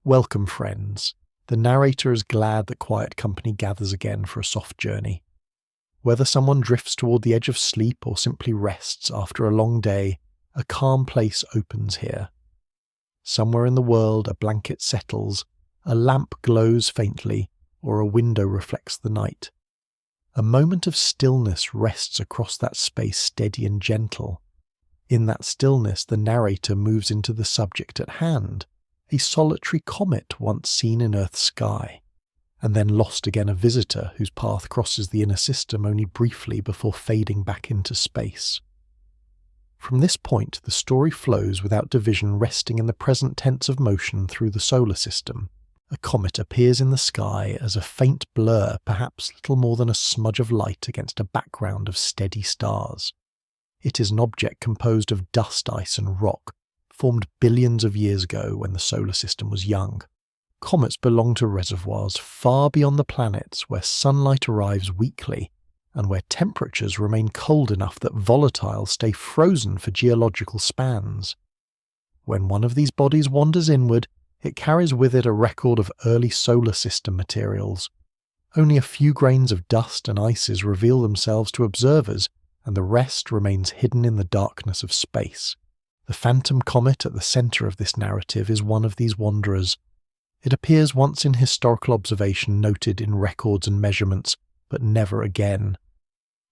Welcome, friends. The narrator is glad that quiet company gathers again for a soft journey. Whether someone drifts toward the edge of sleep or simply rests after a long day, a calm place opens here. Somewhere in the world a blanket settles, a lamp glows faintly, or a window reflects the night. A moment of stillness rests across that space, steady and gentle. In that stillness, the narrator moves into the subject at hand, a solitary comet once seen in Earth's sky, and then lost again, a visitor whose path crosses the inner system only briefly before fading back into space. From this point, the story flows without division, resting in the present tense of motion through the solar system. A comet appears in the sky as a faint blur, perhaps little more than a smudge of light against a background of steady stars. It is an object composed of dust, ice and rock, formed billions of years ago when the solar system was young. Comets belong to reservoirs far beyond the planets where sunlight arrives weekly and where temperatures remain cold enough that volatiles stay frozen for geological spans. When one of these bodies wanders inward, it carries with it a record of early solar system materials. Only a few grains of dust and ices reveal themselves to observers, and the rest remains hidden in the darkness of space. The phantom comet at the centre of this narrative is one of these wanderers. It appears once in historical observation, noted in records and measurements, but never again.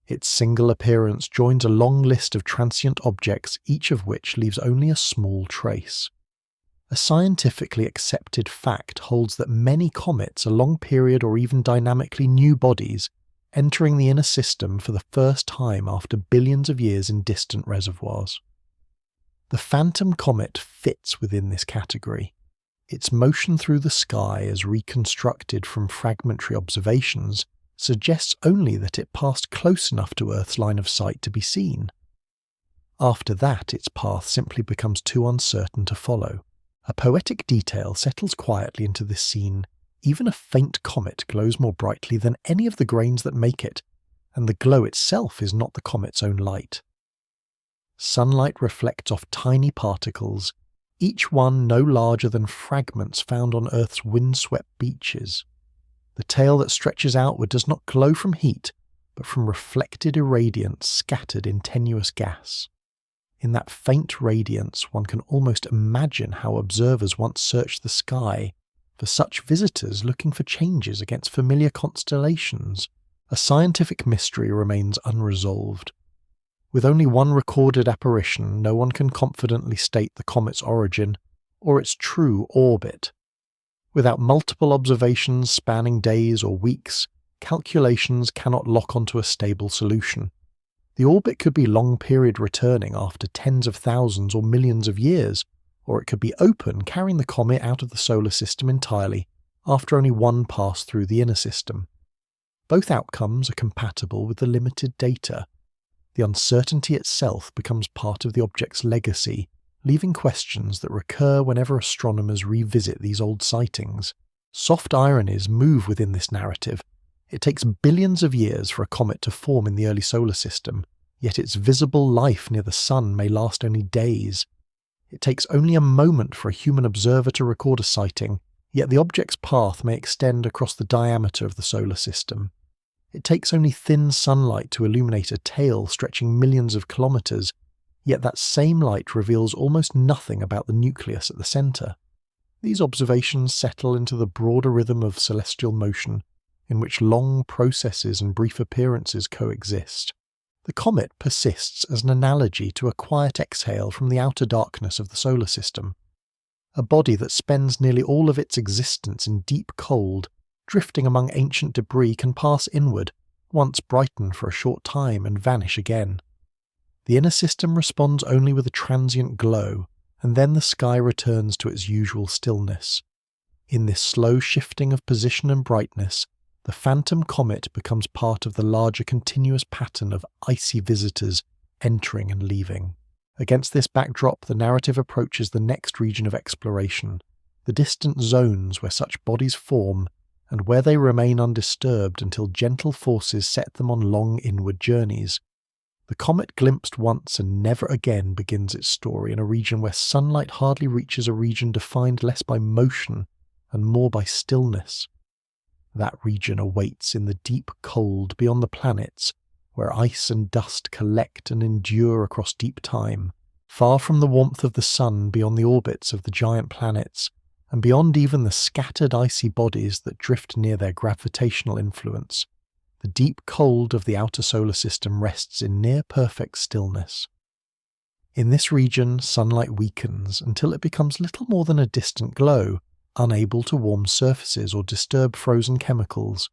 Its single appearance joins a long list of transient objects, each of which leaves only a small trace. A scientifically accepted fact holds that many comets are long-period or even dynamically new bodies, entering the inner system for the first time after billions of years in distant reservoirs. The phantom comet fits within this category. Its motion through the sky, as reconstructed from fragmentary observations, suggests only that it passed close enough to Earth's line of sight to be seen. After that, its path simply becomes too uncertain to follow. A poetic detail settles quietly into this scene. Even a faint comet glows more brightly than any of the grains that make it, and the glow itself is not the comet's own light. Sunlight reflects off tiny particles, each one no larger than fragments found on Earth's windswept beaches. The tail that stretches outward does not glow from heat, but from reflected irradiance scattered in tenuous gas. In that faint radiance, one can almost imagine how observers once searched the sky for such visitors looking for changes against familiar constellations. A scientific mystery remains unresolved. With only one recorded apparition, no one can confidently state the comet's origin or its true orbit. Without multiple observations spanning days or weeks, calculations cannot lock onto a stable solution. The orbit could be long-period, returning after tens of thousands or millions of years, or it could be open, carrying the comet out of the solar system entirely after only one pass through the inner system. Both outcomes are compatible with the limited data. The uncertainty itself becomes part of the object's legacy, leaving questions that recur whenever astronomers revisit these old sightings. Soft ironies move within this narrative. It takes billions of years for a comet to form in the early solar system, yet its visible life near the sun may last only days. It takes only a moment for a human observer to record a sighting, yet the object's path may extend across the diameter of the solar system. It takes only thin sunlight to illuminate a tail stretching millions of kilometers, yet that same light reveals almost nothing about the nucleus at the center. These observations settle into the broader rhythm of celestial motion, in which long processes and brief appearances coexist. The comet persists as an analogy to a quiet exhale from the outer darkness of the solar system. A body that spends nearly all of its existence in deep cold, drifting among ancient debris, can pass inward, once brighten for a short time and vanish again. The inner system responds only with a transient glow, and then the sky returns to its usual stillness. In this slow shifting of position and brightness, the phantom comet becomes part of the larger continuous pattern of icy visitors entering and leaving. Against this backdrop, the narrative approaches the next region of exploration, the distant zones where such bodies form and where they remain undisturbed until gentle forces set them on long inward journeys. The comet, glimpsed once and never again, begins its story in a region where sunlight hardly reaches, a region defined less by motion and more by stillness. That region awaits in the deep cold beyond the planets, where ice and dust collect and endure across deep time, far from the warmth of the sun, beyond the orbits of the giant planets, and beyond even the scattered icy bodies that drift near their gravitational influence. The deep cold of the outer solar system rests in near-perfect stillness. In this region, sunlight weakens until it becomes little more than a distant glow, unable to warm surfaces or disturb frozen chemicals.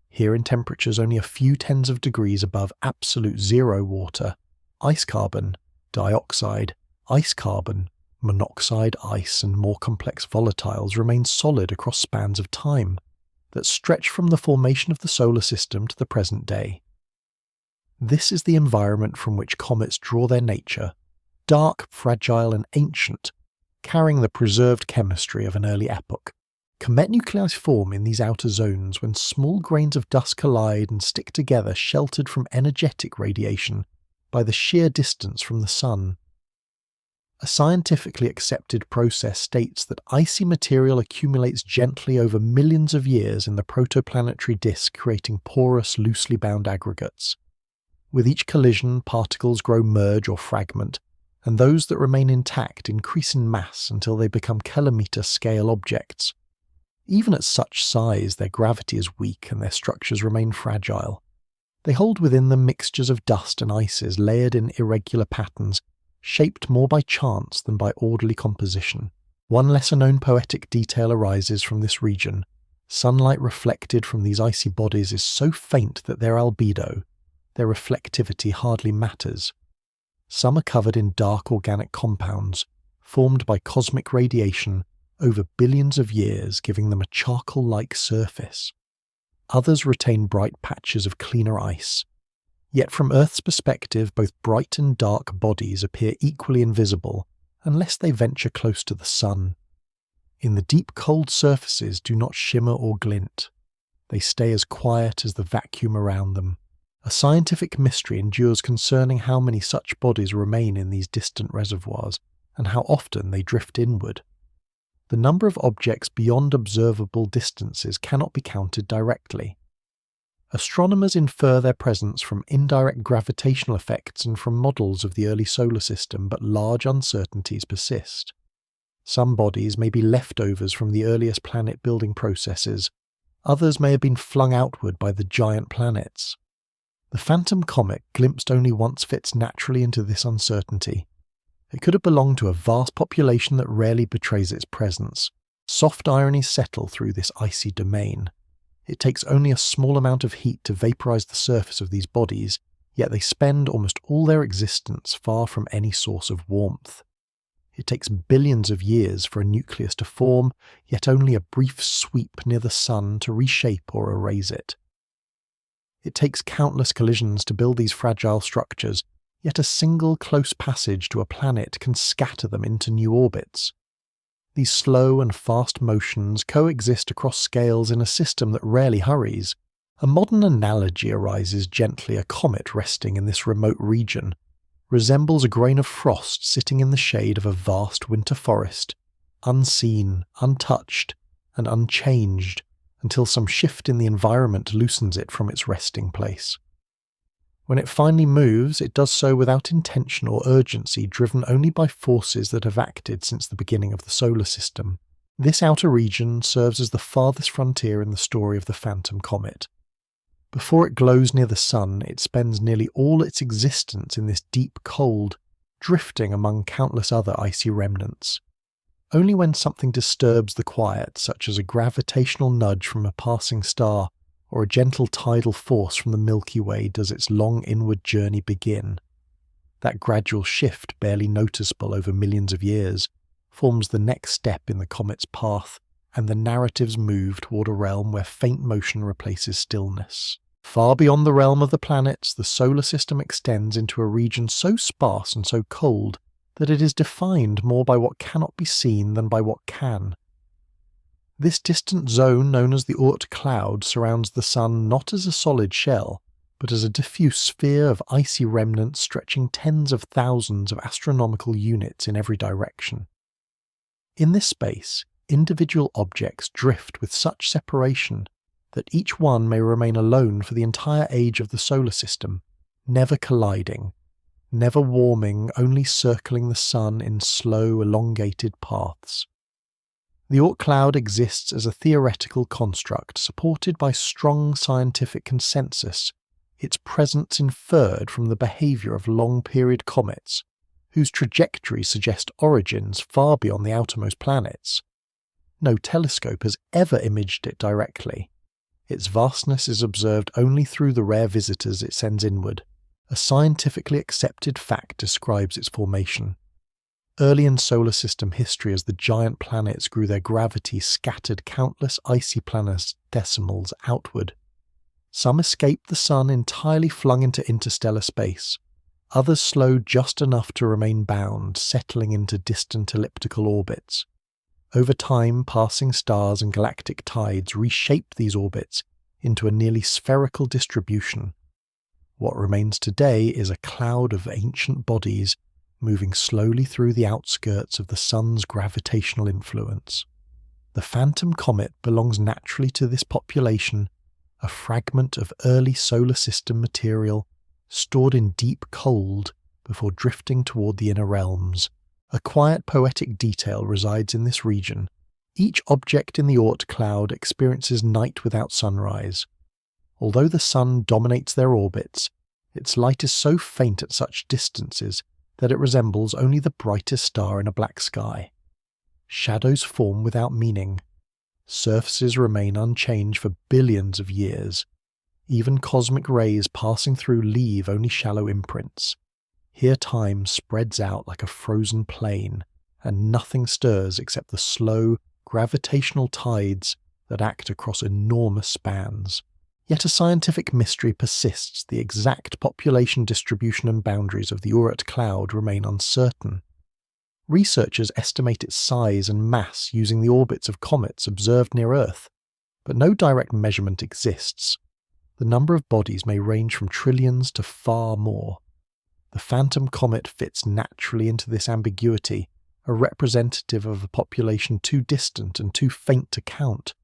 Here, in temperatures only a few tens of degrees above absolute zero water, ice carbon, dioxide, ice carbon, monoxide, ice, and more complex volatiles remain solid across spans of time that stretch from the formation of the solar system to the present day. This is the environment from which comets draw their nature, dark, fragile, and ancient, carrying the preserved chemistry of an early epoch. Comet nuclei form in these outer zones when small grains of dust collide and stick together, sheltered from energetic radiation by the sheer distance from the Sun. A scientifically accepted process states that icy material accumulates gently over millions of years in the protoplanetary disk, creating porous, loosely bound aggregates. With each collision, particles grow merge or fragment, and those that remain intact increase in mass until they become kilometre-scale objects. Even at such size, their gravity is weak and their structures remain fragile. They hold within them mixtures of dust and ices layered in irregular patterns, shaped more by chance than by orderly composition. One lesser-known poetic detail arises from this region. Sunlight reflected from these icy bodies is so faint that their albedo, their reflectivity, hardly matters. Some are covered in dark organic compounds, formed by cosmic radiation over billions of years, giving them a charcoal-like surface. Others retain bright patches of cleaner ice. Yet from Earth's perspective, both bright and dark bodies appear equally invisible unless they venture close to the Sun. In the deep cold surfaces do not shimmer or glint. They stay as quiet as the vacuum around them. A scientific mystery endures concerning how many such bodies remain in these distant reservoirs and how often they drift inward. The number of objects beyond observable distances cannot be counted directly. Astronomers infer their presence from indirect gravitational effects and from models of the early solar system, but large uncertainties persist. Some bodies may be leftovers from the earliest planet-building processes. Others may have been flung outward by the giant planets. The phantom comet, glimpsed only once, fits naturally into this uncertainty. It could have belonged to a vast population that rarely betrays its presence. Soft ironies settle through this icy domain. It takes only a small amount of heat to vaporize the surface of these bodies, yet they spend almost all their existence far from any source of warmth. It takes billions of years for a nucleus to form, yet only a brief sweep near the Sun to reshape or erase it. It takes countless collisions to build these fragile structures, yet a single close passage to a planet can scatter them into new orbits. These slow and fast motions coexist across scales in a system that rarely hurries. A modern analogy arises gently. A comet resting in this remote region resembles a grain of frost sitting in the shade of a vast winter forest, unseen, untouched, and unchanged, until some shift in the environment loosens it from its resting place. When it finally moves, it does so without intention or urgency, driven only by forces that have acted since the beginning of the solar system. This outer region serves as the farthest frontier in the story of the phantom comet. Before it glows near the Sun, it spends nearly all its existence in this deep cold, drifting among countless other icy remnants. Only when something disturbs the quiet, such as a gravitational nudge from a passing star, or a gentle tidal force from the Milky Way, does its long inward journey begin. That gradual shift, barely noticeable over millions of years, forms the next step in the comet's path, and the narratives move toward a realm where faint motion replaces stillness. Far beyond the realm of the planets, the solar system extends into a region so sparse and so cold that it is defined more by what cannot be seen than by what can. This distant zone, known as the Oort cloud, surrounds the Sun not as a solid shell, but as a diffuse sphere of icy remnants stretching tens of thousands of astronomical units in every direction. In this space, individual objects drift with such separation that each one may remain alone for the entire age of the solar system, never colliding, never warming, only circling the sun in slow, elongated paths. The Oort cloud exists as a theoretical construct supported by strong scientific consensus, its presence inferred from the behaviour of long-period comets, whose trajectories suggest origins far beyond the outermost planets. No telescope has ever imaged it directly. Its vastness is observed only through the rare visitors it sends inward. A scientifically accepted fact describes its formation. Early in solar system history, as the giant planets grew, their gravity scattered countless icy planetesimals outward. Some escaped the sun entirely flung into interstellar space. Others slowed just enough to remain bound, settling into distant elliptical orbits. Over time, passing stars and galactic tides reshaped these orbits into a nearly spherical distribution. What remains today is a cloud of ancient bodies moving slowly through the outskirts of the sun's gravitational influence. The phantom comet belongs naturally to this population, a fragment of early solar system material stored in deep cold before drifting toward the inner realms. A quiet poetic detail resides in this region. Each object in the Oort cloud experiences night without sunrise. Although the sun dominates their orbits, its light is so faint at such distances that it resembles only the brightest star in a black sky. Shadows form without meaning. Surfaces remain unchanged for billions of years. Even cosmic rays passing through leave only shallow imprints. Here time spreads out like a frozen plain, and nothing stirs except the slow, gravitational tides that act across enormous spans. Yet a scientific mystery persists. The exact population distribution and boundaries of the Oort cloud remain uncertain. Researchers estimate its size and mass using the orbits of comets observed near Earth, but no direct measurement exists. The number of bodies may range from trillions to far more. The phantom comet fits naturally into this ambiguity, a representative of a population too distant and too faint to count.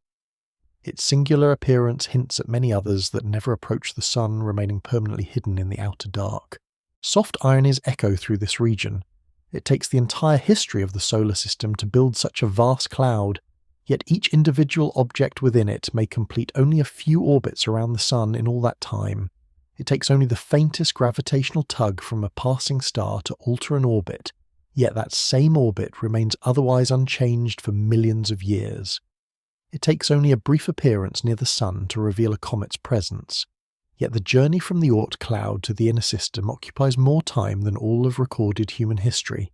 Its singular appearance hints at many others that never approach the sun, remaining permanently hidden in the outer dark. Soft ironies echo through this region. It takes the entire history of the solar system to build such a vast cloud, yet each individual object within it may complete only a few orbits around the sun in all that time. It takes only the faintest gravitational tug from a passing star to alter an orbit, yet that same orbit remains otherwise unchanged for millions of years. It takes only a brief appearance near the sun to reveal a comet's presence, yet the journey from the Oort cloud to the inner system occupies more time than all of recorded human history.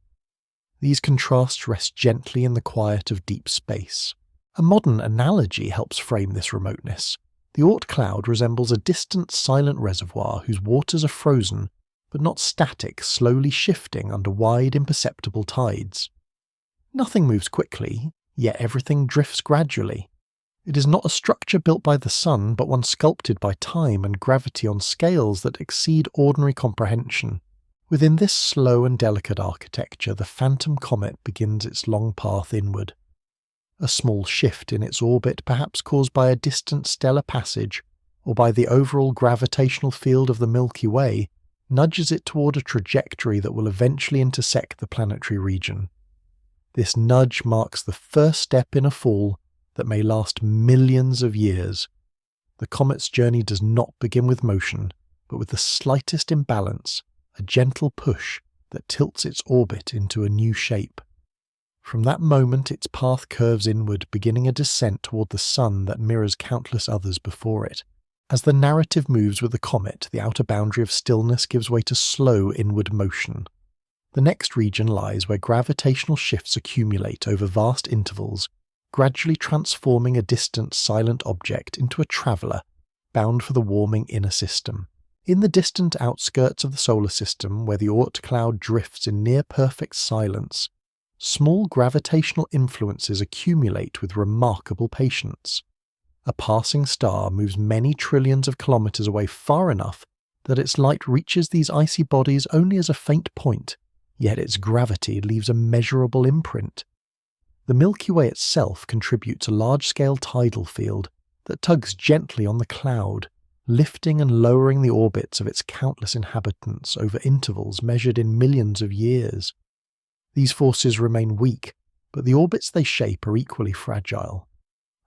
These contrasts rest gently in the quiet of deep space. A modern analogy helps frame this remoteness. The Oort cloud resembles a distant, silent reservoir whose waters are frozen, but not static, slowly shifting under wide, imperceptible tides. Nothing moves quickly, yet everything drifts gradually. It is not a structure built by the sun, but one sculpted by time and gravity on scales that exceed ordinary comprehension. Within this slow and delicate architecture, the phantom comet begins its long path inward. A small shift in its orbit, perhaps caused by a distant stellar passage, or by the overall gravitational field of the Milky Way, nudges it toward a trajectory that will eventually intersect the planetary region. This nudge marks the first step in a fall that may last millions of years. The comet's journey does not begin with motion, but with the slightest imbalance, a gentle push that tilts its orbit into a new shape. From that moment its path curves inward, beginning a descent toward the sun that mirrors countless others before it. As the narrative moves with the comet, the outer boundary of stillness gives way to slow inward motion. The next region lies where gravitational shifts accumulate over vast intervals, gradually transforming a distant silent object into a traveller, bound for the warming inner system. In the distant outskirts of the solar system, where the Oort cloud drifts in near-perfect silence, small gravitational influences accumulate with remarkable patience. A passing star moves many trillions of kilometers away far enough that its light reaches these icy bodies only as a faint point, yet its gravity leaves a measurable imprint. The Milky Way itself contributes a large-scale tidal field that tugs gently on the cloud, lifting and lowering the orbits of its countless inhabitants over intervals measured in millions of years. These forces remain weak, but the orbits they shape are equally fragile.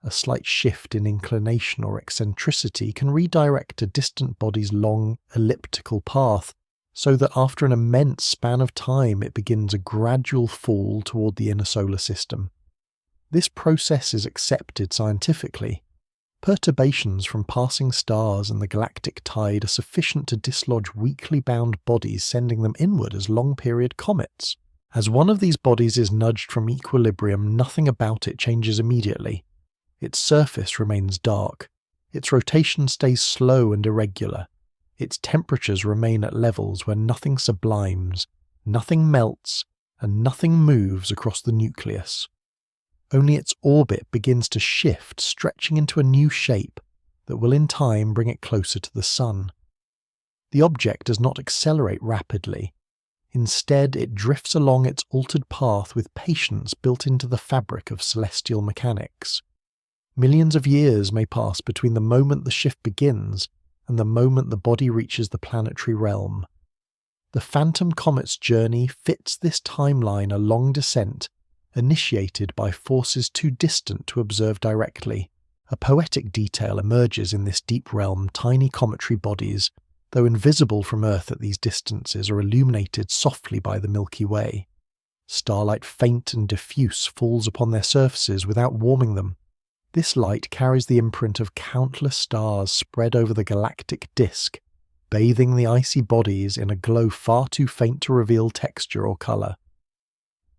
A slight shift in inclination or eccentricity can redirect a distant body's long, elliptical path, so that after an immense span of time it begins a gradual fall toward the inner solar system. This process is accepted scientifically. Perturbations from passing stars and the galactic tide are sufficient to dislodge weakly bound bodies, sending them inward as long-period comets. As one of these bodies is nudged from equilibrium, nothing about it changes immediately. Its surface remains dark, its rotation stays slow and irregular, its temperatures remain at levels where nothing sublimes, nothing melts, and nothing moves across the nucleus. Only its orbit begins to shift, stretching into a new shape that will in time bring it closer to the Sun. The object does not accelerate rapidly. Instead, it drifts along its altered path with patience built into the fabric of celestial mechanics. Millions of years may pass between the moment the shift begins and the moment the body reaches the planetary realm. The phantom comet's journey fits this timeline, a long descent, initiated by forces too distant to observe directly. A poetic detail emerges in this deep realm. Tiny cometary bodies, though invisible from Earth at these distances, are illuminated softly by the Milky Way. Starlight, faint and diffuse, falls upon their surfaces without warming them. This light carries the imprint of countless stars spread over the galactic disk, bathing the icy bodies in a glow far too faint to reveal texture or colour.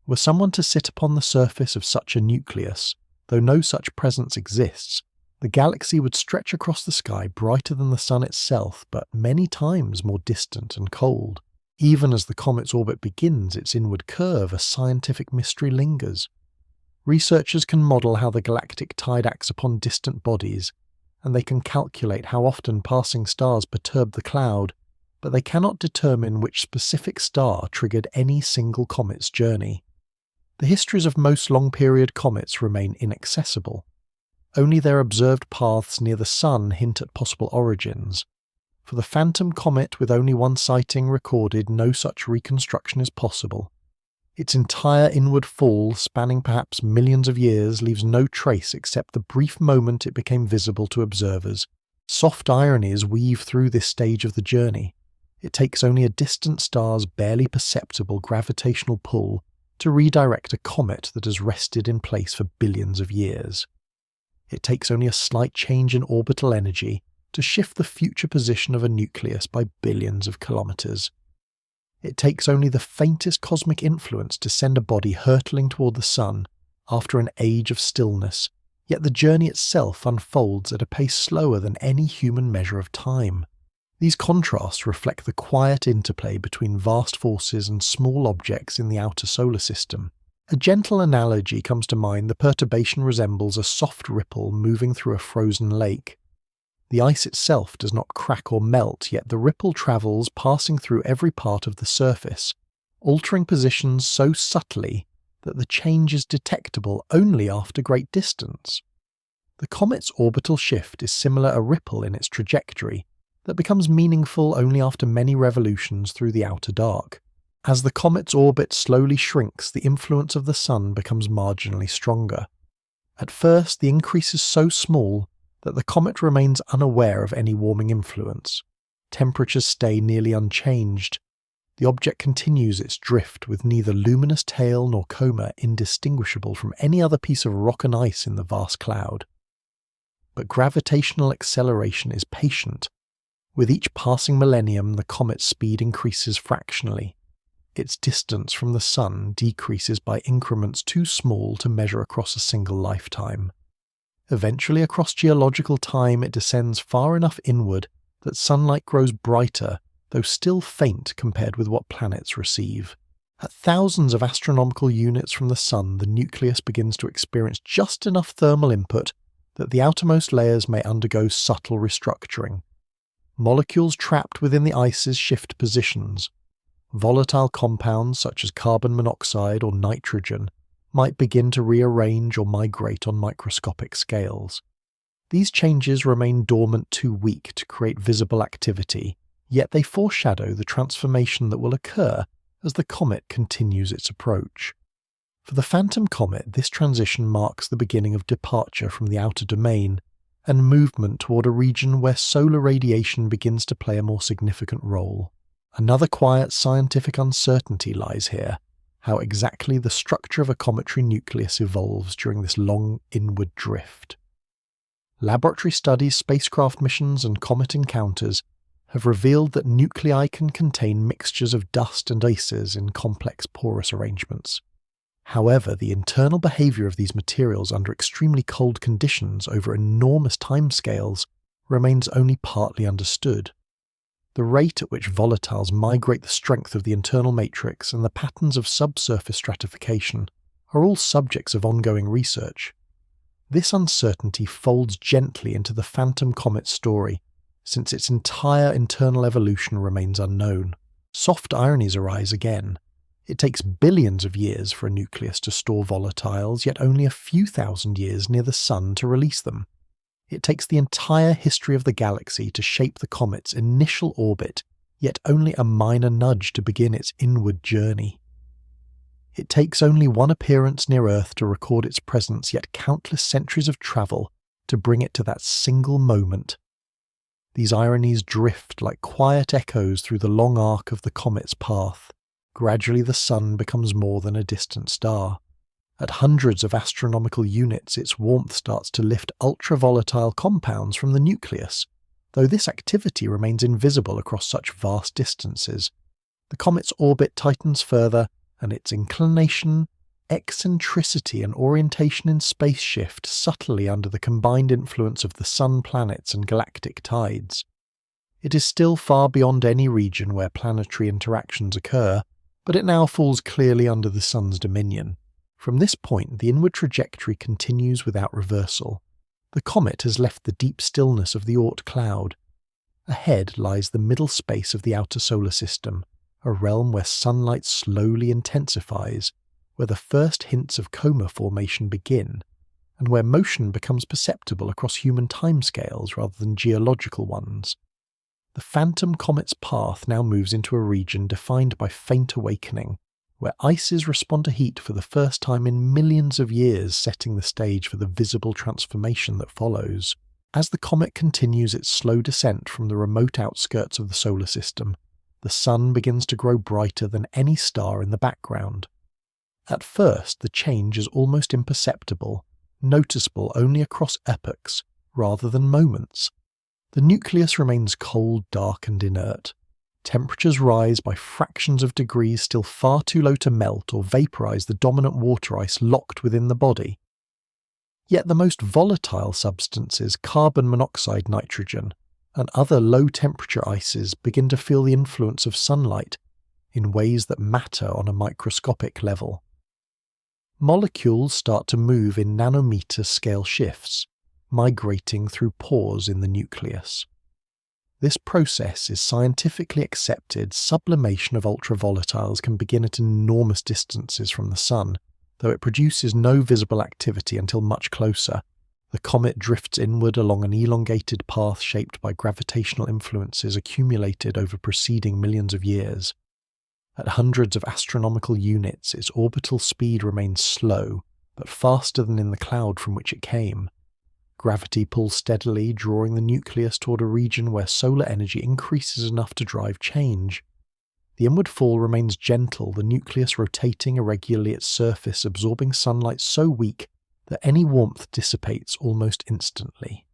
Were someone to sit upon the surface of such a nucleus, though no such presence exists, the galaxy would stretch across the sky brighter than the Sun itself, but many times more distant and cold. Even as the comet's orbit begins its inward curve, a scientific mystery lingers. Researchers can model how the galactic tide acts upon distant bodies, and they can calculate how often passing stars perturb the cloud, but they cannot determine which specific star triggered any single comet's journey. The histories of most long-period comets remain inaccessible. Only their observed paths near the Sun hint at possible origins. For the phantom comet, with only one sighting recorded, no such reconstruction is possible. Its entire inward fall, spanning perhaps millions of years, leaves no trace except the brief moment it became visible to observers. Soft ironies weave through this stage of the journey. It takes only a distant star's barely perceptible gravitational pull to redirect a comet that has rested in place for billions of years. It takes only a slight change in orbital energy to shift the future position of a nucleus by billions of kilometers. It takes only the faintest cosmic influence to send a body hurtling toward the Sun after an age of stillness, yet the journey itself unfolds at a pace slower than any human measure of time. These contrasts reflect the quiet interplay between vast forces and small objects in the outer solar system. A gentle analogy comes to mind. The perturbation resembles a soft ripple moving through a frozen lake. The ice itself does not crack or melt, yet the ripple travels, passing through every part of the surface, altering positions so subtly that the change is detectable only after great distance. The comet's orbital shift is similar a ripple in its trajectory that becomes meaningful only after many revolutions through the outer dark. As the comet's orbit slowly shrinks, the influence of the Sun becomes marginally stronger. At first, the increase is so small that the comet remains unaware of any warming influence. Temperatures stay nearly unchanged. The object continues its drift with neither luminous tail nor coma indistinguishable from any other piece of rock and ice in the vast cloud. But gravitational acceleration is patient. With each passing millennium, the comet's speed increases fractionally. Its distance from the Sun decreases by increments too small to measure across a single lifetime. Eventually, across geological time, it descends far enough inward that sunlight grows brighter, though still faint compared with what planets receive. At thousands of astronomical units from the Sun, the nucleus begins to experience just enough thermal input that the outermost layers may undergo subtle restructuring. Molecules trapped within the ices shift positions. Volatile compounds such as carbon monoxide or nitrogen might begin to rearrange or migrate on microscopic scales. These changes remain dormant too weak to create visible activity, yet they foreshadow the transformation that will occur as the comet continues its approach. For the phantom comet, this transition marks the beginning of departure from the outer domain and movement toward a region where solar radiation begins to play a more significant role. Another quiet scientific uncertainty lies here: how exactly the structure of a cometary nucleus evolves during this long inward drift. Laboratory studies, spacecraft missions, and comet encounters have revealed that nuclei can contain mixtures of dust and ices in complex porous arrangements. However, the internal behavior of these materials under extremely cold conditions over enormous timescales remains only partly understood. The rate at which volatiles migrate, the strength of the internal matrix, and the patterns of subsurface stratification are all subjects of ongoing research. This uncertainty folds gently into the phantom comet story, since its entire internal evolution remains unknown. Soft ironies arise again. It takes billions of years for a nucleus to store volatiles, yet only a few thousand years near the Sun to release them. It takes the entire history of the galaxy to shape the comet's initial orbit, yet only a minor nudge to begin its inward journey. It takes only one appearance near Earth to record its presence, yet countless centuries of travel to bring it to that single moment. These ironies drift like quiet echoes through the long arc of the comet's path. Gradually the Sun becomes more than a distant star. At hundreds of astronomical units, its warmth starts to lift ultra-volatile compounds from the nucleus, though this activity remains invisible across such vast distances. The comet's orbit tightens further, and its inclination, eccentricity, and orientation in space shift subtly under the combined influence of the Sun, planets, and galactic tides. It is still far beyond any region where planetary interactions occur, but it now falls clearly under the Sun's dominion. From this point, the inward trajectory continues without reversal. The comet has left the deep stillness of the Oort cloud. Ahead lies the middle space of the outer solar system, a realm where sunlight slowly intensifies, where the first hints of coma formation begin, and where motion becomes perceptible across human timescales rather than geological ones. The phantom comet's path now moves into a region defined by faint awakening, where ices respond to heat for the first time in millions of years, setting the stage for the visible transformation that follows. As the comet continues its slow descent from the remote outskirts of the solar system, the Sun begins to grow brighter than any star in the background. At first, the change is almost imperceptible, noticeable only across epochs rather than moments. The nucleus remains cold, dark, and inert. Temperatures rise by fractions of degrees, still far too low to melt or vaporize the dominant water ice locked within the body. Yet the most volatile substances, carbon monoxide, nitrogen, and other low-temperature ices begin to feel the influence of sunlight in ways that matter on a microscopic level. Molecules start to move in nanometer scale shifts, migrating through pores in the nucleus. This process is scientifically accepted. Sublimation of ultravolatiles can begin at enormous distances from the Sun, though it produces no visible activity until much closer. The comet drifts inward along an elongated path shaped by gravitational influences accumulated over preceding millions of years. At hundreds of astronomical units, its orbital speed remains slow, but faster than in the cloud from which it came. Gravity pulls steadily, drawing the nucleus toward a region where solar energy increases enough to drive change. The inward fall remains gentle, the nucleus rotating irregularly, its surface absorbing sunlight so weak that any warmth dissipates almost instantly.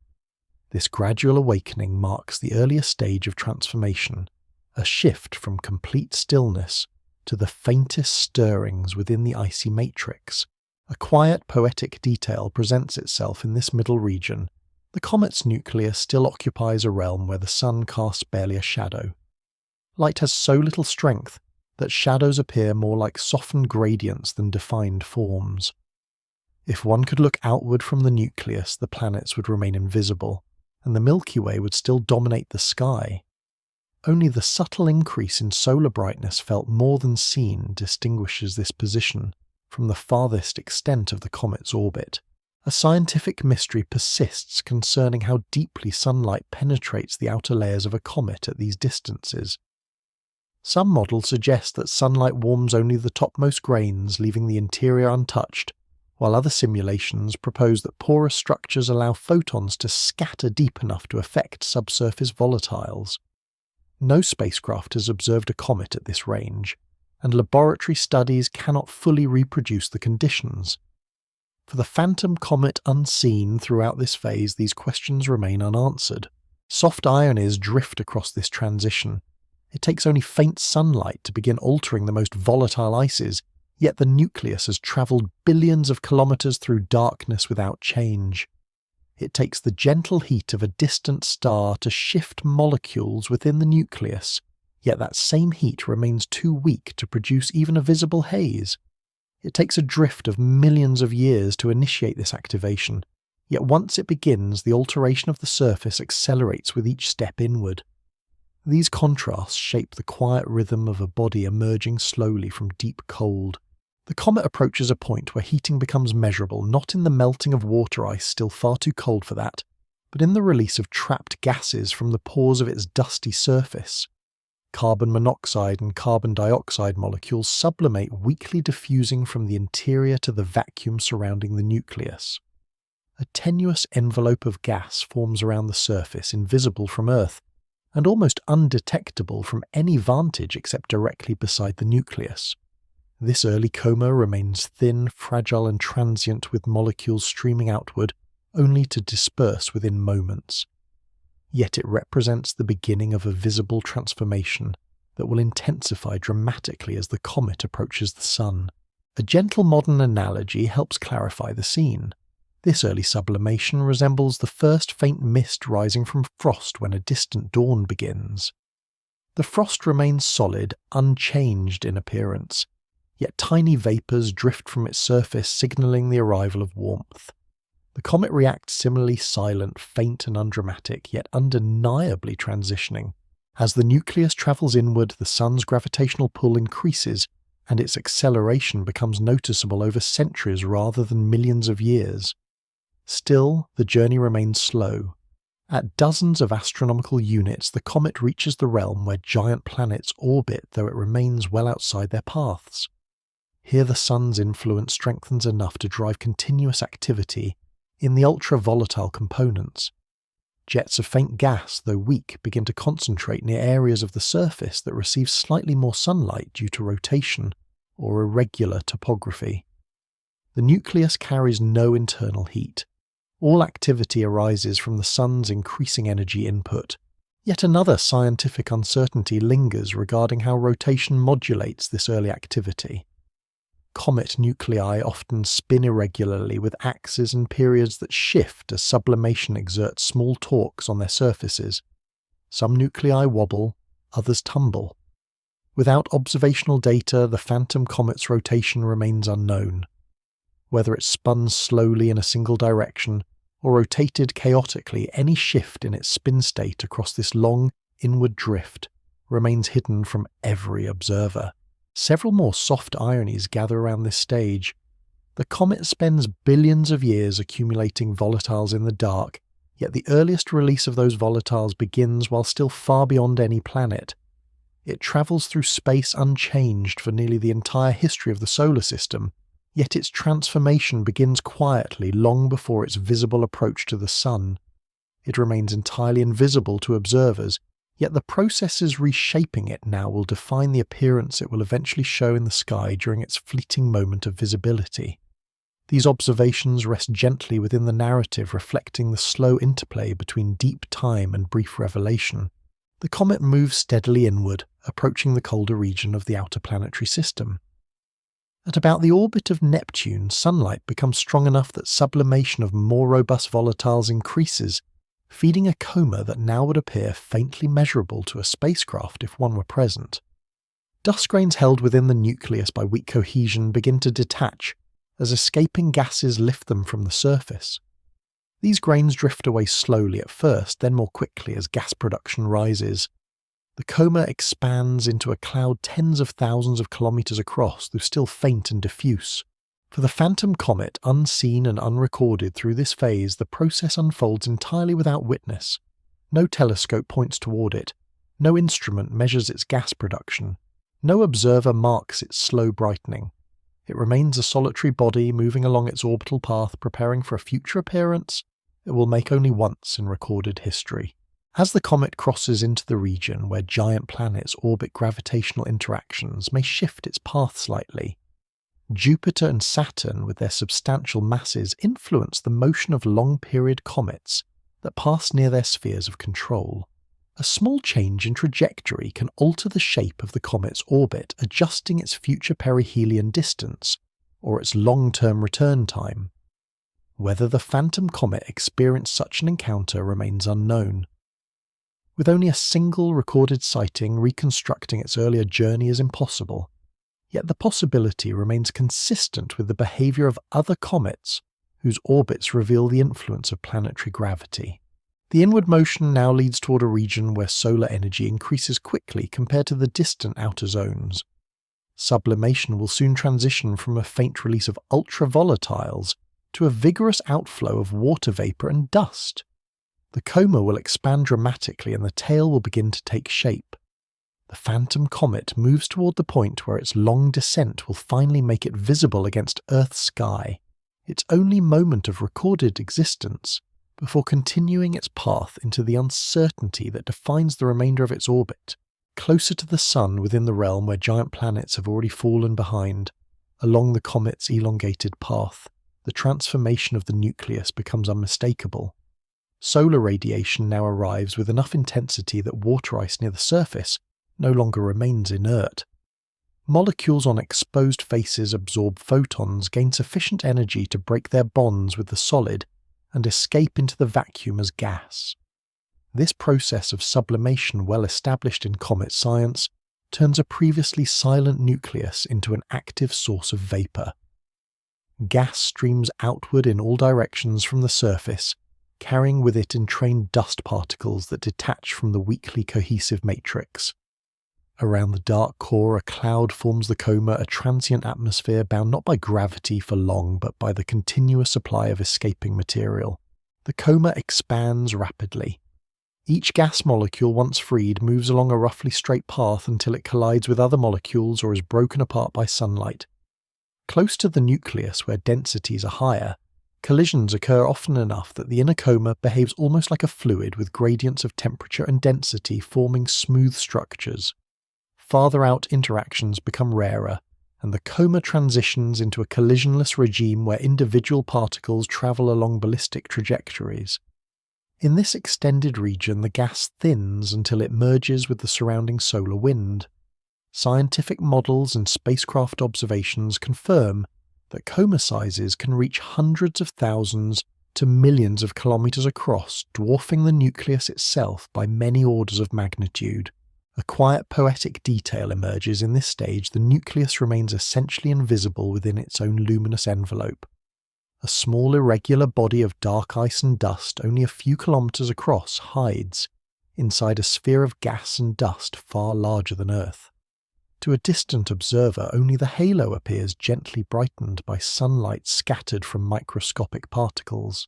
This gradual awakening marks the earliest stage of transformation, a shift from complete stillness to the faintest stirrings within the icy matrix. A quiet, poetic detail presents itself in this middle region. The comet's nucleus still occupies a realm where the Sun casts barely a shadow. Light has so little strength that shadows appear more like softened gradients than defined forms. If one could look outward from the nucleus, the planets would remain invisible, and the Milky Way would still dominate the sky. Only the subtle increase in solar brightness felt more than seen distinguishes this position from the farthest extent of the comet's orbit. A scientific mystery persists concerning how deeply sunlight penetrates the outer layers of a comet at these distances. Some models suggest that sunlight warms only the topmost grains, leaving the interior untouched, while other simulations propose that porous structures allow photons to scatter deep enough to affect subsurface volatiles. No spacecraft has observed a comet at this range, and laboratory studies cannot fully reproduce the conditions. For the phantom comet unseen throughout this phase, these questions remain unanswered. Soft ironies drift across this transition. It takes only faint sunlight to begin altering the most volatile ices, yet the nucleus has travelled billions of kilometres through darkness without change. It takes the gentle heat of a distant star to shift molecules within the nucleus, yet that same heat remains too weak to produce even a visible haze. It takes a drift of millions of years to initiate this activation, yet once it begins, the alteration of the surface accelerates with each step inward. These contrasts shape the quiet rhythm of a body emerging slowly from deep cold. The comet approaches a point where heating becomes measurable, not in the melting of water ice still far too cold for that, but in the release of trapped gases from the pores of its dusty surface. Carbon monoxide and carbon dioxide molecules sublimate, weakly diffusing from the interior to the vacuum surrounding the nucleus. A tenuous envelope of gas forms around the surface, invisible from Earth, and almost undetectable from any vantage except directly beside the nucleus. This early coma remains thin, fragile and transient, with molecules streaming outward, only to disperse within moments. Yet it represents the beginning of a visible transformation that will intensify dramatically as the comet approaches the Sun. A gentle modern analogy helps clarify the scene. This early sublimation resembles the first faint mist rising from frost when a distant dawn begins. The frost remains solid, unchanged in appearance, yet tiny vapours drift from its surface, signalling the arrival of warmth. The comet reacts similarly, silent, faint and undramatic, yet undeniably transitioning. As the nucleus travels inward, the Sun's gravitational pull increases, and its acceleration becomes noticeable over centuries rather than millions of years. Still, the journey remains slow. At dozens of astronomical units, the comet reaches the realm where giant planets orbit, though it remains well outside their paths. Here the Sun's influence strengthens enough to drive continuous activity in the ultra-volatile components. Jets of faint gas, though weak, begin to concentrate near areas of the surface that receive slightly more sunlight due to rotation or irregular topography. The nucleus carries no internal heat. All activity arises from the Sun's increasing energy input. Yet another scientific uncertainty lingers regarding how rotation modulates this early activity. Comet nuclei often spin irregularly, with axes and periods that shift as sublimation exerts small torques on their surfaces. Some nuclei wobble, others tumble. Without observational data, the phantom comet's rotation remains unknown. Whether it spun slowly in a single direction or rotated chaotically, any shift in its spin state across this long inward drift remains hidden from every observer. Several more soft ironies gather around this stage. The comet spends billions of years accumulating volatiles in the dark, yet the earliest release of those volatiles begins while still far beyond any planet. It travels through space unchanged for nearly the entire history of the solar system, yet its transformation begins quietly long before its visible approach to the Sun. It remains entirely invisible to observers, yet the processes reshaping it now will define the appearance it will eventually show in the sky during its fleeting moment of visibility. These observations rest gently within the narrative, reflecting the slow interplay between deep time and brief revelation. The comet moves steadily inward, approaching the colder region of the outer planetary system. At about the orbit of Neptune, sunlight becomes strong enough that sublimation of more robust volatiles increases, feeding a coma that now would appear faintly measurable to a spacecraft if one were present. Dust grains held within the nucleus by weak cohesion begin to detach as escaping gases lift them from the surface. These grains drift away slowly at first, then more quickly as gas production rises. The coma expands into a cloud tens of thousands of kilometers across, though still faint and diffuse. For the phantom comet, unseen and unrecorded through this phase, the process unfolds entirely without witness. No telescope points toward it, no instrument measures its gas production, no observer marks its slow brightening. It remains a solitary body moving along its orbital path, preparing for a future appearance it will make only once in recorded history. As the comet crosses into the region where giant planets orbit, gravitational interactions may shift its path slightly. Jupiter and Saturn, with their substantial masses, influence the motion of long-period comets that pass near their spheres of control. A small change in trajectory can alter the shape of the comet's orbit, adjusting its future perihelion distance, or its long-term return time. Whether the phantom comet experienced such an encounter remains unknown. With only a single recorded sighting, reconstructing its earlier journey is impossible. Yet the possibility remains consistent with the behavior of other comets whose orbits reveal the influence of planetary gravity. The inward motion now leads toward a region where solar energy increases quickly compared to the distant outer zones. Sublimation will soon transition from a faint release of ultravolatiles to a vigorous outflow of water vapor and dust. The coma will expand dramatically and the tail will begin to take shape. The phantom comet moves toward the point where its long descent will finally make it visible against Earth's sky, its only moment of recorded existence, before continuing its path into the uncertainty that defines the remainder of its orbit. Closer to the Sun within the realm where giant planets have already fallen behind, along the comet's elongated path, the transformation of the nucleus becomes unmistakable. Solar radiation now arrives with enough intensity that water ice near the surface no longer remains inert. Molecules on exposed faces absorb photons, gain sufficient energy to break their bonds with the solid, and escape into the vacuum as gas. This process of sublimation, well established in comet science, turns a previously silent nucleus into an active source of vapor. Gas streams outward in all directions from the surface, carrying with it entrained dust particles that detach from the weakly cohesive matrix. Around the dark core, a cloud forms the coma, a transient atmosphere bound not by gravity for long, but by the continuous supply of escaping material. The coma expands rapidly. Each gas molecule, once freed, moves along a roughly straight path until it collides with other molecules or is broken apart by sunlight. Close to the nucleus, where densities are higher, collisions occur often enough that the inner coma behaves almost like a fluid with gradients of temperature and density forming smooth structures. Farther out interactions become rarer, and the coma transitions into a collisionless regime where individual particles travel along ballistic trajectories. In this extended region, the gas thins until it merges with the surrounding solar wind. Scientific models and spacecraft observations confirm that coma sizes can reach hundreds of thousands to millions of kilometers across, dwarfing the nucleus itself by many orders of magnitude. A quiet poetic detail emerges in this stage. The nucleus remains essentially invisible within its own luminous envelope. A small irregular body of dark ice and dust only a few kilometers across hides inside a sphere of gas and dust far larger than Earth. To a distant observer, only the halo appears gently brightened by sunlight scattered from microscopic particles.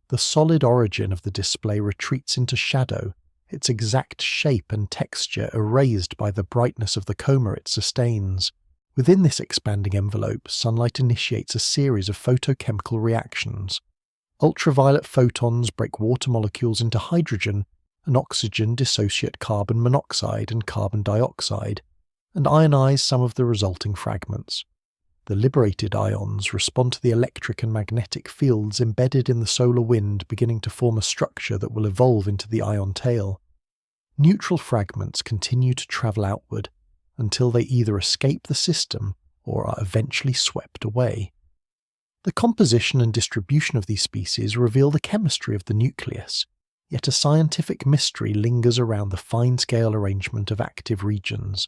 The solid origin of the display retreats into shadow, its exact shape and texture erased by the brightness of the coma it sustains. Within this expanding envelope, sunlight initiates a series of photochemical reactions. Ultraviolet photons break water molecules into hydrogen and oxygen dissociate carbon monoxide and carbon dioxide, and ionize some of the resulting fragments. The liberated ions respond to the electric and magnetic fields embedded in the solar wind, beginning to form a structure that will evolve into the ion tail. Neutral fragments continue to travel outward until they either escape the system or are eventually swept away. The composition and distribution of these species reveal the chemistry of the nucleus, yet a scientific mystery lingers around the fine-scale arrangement of active regions.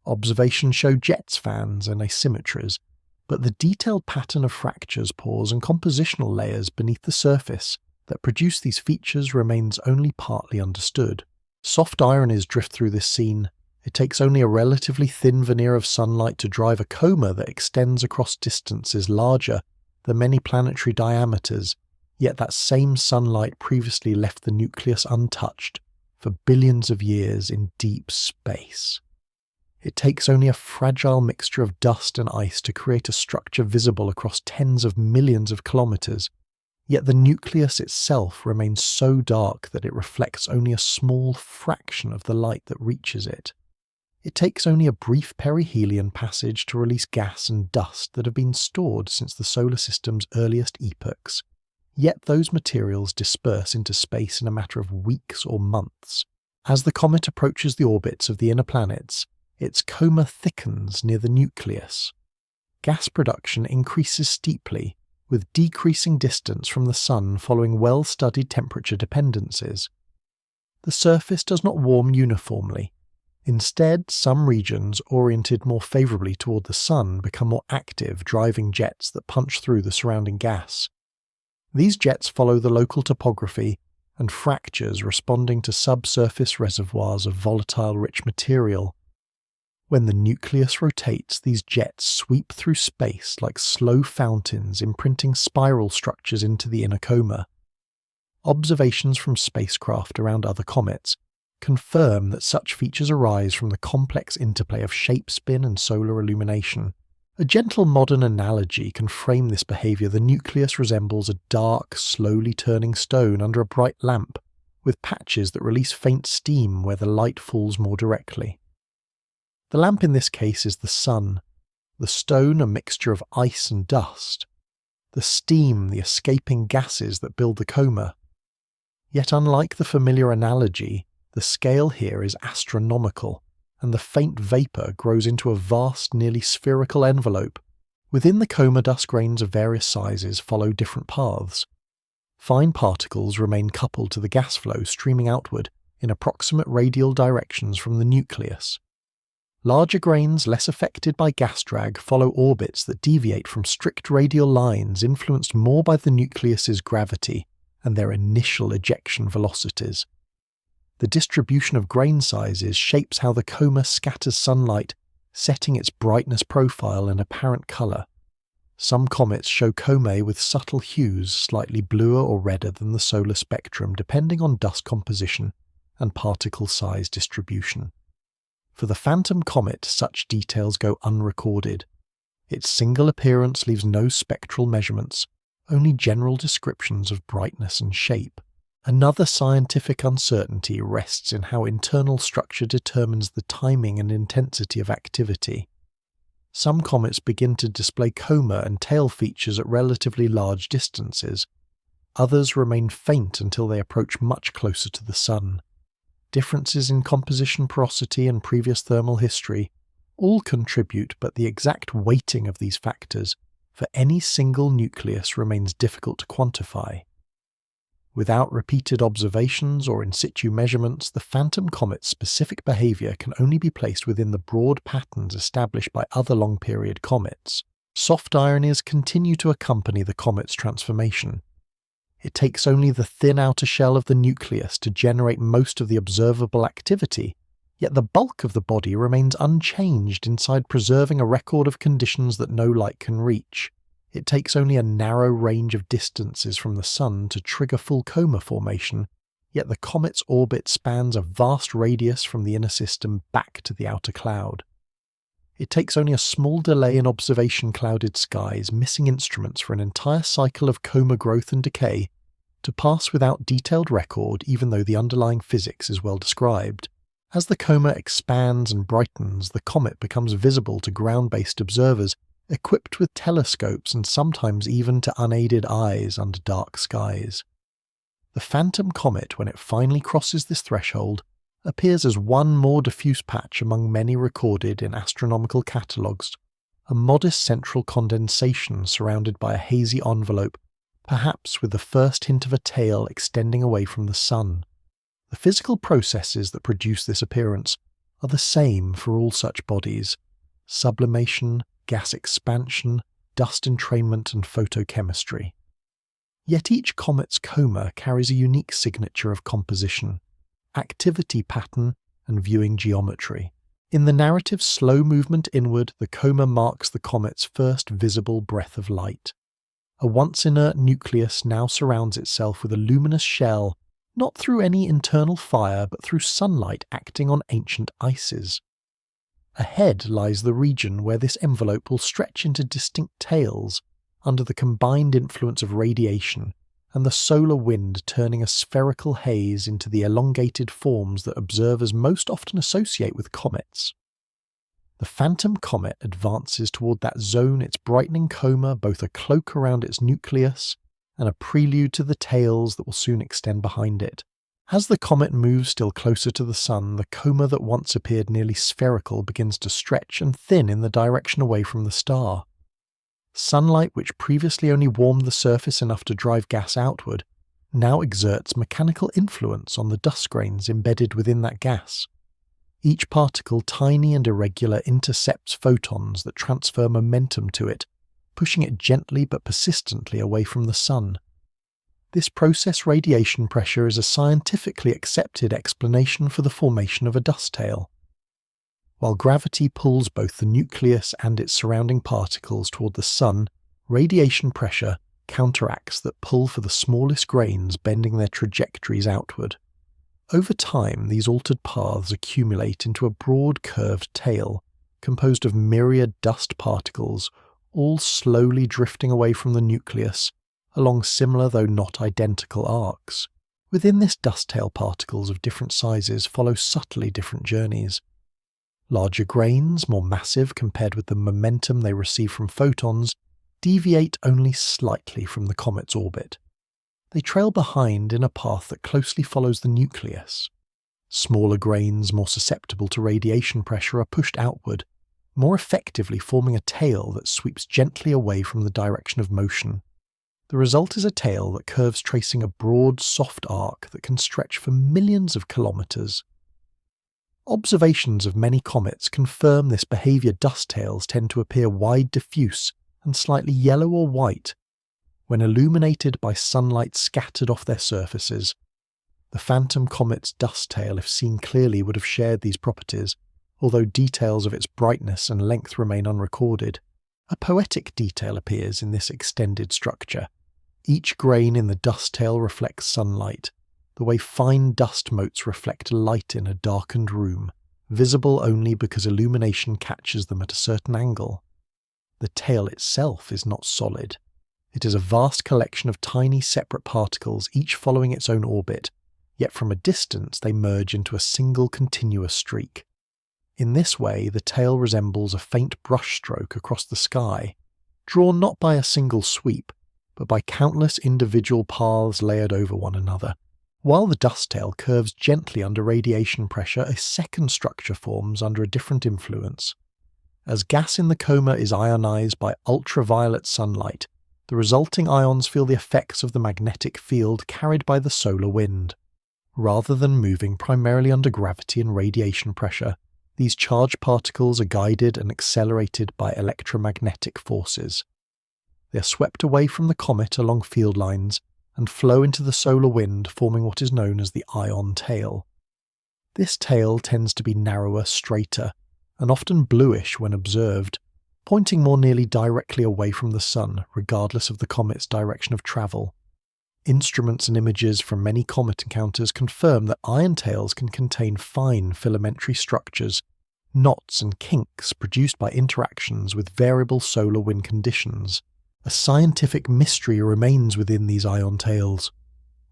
Observations show jets, fans, and asymmetries, but the detailed pattern of fractures, pores, and compositional layers beneath the surface that produce these features remains only partly understood. Soft ironies drift through this scene, It takes only a relatively thin veneer of sunlight to drive a coma that extends across distances larger than many planetary diameters, yet that same sunlight previously left the nucleus untouched for billions of years in deep space. It takes only a fragile mixture of dust and ice to create a structure visible across tens of millions of kilometers, yet the nucleus itself remains so dark that it reflects only a small fraction of the light that reaches it. It takes only a brief perihelion passage to release gas and dust that have been stored since the solar system's earliest epochs, yet those materials disperse into space in a matter of weeks or months. As the comet approaches the orbits of the inner planets, its coma thickens near the nucleus. Gas production increases steeply, with decreasing distance from the Sun following well-studied temperature dependencies. The surface does not warm uniformly. Instead, some regions oriented more favourably toward the Sun become more active, driving jets that punch through the surrounding gas. These jets follow the local topography and fractures responding to subsurface reservoirs of volatile rich material. When the nucleus rotates, these jets sweep through space like slow fountains, imprinting spiral structures into the inner coma. Observations from spacecraft around other comets confirm that such features arise from the complex interplay of shape spin and solar illumination. A gentle modern analogy can frame this behaviour. The nucleus resembles a dark, slowly turning stone under a bright lamp, with patches that release faint steam where the light falls more directly. The lamp in this case is the Sun, the stone a mixture of ice and dust, the steam the escaping gases that build the coma. Yet unlike the familiar analogy, the scale here is astronomical, and the faint vapour grows into a vast, nearly spherical envelope. Within the coma, dust grains of various sizes follow different paths. Fine particles remain coupled to the gas flow streaming outward in approximate radial directions from the nucleus. Larger grains, less affected by gas drag, follow orbits that deviate from strict radial lines influenced more by the nucleus's gravity and their initial ejection velocities. The distribution of grain sizes shapes how the coma scatters sunlight, setting its brightness profile and apparent colour. Some comets show comae with subtle hues slightly bluer or redder than the solar spectrum, depending on dust composition and particle size distribution. For the phantom comet, such details go unrecorded. Its single appearance leaves no spectral measurements, only general descriptions of brightness and shape. Another scientific uncertainty rests in how internal structure determines the timing and intensity of activity. Some comets begin to display coma and tail features at relatively large distances. Others remain faint until they approach much closer to the Sun. Differences in composition, porosity, and previous thermal history all contribute, but the exact weighting of these factors for any single nucleus remains difficult to quantify. Without repeated observations or in situ measurements, the phantom comet's specific behaviour can only be placed within the broad patterns established by other long-period comets. Soft ironies continue to accompany the comet's transformation. It takes only the thin outer shell of the nucleus to generate most of the observable activity, yet the bulk of the body remains unchanged inside, preserving a record of conditions that no light can reach. It takes only a narrow range of distances from the Sun to trigger full coma formation, yet the comet's orbit spans a vast radius from the inner system back to the outer cloud. It takes only a small delay in observation-clouded skies, missing instruments for an entire cycle of coma growth and decay, to pass without detailed record even though the underlying physics is well described. As the coma expands and brightens, the comet becomes visible to ground-based observers, equipped with telescopes and sometimes even to unaided eyes under dark skies. The phantom comet, when it finally crosses this threshold, appears as one more diffuse patch among many recorded in astronomical catalogues, a modest central condensation surrounded by a hazy envelope, perhaps with the first hint of a tail extending away from the Sun. The physical processes that produce this appearance are the same for all such bodies: sublimation, gas expansion, dust entrainment, and photochemistry. Yet each comet's coma carries a unique signature of composition, activity pattern, and viewing geometry. In the narrative's slow movement inward, the coma marks the comet's first visible breath of light. A once inert nucleus now surrounds itself with a luminous shell, not through any internal fire but through sunlight acting on ancient ices. Ahead lies the region where this envelope will stretch into distinct tails, under the combined influence of radiation and the solar wind turning a spherical haze into the elongated forms that observers most often associate with comets. The phantom comet advances toward that zone, its brightening coma both a cloak around its nucleus and a prelude to the tails that will soon extend behind it. As the comet moves still closer to the sun, the coma that once appeared nearly spherical begins to stretch and thin in the direction away from the star. Sunlight, which previously only warmed the surface enough to drive gas outward, now exerts mechanical influence on the dust grains embedded within that gas. Each particle, tiny and irregular, intercepts photons that transfer momentum to it, pushing it gently but persistently away from the sun. This process radiation pressure is a scientifically accepted explanation for the formation of a dust tail. While gravity pulls both the nucleus and its surrounding particles toward the sun, radiation pressure counteracts that pull for the smallest grains, bending their trajectories outward. Over time, these altered paths accumulate into a broad curved tail, composed of myriad dust particles, all slowly drifting away from the nucleus, along similar though not identical arcs. Within this dust tail, particles of different sizes follow subtly different journeys. Larger grains, more massive compared with the momentum they receive from photons, deviate only slightly from the comet's orbit. They trail behind in a path that closely follows the nucleus. Smaller grains, more susceptible to radiation pressure, are pushed outward, more effectively forming a tail that sweeps gently away from the direction of motion. The result is a tail that curves, tracing a broad, soft arc that can stretch for millions of kilometers. Observations of many comets confirm this behavior. Dust tails tend to appear wide, diffuse, and slightly yellow or white when illuminated by sunlight scattered off their surfaces. The phantom comet's dust tail, if seen clearly, would have shared these properties, although details of its brightness and length remain unrecorded. A poetic detail appears in this extended structure. Each grain in the dust tail reflects sunlight, the way fine dust motes reflect light in a darkened room, visible only because illumination catches them at a certain angle. The tail itself is not solid. It is a vast collection of tiny separate particles, each following its own orbit, yet from a distance they merge into a single continuous streak. In this way, the tail resembles a faint brushstroke across the sky, drawn not by a single sweep, but by countless individual paths layered over one another. While the dust tail curves gently under radiation pressure, a second structure forms under a different influence. As gas in the coma is ionized by ultraviolet sunlight, the resulting ions feel the effects of the magnetic field carried by the solar wind. Rather than moving primarily under gravity and radiation pressure, these charged particles are guided and accelerated by electromagnetic forces. They are swept away from the comet along field lines and flow into the solar wind, forming what is known as the ion tail. This tail tends to be narrower, straighter, and often bluish when observed, pointing more nearly directly away from the sun, regardless of the comet's direction of travel. Instruments and images from many comet encounters confirm that ion tails can contain fine filamentary structures, knots and kinks produced by interactions with variable solar wind conditions. A scientific mystery remains within these ion tails.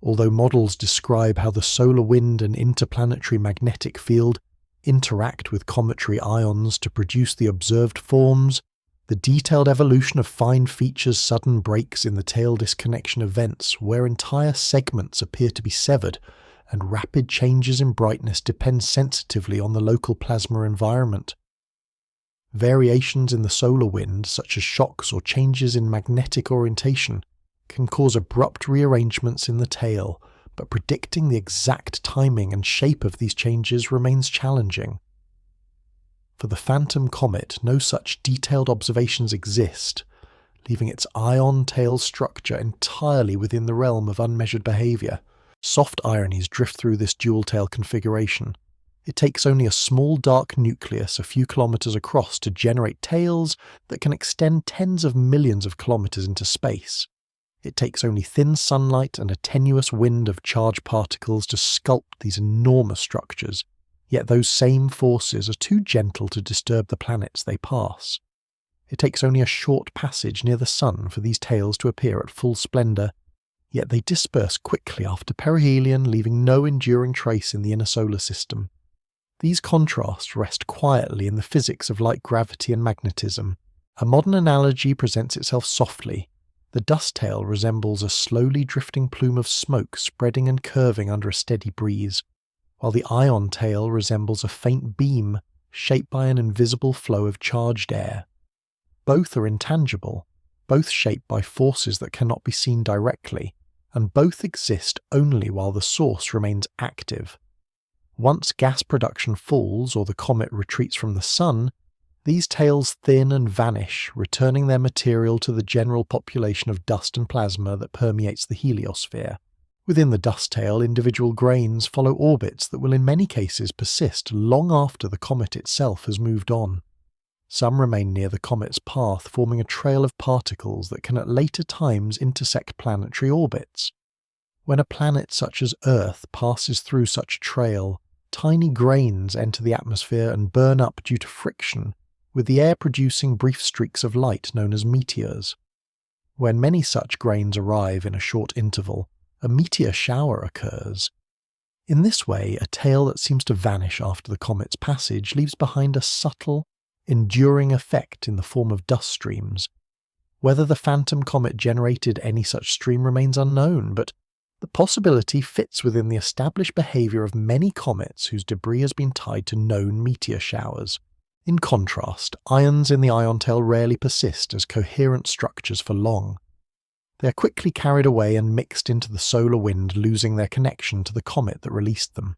Although models describe how the solar wind and interplanetary magnetic field interact with cometary ions to produce the observed forms, the detailed evolution of fine features, sudden breaks in the tail disconnection events where entire segments appear to be severed, and rapid changes in brightness depend sensitively on the local plasma environment. Variations in the solar wind, such as shocks or changes in magnetic orientation, can cause abrupt rearrangements in the tail, but predicting the exact timing and shape of these changes remains challenging. For the phantom comet, no such detailed observations exist, leaving its ion tail structure entirely within the realm of unmeasured behavior. Soft ironies drift through this dual tail configuration. It takes only a small dark nucleus a few kilometers across to generate tails that can extend tens of millions of kilometers into space. It takes only thin sunlight and a tenuous wind of charged particles to sculpt these enormous structures, yet those same forces are too gentle to disturb the planets they pass. It takes only a short passage near the Sun for these tails to appear at full splendour, yet they disperse quickly after perihelion, leaving no enduring trace in the inner solar system. These contrasts rest quietly in the physics of light gravity and magnetism. A modern analogy presents itself softly. The dust tail resembles a slowly drifting plume of smoke spreading and curving under a steady breeze, while the ion tail resembles a faint beam shaped by an invisible flow of charged air. Both are intangible, both shaped by forces that cannot be seen directly, and both exist only while the source remains active. Once gas production falls or the comet retreats from the Sun, these tails thin and vanish, returning their material to the general population of dust and plasma that permeates the heliosphere. Within the dust tail, individual grains follow orbits that will in many cases persist long after the comet itself has moved on. Some remain near the comet's path, forming a trail of particles that can at later times intersect planetary orbits. When a planet such as Earth passes through such a trail, tiny grains enter the atmosphere and burn up due to friction, with the air producing brief streaks of light known as meteors. When many such grains arrive in a short interval, a meteor shower occurs. In this way, a tail that seems to vanish after the comet's passage leaves behind a subtle, enduring effect in the form of dust streams. Whether the phantom comet generated any such stream remains unknown, but the possibility fits within the established behavior of many comets whose debris has been tied to known meteor showers. In contrast, ions in the ion tail rarely persist as coherent structures for long. They are quickly carried away and mixed into the solar wind, losing their connection to the comet that released them.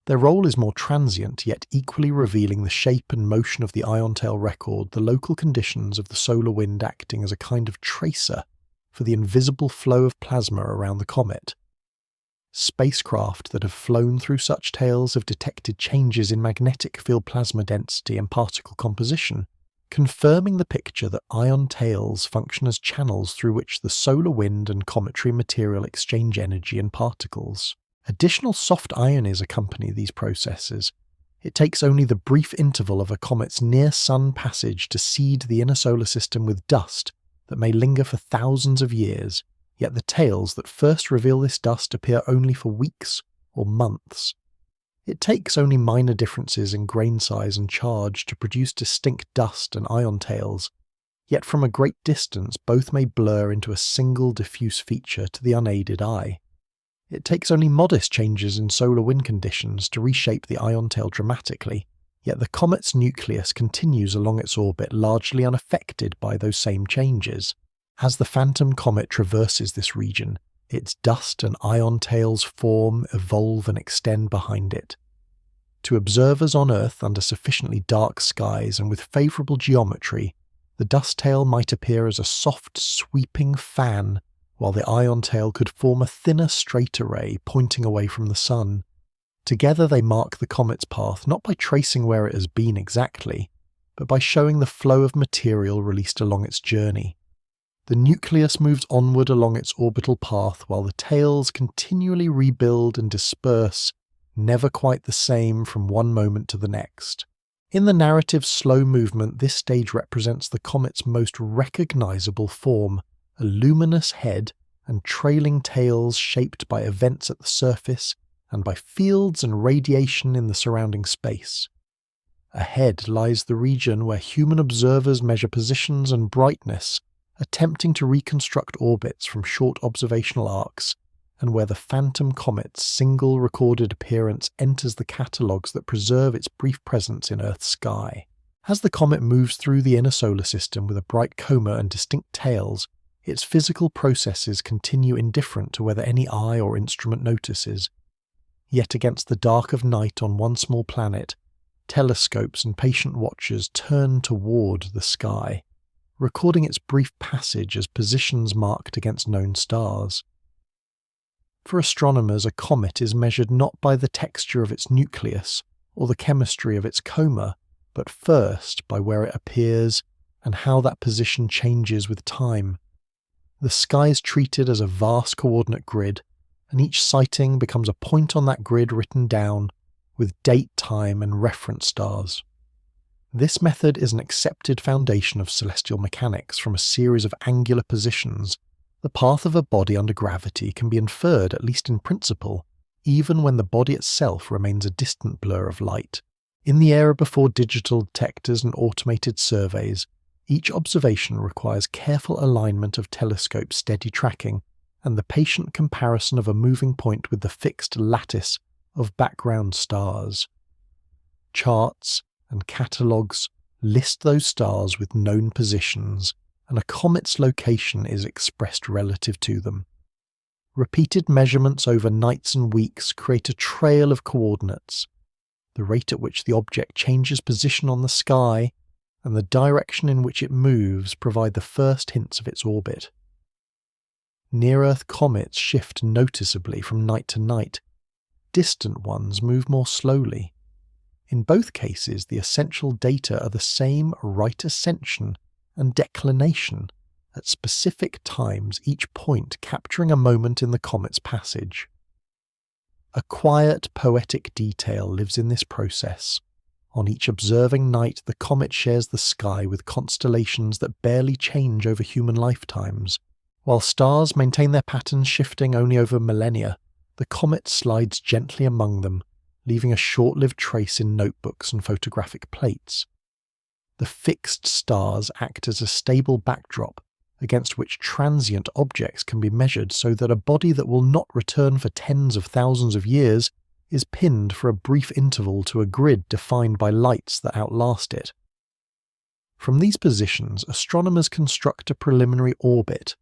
Their role is more transient, yet equally revealing the shape and motion of the ion tail record, the local conditions of the solar wind acting as a kind of tracer for the invisible flow of plasma around the comet. Spacecraft that have flown through such tails have detected changes in magnetic field plasma density and particle composition, confirming the picture that ion tails function as channels through which the solar wind and cometary material exchange energy and particles. Additional soft ionies accompany these processes. It takes only the brief interval of a comet's near-Sun passage to seed the inner solar system with dust that may linger for thousands of years, yet the tails that first reveal this dust appear only for weeks or months. It takes only minor differences in grain size and charge to produce distinct dust and ion tails, yet from a great distance both may blur into a single diffuse feature to the unaided eye. It takes only modest changes in solar wind conditions to reshape the ion tail dramatically, yet the comet's nucleus continues along its orbit largely unaffected by those same changes. As the phantom comet traverses this region, its dust and ion tails form, evolve and extend behind it. To observers on Earth under sufficiently dark skies and with favourable geometry, the dust tail might appear as a soft, sweeping fan, while the ion tail could form a thinner, straighter ray pointing away from the Sun. Together they mark the comet's path not by tracing where it has been exactly, but by showing the flow of material released along its journey. The nucleus moves onward along its orbital path while the tails continually rebuild and disperse, never quite the same from one moment to the next. In the narrative's slow movement, this stage represents the comet's most recognizable form, a luminous head and trailing tails shaped by events at the surface and by fields and radiation in the surrounding space. Ahead lies the region where human observers measure positions and brightness, attempting to reconstruct orbits from short observational arcs, and where the phantom comet's single recorded appearance enters the catalogues that preserve its brief presence in Earth's sky. As the comet moves through the inner solar system with a bright coma and distinct tails, its physical processes continue indifferent to whether any eye or instrument notices. Yet against the dark of night on one small planet, telescopes and patient watchers turn toward the sky, recording its brief passage as positions marked against known stars. For astronomers, a comet is measured not by the texture of its nucleus, or the chemistry of its coma, but first by where it appears and how that position changes with time. The sky is treated as a vast coordinate grid, and each sighting becomes a point on that grid written down with date, time, and reference stars. This method is an accepted foundation of celestial mechanics. From a series of angular positions, the path of a body under gravity can be inferred, at least in principle, even when the body itself remains a distant blur of light. In the era before digital detectors and automated surveys, each observation requires careful alignment of telescope steady tracking and the patient comparison of a moving point with the fixed lattice of background stars. Charts and catalogues list those stars with known positions, and a comet's location is expressed relative to them. Repeated measurements over nights and weeks create a trail of coordinates. The rate at which the object changes position on the sky and the direction in which it moves provide the first hints of its orbit. Near-Earth comets shift noticeably from night to night. Distant ones move more slowly. In both cases, the essential data are the same: right ascension and declination at specific times, each point capturing a moment in the comet's passage. A quiet, poetic detail lives in this process. On each observing night, the comet shares the sky with constellations that barely change over human lifetimes. While stars maintain their patterns shifting only over millennia, the comet slides gently among them, leaving a short-lived trace in notebooks and photographic plates. The fixed stars act as a stable backdrop against which transient objects can be measured, so that a body that will not return for tens of thousands of years is pinned for a brief interval to a grid defined by lights that outlast it. From these positions, astronomers construct a preliminary orbit.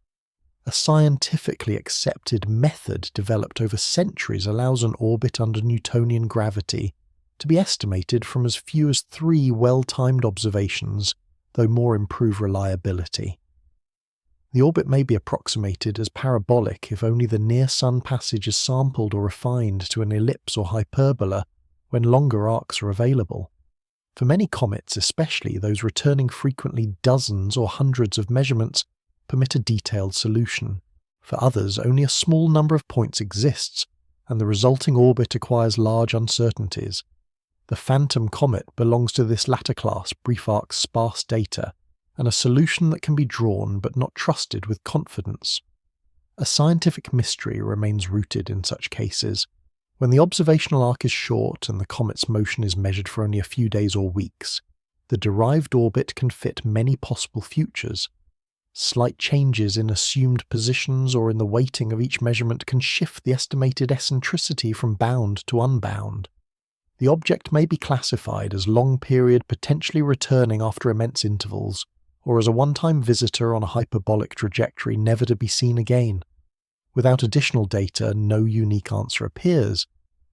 A scientifically accepted method developed over centuries allows an orbit under Newtonian gravity to be estimated from as few as 3 well-timed observations, though more improve reliability. The orbit may be approximated as parabolic if only the near-Sun passage is sampled or refined to an ellipse or hyperbola when longer arcs are available. For many comets, especially those returning frequently, dozens or hundreds of measurements permit a detailed solution. For others, only a small number of points exists, and the resulting orbit acquires large uncertainties. The Phantom Comet belongs to this latter class, brief arc sparse data, and a solution that can be drawn but not trusted with confidence. A scientific mystery remains rooted in such cases. When the observational arc is short and the comet's motion is measured for only a few days or weeks, the derived orbit can fit many possible futures. Slight changes in assumed positions or in the weighting of each measurement can shift the estimated eccentricity from bound to unbound. The object may be classified as long-period, potentially returning after immense intervals, or as a one-time visitor on a hyperbolic trajectory never to be seen again. Without additional data, no unique answer appears.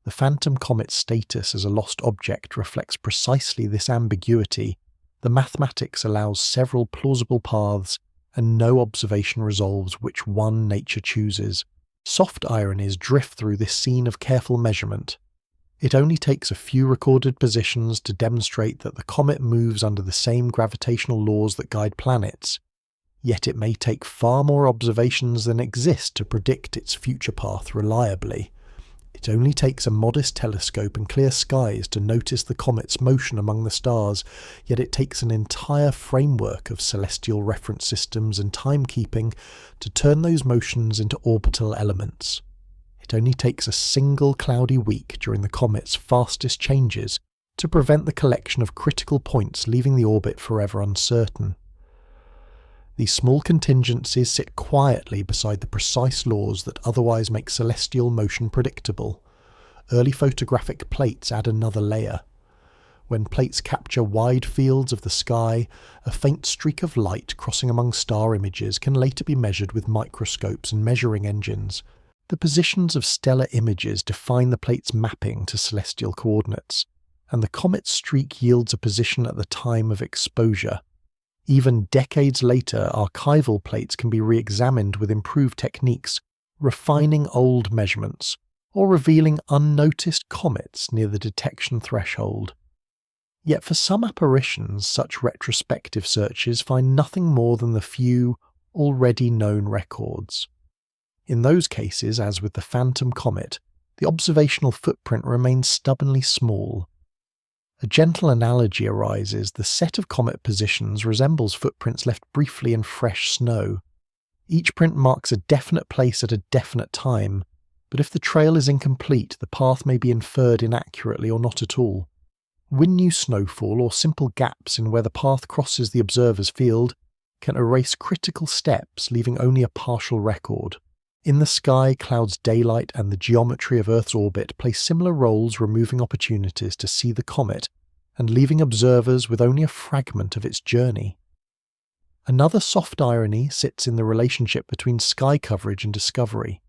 The Phantom Comet's status as a lost object reflects precisely this ambiguity. The mathematics allows several plausible paths, and no observation resolves which one nature chooses. Soft ironies drift through this scene of careful measurement. It only takes a few recorded positions to demonstrate that the comet moves under the same gravitational laws that guide planets, yet it may take far more observations than exist to predict its future path reliably. It only takes a modest telescope and clear skies to notice the comet's motion among the stars, yet it takes an entire framework of celestial reference systems and timekeeping to turn those motions into orbital elements. It only takes a single cloudy week during the comet's fastest changes to prevent the collection of critical points leaving the orbit forever uncertain. These small contingencies sit quietly beside the precise laws that otherwise make celestial motion predictable. Early photographic plates add another layer. When plates capture wide fields of the sky, a faint streak of light crossing among star images can later be measured with microscopes and measuring engines. The positions of stellar images define the plate's mapping to celestial coordinates, and the comet's streak yields a position at the time of exposure. Even decades later, archival plates can be re-examined with improved techniques, refining old measurements, or revealing unnoticed comets near the detection threshold. Yet for some apparitions, such retrospective searches find nothing more than the few, already known records. In those cases, as with the phantom comet, the observational footprint remains stubbornly small. A gentle analogy arises: the set of comet positions resembles footprints left briefly in fresh snow. Each print marks a definite place at a definite time, but if the trail is incomplete, the path may be inferred inaccurately or not at all. Wind-new snowfall or simple gaps in where the path crosses the observer's field can erase critical steps, leaving only a partial record. In the sky, clouds' daylight and the geometry of Earth's orbit play similar roles, removing opportunities to see the comet and leaving observers with only a fragment of its journey. Another soft irony sits in the relationship between sky coverage and discovery.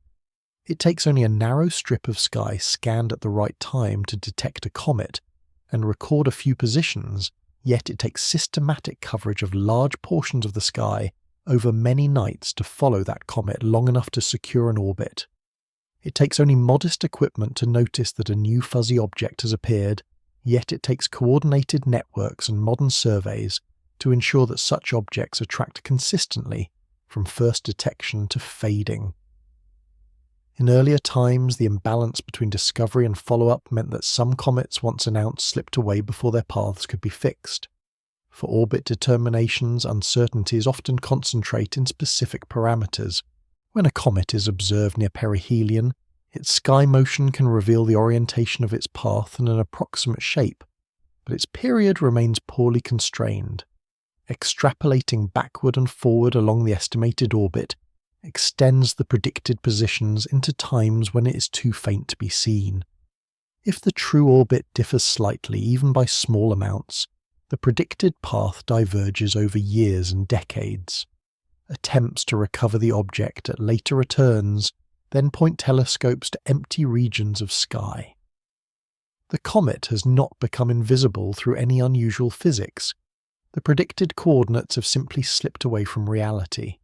It takes only a narrow strip of sky scanned at the right time to detect a comet and record a few positions, yet it takes systematic coverage of large portions of the sky over many nights to follow that comet long enough to secure an orbit. It takes only modest equipment to notice that a new fuzzy object has appeared, yet it takes coordinated networks and modern surveys to ensure that such objects are tracked consistently from first detection to fading. In earlier times, the imbalance between discovery and follow-up meant that some comets once announced slipped away before their paths could be fixed. For orbit determinations, uncertainties often concentrate in specific parameters. When a comet is observed near perihelion, its sky motion can reveal the orientation of its path and an approximate shape, but its period remains poorly constrained. Extrapolating backward and forward along the estimated orbit extends the predicted positions into times when it is too faint to be seen. If the true orbit differs slightly, even by small amounts, the predicted path diverges over years and decades. Attempts to recover the object at later returns then point telescopes to empty regions of sky. The comet has not become invisible through any unusual physics. The predicted coordinates have simply slipped away from reality.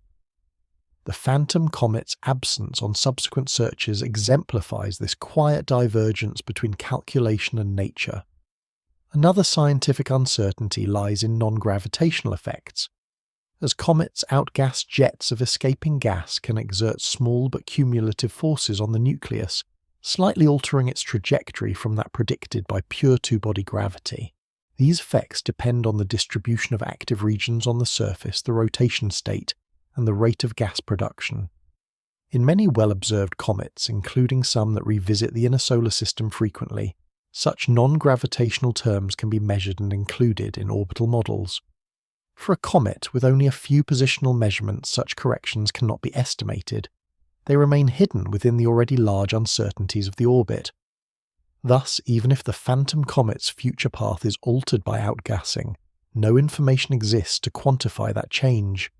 The phantom comet's absence on subsequent searches exemplifies this quiet divergence between calculation and nature. Another scientific uncertainty lies in non-gravitational effects. As comets outgas, jets of escaping gas can exert small but cumulative forces on the nucleus, slightly altering its trajectory from that predicted by pure two-body gravity. These effects depend on the distribution of active regions on the surface, the rotation state, and the rate of gas production. In many well-observed comets, including some that revisit the inner solar system frequently, such non-gravitational terms can be measured and included in orbital models. For a comet with only a few positional measurements, such corrections cannot be estimated. They remain hidden within the already large uncertainties of the orbit. Thus, even if the phantom comet's future path is altered by outgassing, no information exists to quantify that change.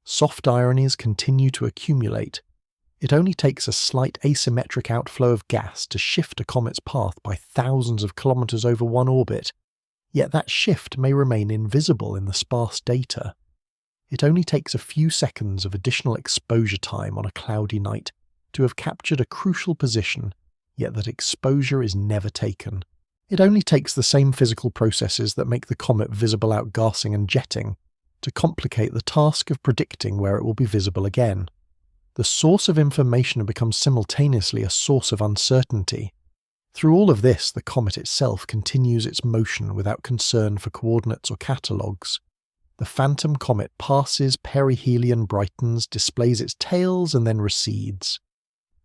Soft ironies continue to accumulate. It only takes a slight asymmetric outflow of gas to shift a comet's path by thousands of kilometers over one orbit, yet that shift may remain invisible in the sparse data. It only takes a few seconds of additional exposure time on a cloudy night to have captured a crucial position, yet that exposure is never taken. It only takes the same physical processes that make the comet visible outgassing and jetting to complicate the task of predicting where it will be visible again. The source of information becomes simultaneously a source of uncertainty. Through all of this, the comet itself continues its motion without concern for coordinates or catalogues. The phantom comet passes, perihelion brightens, displays its tails, and then recedes.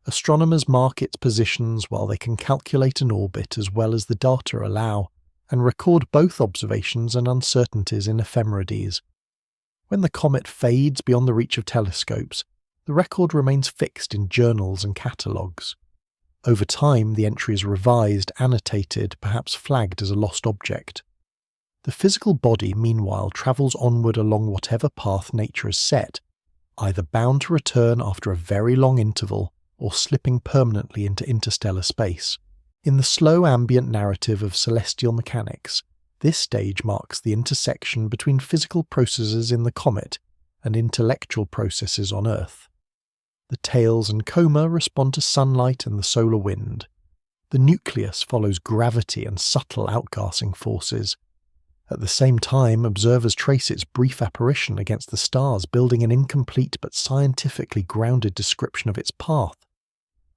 Astronomers mark its positions while they can calculate an orbit as well as the data allow, and record both observations and uncertainties in ephemerides. When the comet fades beyond the reach of telescopes, the record remains fixed in journals and catalogues. Over time, the entry is revised, annotated, perhaps flagged as a lost object. The physical body, meanwhile, travels onward along whatever path nature has set, either bound to return after a very long interval or slipping permanently into interstellar space. In the slow ambient narrative of celestial mechanics, this stage marks the intersection between physical processes in the comet and intellectual processes on Earth. The tails and coma respond to sunlight and the solar wind. The nucleus follows gravity and subtle outgassing forces. At the same time, observers trace its brief apparition against the stars, building an incomplete but scientifically grounded description of its path.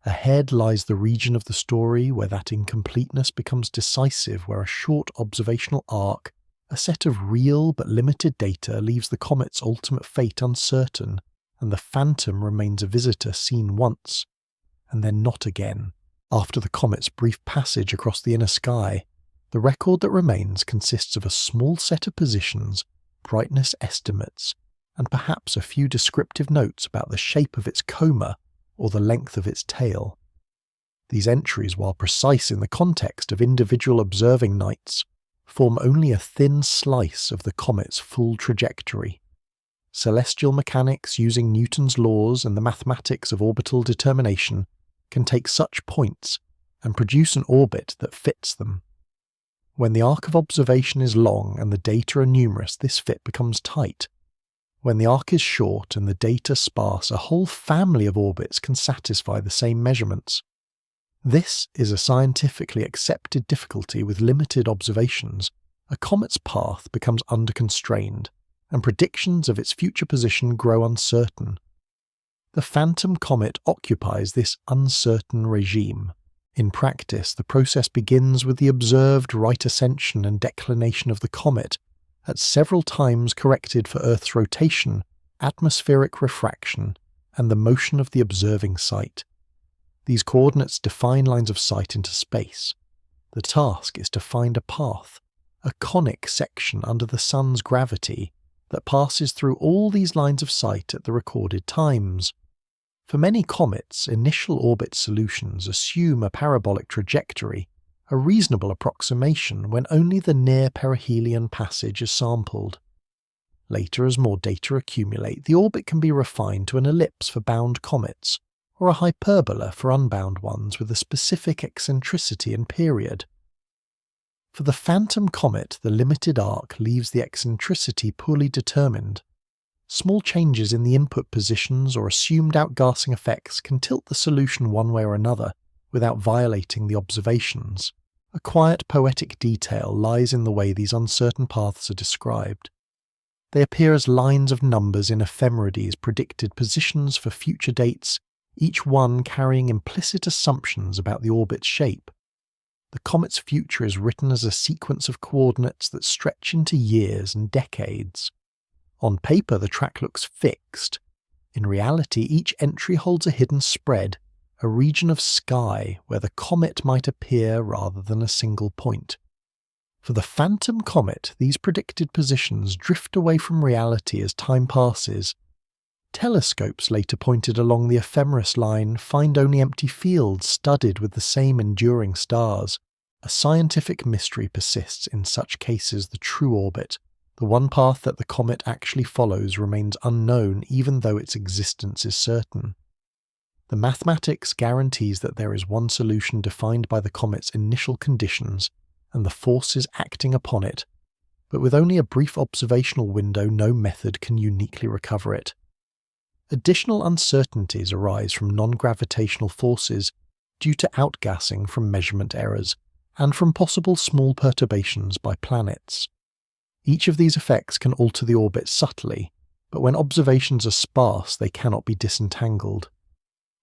Ahead lies the region of the story where that incompleteness becomes decisive, where a short observational arc, a set of real but limited data, leaves the comet's ultimate fate uncertain, and the phantom remains a visitor seen once, and then not again. After the comet's brief passage across the inner sky, the record that remains consists of a small set of positions, brightness estimates, and perhaps a few descriptive notes about the shape of its coma or the length of its tail. These entries, while precise in the context of individual observing nights, form only a thin slice of the comet's full trajectory. Celestial mechanics, using Newton's laws and the mathematics of orbital determination, can take such points and produce an orbit that fits them. When the arc of observation is long and the data are numerous, this fit becomes tight. When the arc is short and the data sparse, a whole family of orbits can satisfy the same measurements. This is a scientifically accepted difficulty with limited observations. A comet's path becomes under-constrained, and predictions of its future position grow uncertain. The phantom comet occupies this uncertain regime. In practice, the process begins with the observed right ascension and declination of the comet, at several times corrected for Earth's rotation, atmospheric refraction, and the motion of the observing sight. These coordinates define lines of sight into space. The task is to find a path, a conic section under the sun's gravity that passes through all these lines of sight at the recorded times. For many comets, initial orbit solutions assume a parabolic trajectory, a reasonable approximation when only the near perihelion passage is sampled. Later, as more data accumulate, the orbit can be refined to an ellipse for bound comets, or a hyperbola for unbound ones with a specific eccentricity and period. For the phantom comet, the limited arc leaves the eccentricity poorly determined. Small changes in the input positions or assumed outgassing effects can tilt the solution one way or another without violating the observations. A quiet poetic detail lies in the way these uncertain paths are described. They appear as lines of numbers in ephemerides, predicted positions for future dates, each one carrying implicit assumptions about the orbit's shape. The comet's future is written as a sequence of coordinates that stretch into years and decades. On paper, the track looks fixed. In reality, each entry holds a hidden spread, a region of sky where the comet might appear rather than a single point. For the phantom comet, these predicted positions drift away from reality as time passes. Telescopes later pointed along the ephemeris line find only empty fields studded with the same enduring stars. A scientific mystery persists in such cases. The true orbit, the one path that the comet actually follows, remains unknown even though its existence is certain. The mathematics guarantees that there is one solution defined by the comet's initial conditions and the forces acting upon it, but with only a brief observational window, no method can uniquely recover it. Additional uncertainties arise from non-gravitational forces due to outgassing from measurement errors and from possible small perturbations by planets. Each of these effects can alter the orbit subtly, but when observations are sparse, they cannot be disentangled.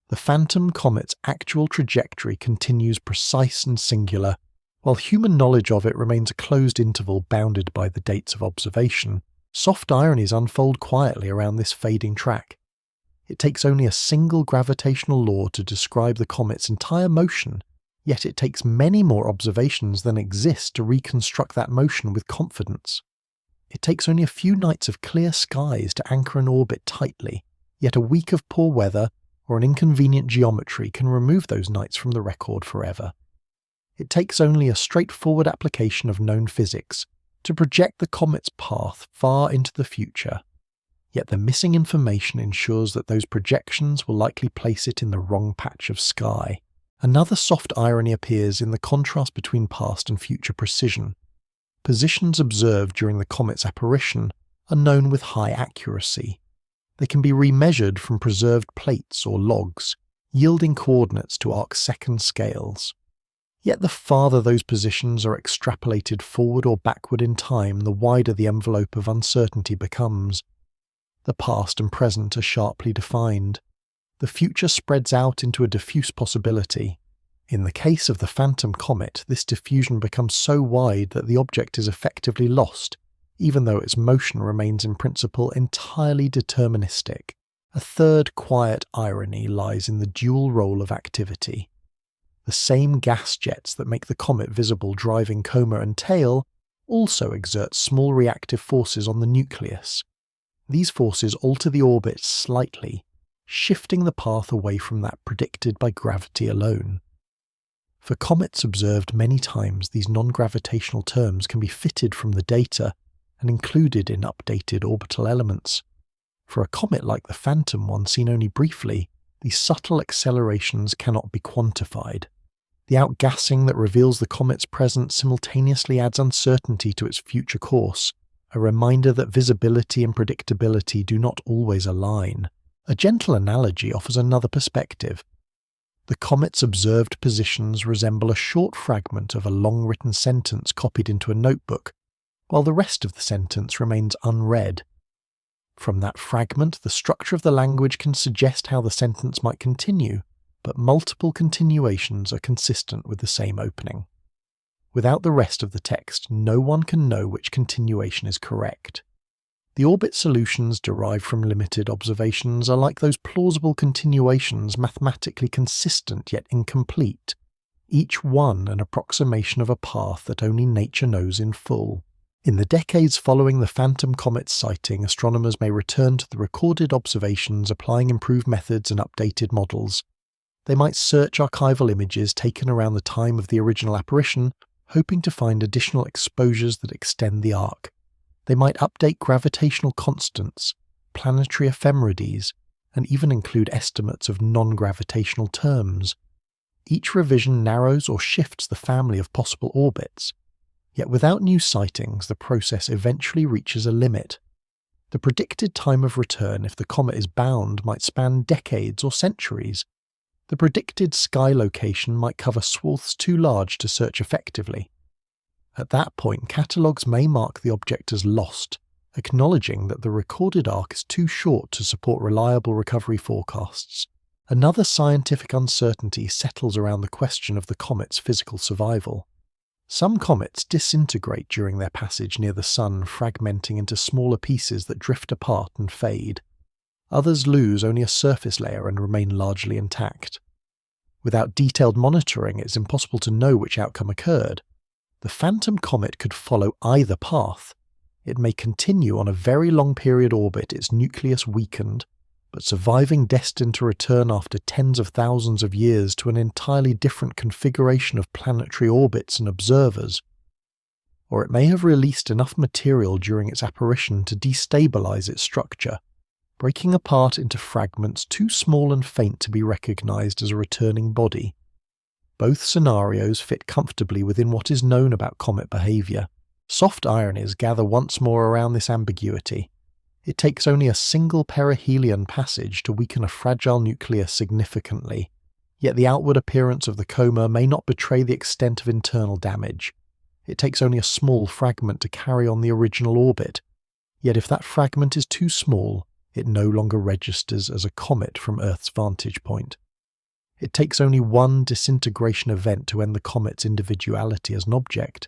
The phantom comet's actual trajectory continues precise and singular, while human knowledge of it remains a closed interval bounded by the dates of observation. Soft ironies unfold quietly around this fading track. It takes only a single gravitational law to describe the comet's entire motion, yet it takes many more observations than exist to reconstruct that motion with confidence. It takes only a few nights of clear skies to anchor an orbit tightly, yet a week of poor weather or an inconvenient geometry can remove those nights from the record forever. It takes only a straightforward application of known physics to project the comet's path far into the future, yet the missing information ensures that those projections will likely place it in the wrong patch of sky. Another soft irony appears in the contrast between past and future precision. Positions observed during the comet's apparition are known with high accuracy. They can be remeasured from preserved plates or logs, yielding coordinates to arc-second scales. Yet the farther those positions are extrapolated forward or backward in time, the wider the envelope of uncertainty becomes. The past and present are sharply defined. The future spreads out into a diffuse possibility. In the case of the phantom comet, this diffusion becomes so wide that the object is effectively lost, even though its motion remains in principle entirely deterministic. A third quiet irony lies in the dual role of activity. The same gas jets that make the comet visible driving coma and tail also exert small reactive forces on the nucleus. These forces alter the orbit slightly, shifting the path away from that predicted by gravity alone. For comets observed many times, these non-gravitational terms can be fitted from the data and included in updated orbital elements. For a comet like the phantom one seen only briefly, these subtle accelerations cannot be quantified. The outgassing that reveals the comet's presence simultaneously adds uncertainty to its future course, a reminder that visibility and predictability do not always align. A gentle analogy offers another perspective. The comet's observed positions resemble a short fragment of a long-written sentence copied into a notebook, while the rest of the sentence remains unread. From that fragment, the structure of the language can suggest how the sentence might continue, but multiple continuations are consistent with the same opening. Without the rest of the text, no one can know which continuation is correct. The orbit solutions derived from limited observations are like those plausible continuations, mathematically consistent yet incomplete, each one an approximation of a path that only nature knows in full. In the decades following the phantom comet's sighting, astronomers may return to the recorded observations, applying improved methods and updated models. They might search archival images taken around the time of the original apparition, hoping to find additional exposures that extend the arc. They might update gravitational constants, planetary ephemerides, and even include estimates of non-gravitational terms. Each revision narrows or shifts the family of possible orbits. Yet without new sightings, the process eventually reaches a limit. The predicted time of return, if the comet is bound, might span decades or centuries. The predicted sky location might cover swaths too large to search effectively. At that point, catalogues may mark the object as lost, acknowledging that the recorded arc is too short to support reliable recovery forecasts. Another scientific uncertainty settles around the question of the comet's physical survival. Some comets disintegrate during their passage near the Sun, fragmenting into smaller pieces that drift apart and fade. Others lose only a surface layer and remain largely intact. Without detailed monitoring, it's impossible to know which outcome occurred. The phantom comet could follow either path. It may continue on a very long period orbit, its nucleus weakened, but surviving, destined to return after tens of thousands of years to an entirely different configuration of planetary orbits and observers. Or it may have released enough material during its apparition to destabilize its structure, breaking apart into fragments too small and faint to be recognized as a returning body. Both scenarios fit comfortably within what is known about comet behavior. Soft ironies gather once more around this ambiguity. It takes only a single perihelion passage to weaken a fragile nucleus significantly, yet the outward appearance of the coma may not betray the extent of internal damage. It takes only a small fragment to carry on the original orbit, yet if that fragment is too small, it no longer registers as a comet from Earth's vantage point. It takes only one disintegration event to end the comet's individuality as an object.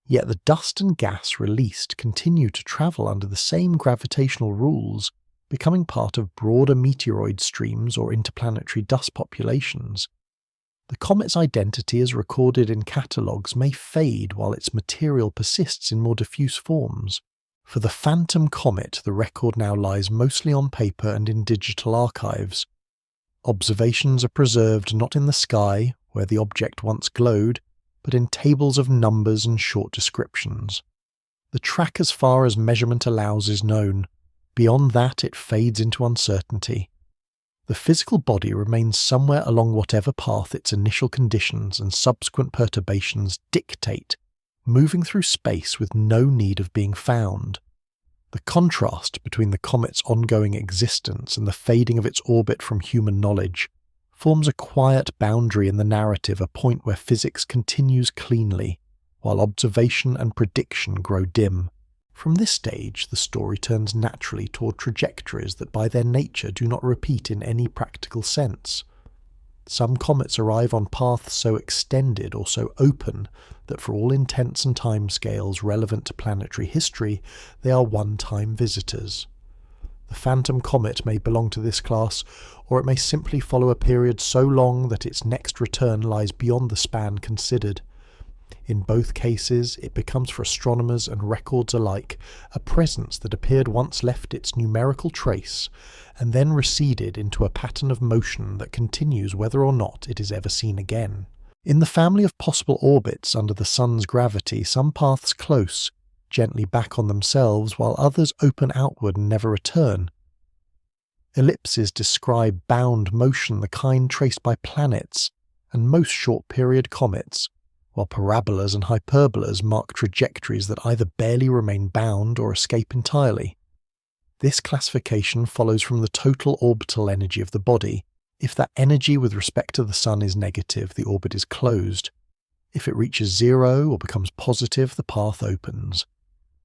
Yet the dust and gas released continue to travel under the same gravitational rules, becoming part of broader meteoroid streams or interplanetary dust populations. The comet's identity as recorded in catalogues may fade while its material persists in more diffuse forms. For the phantom comet, the record now lies mostly on paper and in digital archives. Observations are preserved not in the sky, where the object once glowed, but in tables of numbers and short descriptions. The track as far as measurement allows is known. Beyond that, it fades into uncertainty. The physical body remains somewhere along whatever path its initial conditions and subsequent perturbations dictate, moving through space with no need of being found. The contrast between the comet's ongoing existence and the fading of its orbit from human knowledge forms a quiet boundary in the narrative, a point where physics continues cleanly, while observation and prediction grow dim. From this stage, the story turns naturally toward trajectories that by their nature do not repeat in any practical sense. Some comets arrive on paths so extended or so open that for all intents and timescales relevant to planetary history, they are one-time visitors. The phantom comet may belong to this class, or it may simply follow a period so long that its next return lies beyond the span considered. In both cases, it becomes for astronomers and records alike a presence that appeared once left its numerical trace, and then receded into a pattern of motion that continues whether or not it is ever seen again. In the family of possible orbits under the Sun's gravity, some paths close, gently back on themselves, while others open outward and never return. Ellipses describe bound motion, the kind traced by planets and most short-period comets, while parabolas and hyperbolas mark trajectories that either barely remain bound or escape entirely. This classification follows from the total orbital energy of the body. If that energy with respect to the Sun is negative, the orbit is closed. If it reaches zero or becomes positive, the path opens.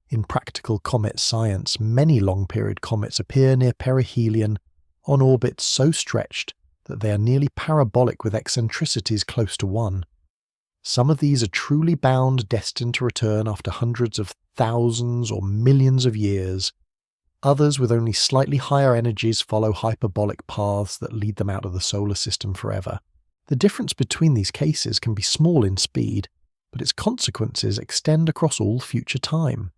In practical comet science, many long-period comets appear near perihelion on orbits so stretched that they are nearly parabolic with eccentricities close to 1. Some of these are truly bound, destined to return after hundreds of thousands or millions of years. Others, with only slightly higher energies, follow hyperbolic paths that lead them out of the solar system forever. The difference between these cases can be small in speed, but its consequences extend across all future time.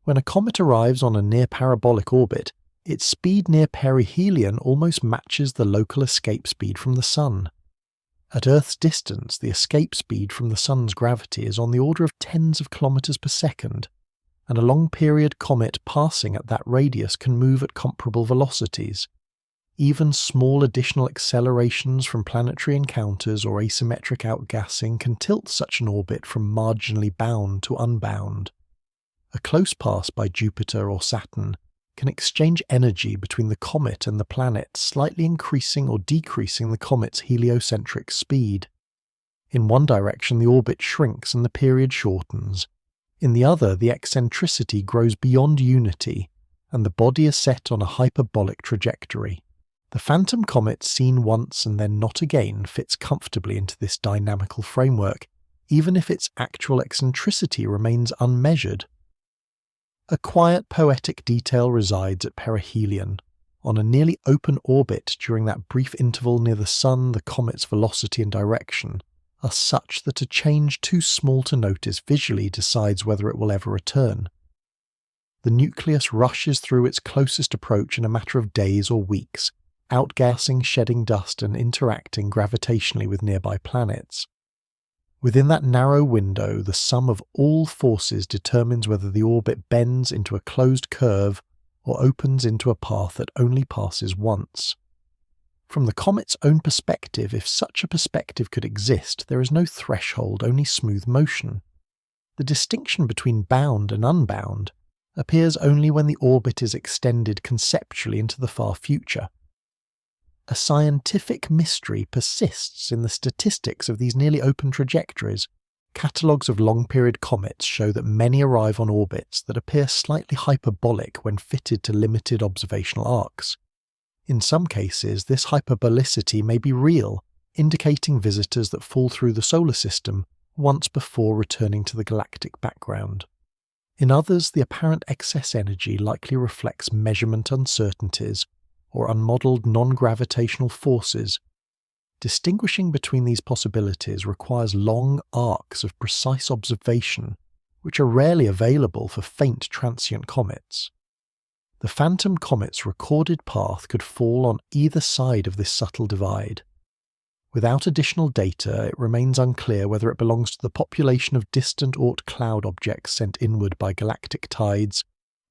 When a comet arrives on a near-parabolic orbit, its speed near perihelion almost matches the local escape speed from the Sun. At Earth's distance, the escape speed from the Sun's gravity is on the order of tens of kilometers per second, and a long-period comet passing at that radius can move at comparable velocities. Even small additional accelerations from planetary encounters or asymmetric outgassing can tilt such an orbit from marginally bound to unbound. A close pass by Jupiter or Saturn can exchange energy between the comet and the planet, slightly increasing or decreasing the comet's heliocentric speed. In one direction, the orbit shrinks and the period shortens. In the other, the eccentricity grows beyond unity, and the body is set on a hyperbolic trajectory. The phantom comet seen once and then not again fits comfortably into this dynamical framework, even if its actual eccentricity remains unmeasured. A quiet poetic detail resides at perihelion. On a nearly open orbit during that brief interval near the Sun, the comet's velocity and direction are such that a change too small to notice visually decides whether it will ever return. The nucleus rushes through its closest approach in a matter of days or weeks, outgassing, shedding dust, and interacting gravitationally with nearby planets. Within that narrow window, the sum of all forces determines whether the orbit bends into a closed curve or opens into a path that only passes once. From the comet's own perspective, if such a perspective could exist, there is no threshold, only smooth motion. The distinction between bound and unbound appears only when the orbit is extended conceptually into the far future. A scientific mystery persists in the statistics of these nearly open trajectories. Catalogues of long-period comets show that many arrive on orbits that appear slightly hyperbolic when fitted to limited observational arcs. In some cases, this hyperbolicity may be real, indicating visitors that fall through the solar system once before returning to the galactic background. In others, the apparent excess energy likely reflects measurement uncertainties or unmodelled non-gravitational forces. Distinguishing between these possibilities requires long arcs of precise observation, which are rarely available for faint transient comets. The phantom comet's recorded path could fall on either side of this subtle divide. Without additional data, it remains unclear whether it belongs to the population of distant Oort cloud objects sent inward by galactic tides,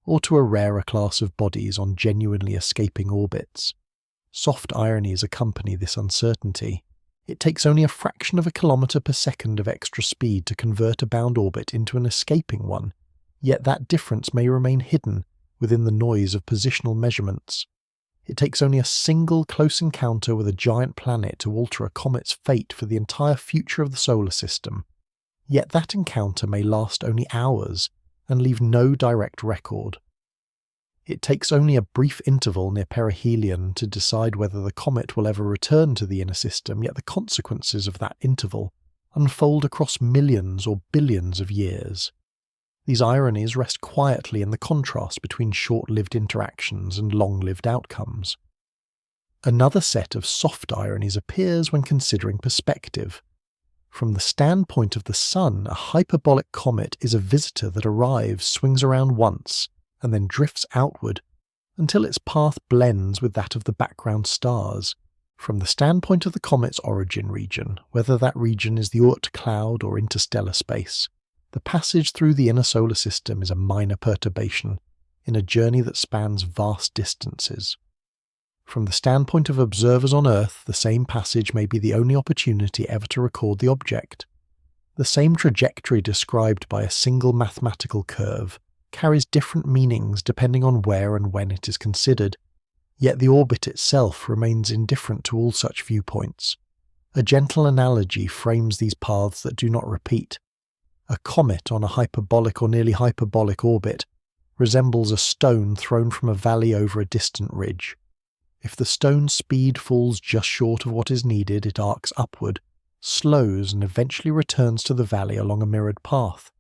or to a rarer class of bodies on genuinely escaping orbits. Soft ironies accompany this uncertainty. It takes only a fraction of a kilometre per second of extra speed to convert a bound orbit into an escaping one, yet that difference may remain hidden, within the noise of positional measurements. It takes only a single close encounter with a giant planet to alter a comet's fate for the entire future of the solar system. Yet that encounter may last only hours and leave no direct record. It takes only a brief interval near perihelion to decide whether the comet will ever return to the inner system, yet the consequences of that interval unfold across millions or billions of years. These ironies rest quietly in the contrast between short-lived interactions and long-lived outcomes. Another set of soft ironies appears when considering perspective. From the standpoint of the Sun, a hyperbolic comet is a visitor that arrives, swings around once, and then drifts outward until its path blends with that of the background stars. From the standpoint of the comet's origin region, whether that region is the Oort cloud or interstellar space, the passage through the inner solar system is a minor perturbation in a journey that spans vast distances. From the standpoint of observers on Earth, the same passage may be the only opportunity ever to record the object. The same trajectory described by a single mathematical curve carries different meanings depending on where and when it is considered, yet the orbit itself remains indifferent to all such viewpoints. A gentle analogy frames these paths that do not repeat. A comet on a hyperbolic or nearly hyperbolic orbit resembles a stone thrown from a valley over a distant ridge. If the stone's speed falls just short of what is needed, it arcs upward, slows, and eventually returns to the valley along a mirrored path.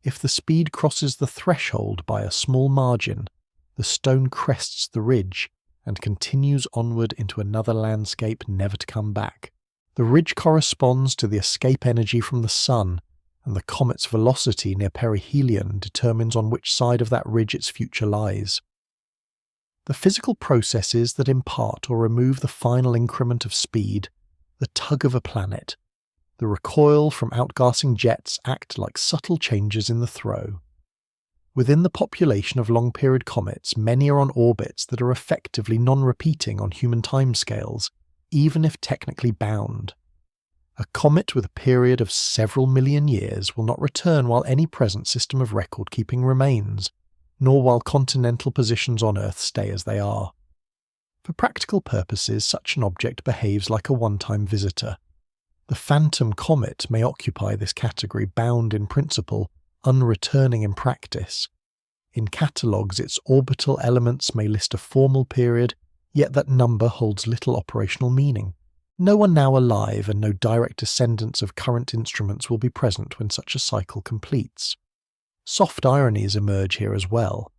If the speed crosses the threshold by a small margin, the stone crests the ridge and continues onward into another landscape never to come back. The ridge corresponds to the escape energy from the Sun, and the comet's velocity near perihelion determines on which side of that ridge its future lies. The physical processes that impart or remove the final increment of speed, the tug of a planet, the recoil from outgassing jets act like subtle changes in the throw. Within the population of long-period comets, many are on orbits that are effectively non-repeating on human timescales, even if technically bound. A comet with a period of several million years will not return while any present system of record-keeping remains, nor while continental positions on Earth stay as they are. For practical purposes, such an object behaves like a one-time visitor. The phantom comet may occupy this category, bound in principle, unreturning in practice. In catalogues, its orbital elements may list a formal period, yet that number holds little operational meaning. No one now alive and no direct descendants of current instruments will be present when such a cycle completes. Soft ironies emerge here as well.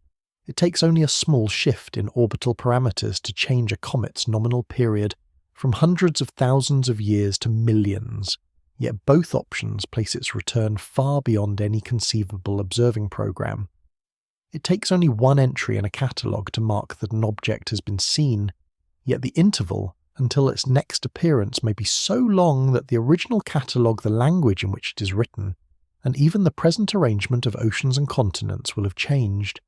It takes only a small shift in orbital parameters to change a comet's nominal period from hundreds of thousands of years to millions, yet both options place its return far beyond any conceivable observing program. It takes only one entry in a catalogue to mark that an object has been seen, yet the interval until its next appearance may be so long that the original catalogue, the language in which it is written, and even the present arrangement of oceans and continents will have changed.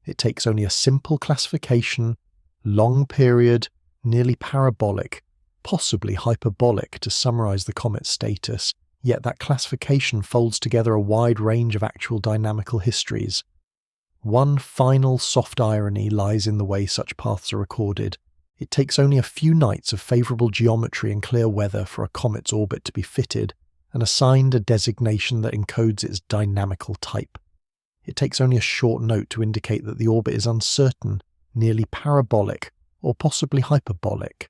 It takes only a simple classification, long period, nearly parabolic, possibly hyperbolic, to summarize the comet's status, yet that classification folds together a wide range of actual dynamical histories. One final soft irony lies in the way such paths are recorded. It takes only a few nights of favourable geometry and clear weather for a comet's orbit to be fitted and assigned a designation that encodes its dynamical type. It takes only a short note to indicate that the orbit is uncertain, nearly parabolic, or possibly hyperbolic.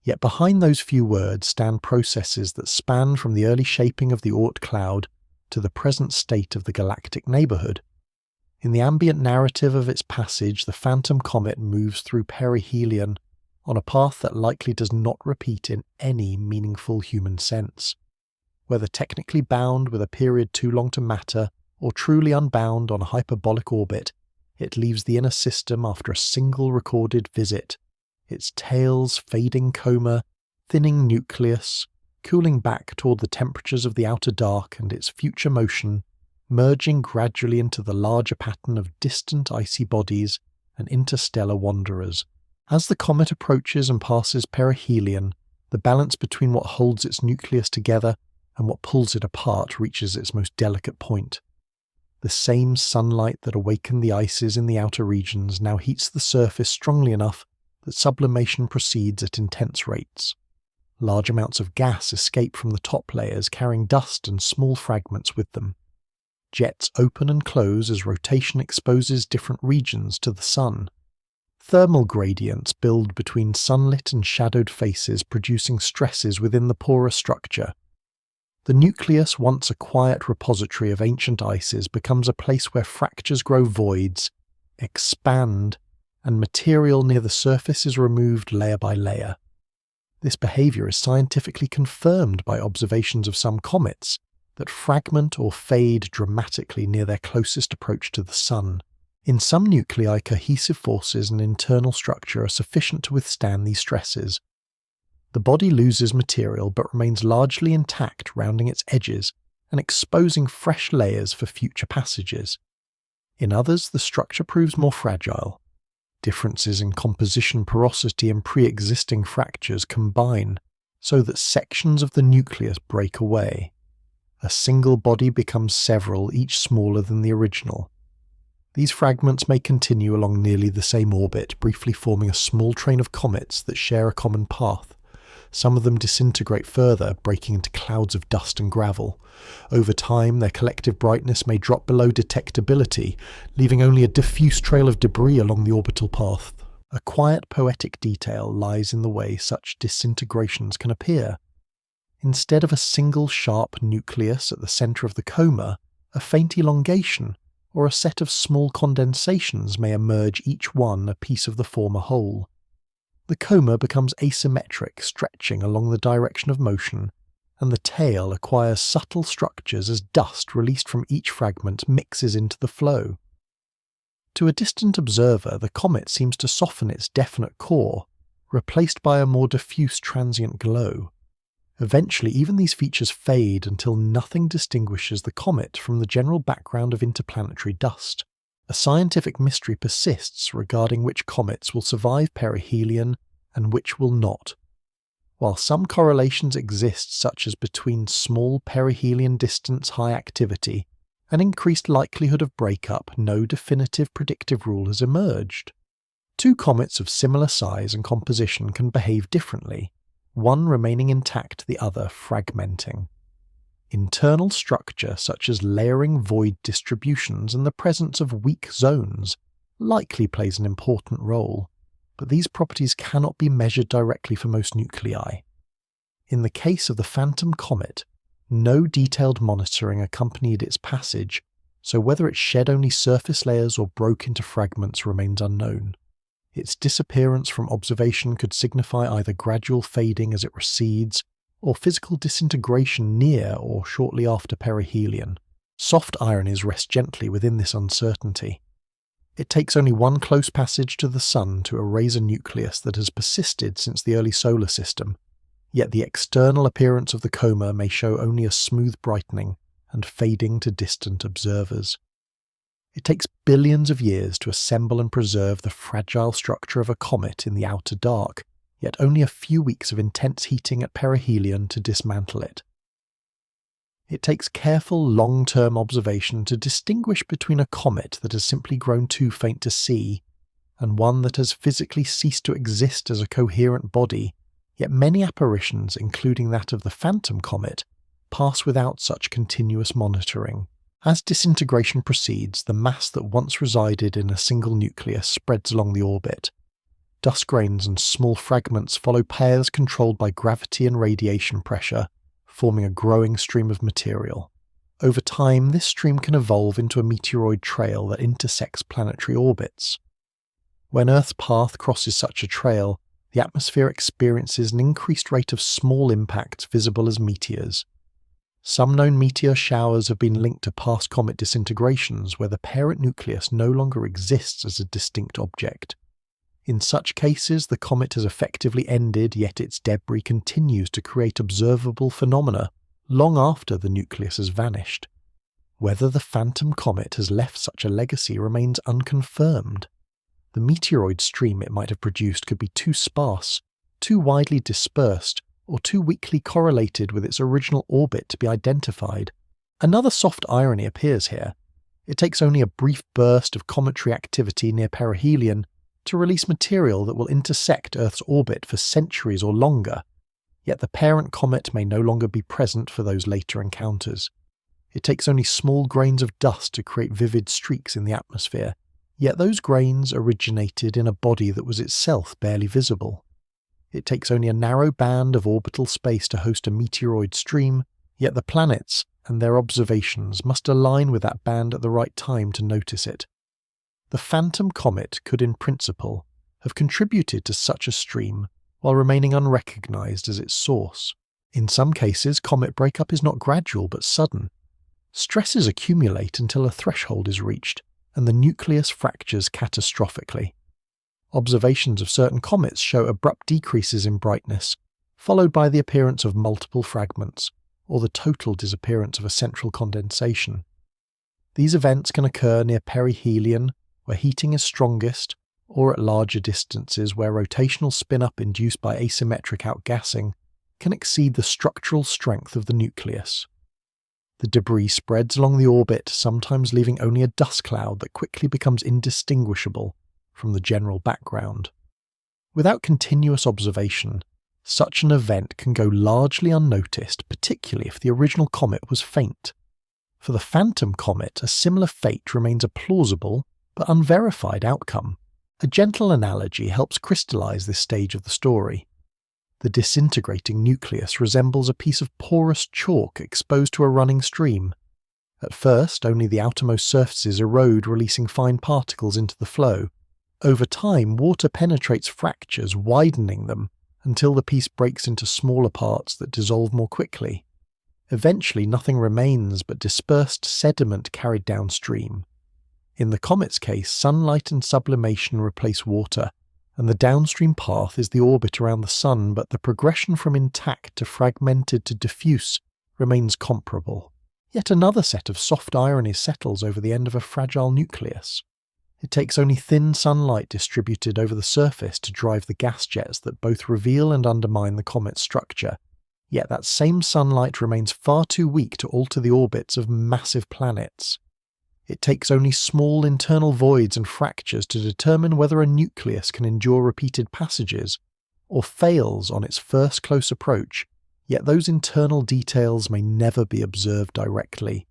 Yet behind those few words stand processes that span from the early shaping of the Oort cloud to the present state of the galactic neighbourhood. In the ambient narrative of its passage, the phantom comet moves through perihelion on a path that likely does not repeat in any meaningful human sense. Whether technically bound with a period too long to matter, or truly unbound on a hyperbolic orbit, it leaves the inner system after a single recorded visit, its tail's fading coma, thinning nucleus, cooling back toward the temperatures of the outer dark, and its future motion, merging gradually into the larger pattern of distant icy bodies and interstellar wanderers. As the comet approaches and passes perihelion, the balance between what holds its nucleus together and what pulls it apart reaches its most delicate point. The same sunlight that awakened the ices in the outer regions now heats the surface strongly enough that sublimation proceeds at intense rates. Large amounts of gas escape from the top layers, carrying dust and small fragments with them. Jets open and close as rotation exposes different regions to the sun. Thermal gradients build between sunlit and shadowed faces, producing stresses within the porous structure. The nucleus, once a quiet repository of ancient ices, becomes a place where fractures grow voids, expand, and material near the surface is removed layer by layer. This behavior is scientifically confirmed by observations of some comets that fragment or fade dramatically near their closest approach to the sun. In some nuclei, cohesive forces and internal structure are sufficient to withstand these stresses. The body loses material but remains largely intact, rounding its edges and exposing fresh layers for future passages. In others, the structure proves more fragile. Differences in composition, porosity, and pre-existing fractures combine so that sections of the nucleus break away. A single body becomes several, each smaller than the original. These fragments may continue along nearly the same orbit, briefly forming a small train of comets that share a common path. Some of them disintegrate further, breaking into clouds of dust and gravel. Over time, their collective brightness may drop below detectability, leaving only a diffuse trail of debris along the orbital path. A quiet, poetic detail lies in the way such disintegrations can appear. Instead of a single sharp nucleus at the centre of the coma, a faint elongation, or a set of small condensations may emerge, each one a piece of the former whole. The coma becomes asymmetric, stretching along the direction of motion, and the tail acquires subtle structures as dust released from each fragment mixes into the flow. To a distant observer, the comet seems to soften its definite core, replaced by a more diffuse transient glow. Eventually, even these features fade until nothing distinguishes the comet from the general background of interplanetary dust. A scientific mystery persists regarding which comets will survive perihelion and which will not. While some correlations exist, such as between small perihelion distance high activity and increased likelihood of breakup, no definitive predictive rule has emerged. Two comets of similar size and composition can behave differently, one remaining intact, the other fragmenting. Internal structure, such as layering void distributions and the presence of weak zones, likely plays an important role, but these properties cannot be measured directly for most nuclei. In the case of the phantom comet, no detailed monitoring accompanied its passage, so whether it shed only surface layers or broke into fragments remains unknown. Its disappearance from observation could signify either gradual fading as it recedes, or physical disintegration near or shortly after perihelion. Soft ironies rest gently within this uncertainty. It takes only one close passage to the sun to erase a nucleus that has persisted since the early solar system, yet the external appearance of the coma may show only a smooth brightening and fading to distant observers. It takes billions of years to assemble and preserve the fragile structure of a comet in the outer dark, yet only a few weeks of intense heating at perihelion to dismantle it. It takes careful long-term observation to distinguish between a comet that has simply grown too faint to see and one that has physically ceased to exist as a coherent body, yet many apparitions, including that of the phantom comet, pass without such continuous monitoring. As disintegration proceeds, the mass that once resided in a single nucleus spreads along the orbit. Dust grains and small fragments follow paths controlled by gravity and radiation pressure, forming a growing stream of material. Over time, this stream can evolve into a meteoroid trail that intersects planetary orbits. When Earth's path crosses such a trail, the atmosphere experiences an increased rate of small impacts visible as meteors. Some known meteor showers have been linked to past comet disintegrations where the parent nucleus no longer exists as a distinct object. In such cases, the comet has effectively ended, yet its debris continues to create observable phenomena long after the nucleus has vanished. Whether the phantom comet has left such a legacy remains unconfirmed. The meteoroid stream it might have produced could be too sparse, too widely dispersed, or too weakly correlated with its original orbit to be identified. Another soft irony appears here. It takes only a brief burst of cometary activity near perihelion to release material that will intersect Earth's orbit for centuries or longer, yet the parent comet may no longer be present for those later encounters. It takes only small grains of dust to create vivid streaks in the atmosphere, yet those grains originated in a body that was itself barely visible. It takes only a narrow band of orbital space to host a meteoroid stream, yet the planets and their observations must align with that band at the right time to notice it. The phantom comet could in principle have contributed to such a stream while remaining unrecognized as its source. In some cases, comet breakup is not gradual but sudden. Stresses accumulate until a threshold is reached, and the nucleus fractures catastrophically. Observations of certain comets show abrupt decreases in brightness, followed by the appearance of multiple fragments, or the total disappearance of a central condensation. These events can occur near perihelion, where heating is strongest, or at larger distances where rotational spin-up induced by asymmetric outgassing can exceed the structural strength of the nucleus. The debris spreads along the orbit, sometimes leaving only a dust cloud that quickly becomes indistinguishable from the general background. Without continuous observation, such an event can go largely unnoticed, particularly if the original comet was faint. For the phantom comet, a similar fate remains a plausible but unverified outcome. A gentle analogy helps crystallize this stage of the story. The disintegrating nucleus resembles a piece of porous chalk exposed to a running stream. At first, only the outermost surfaces erode, releasing fine particles into the flow. Over time, water penetrates fractures, widening them, until the piece breaks into smaller parts that dissolve more quickly. Eventually, nothing remains but dispersed sediment carried downstream. In the comet's case, sunlight and sublimation replace water, and the downstream path is the orbit around the Sun, but the progression from intact to fragmented to diffuse remains comparable. Yet another set of soft ironies settles over the end of a fragile nucleus. It takes only thin sunlight distributed over the surface to drive the gas jets that both reveal and undermine the comet's structure, yet that same sunlight remains far too weak to alter the orbits of massive planets. It takes only small internal voids and fractures to determine whether a nucleus can endure repeated passages, or fails on its first close approach, yet those internal details may never be observed directly.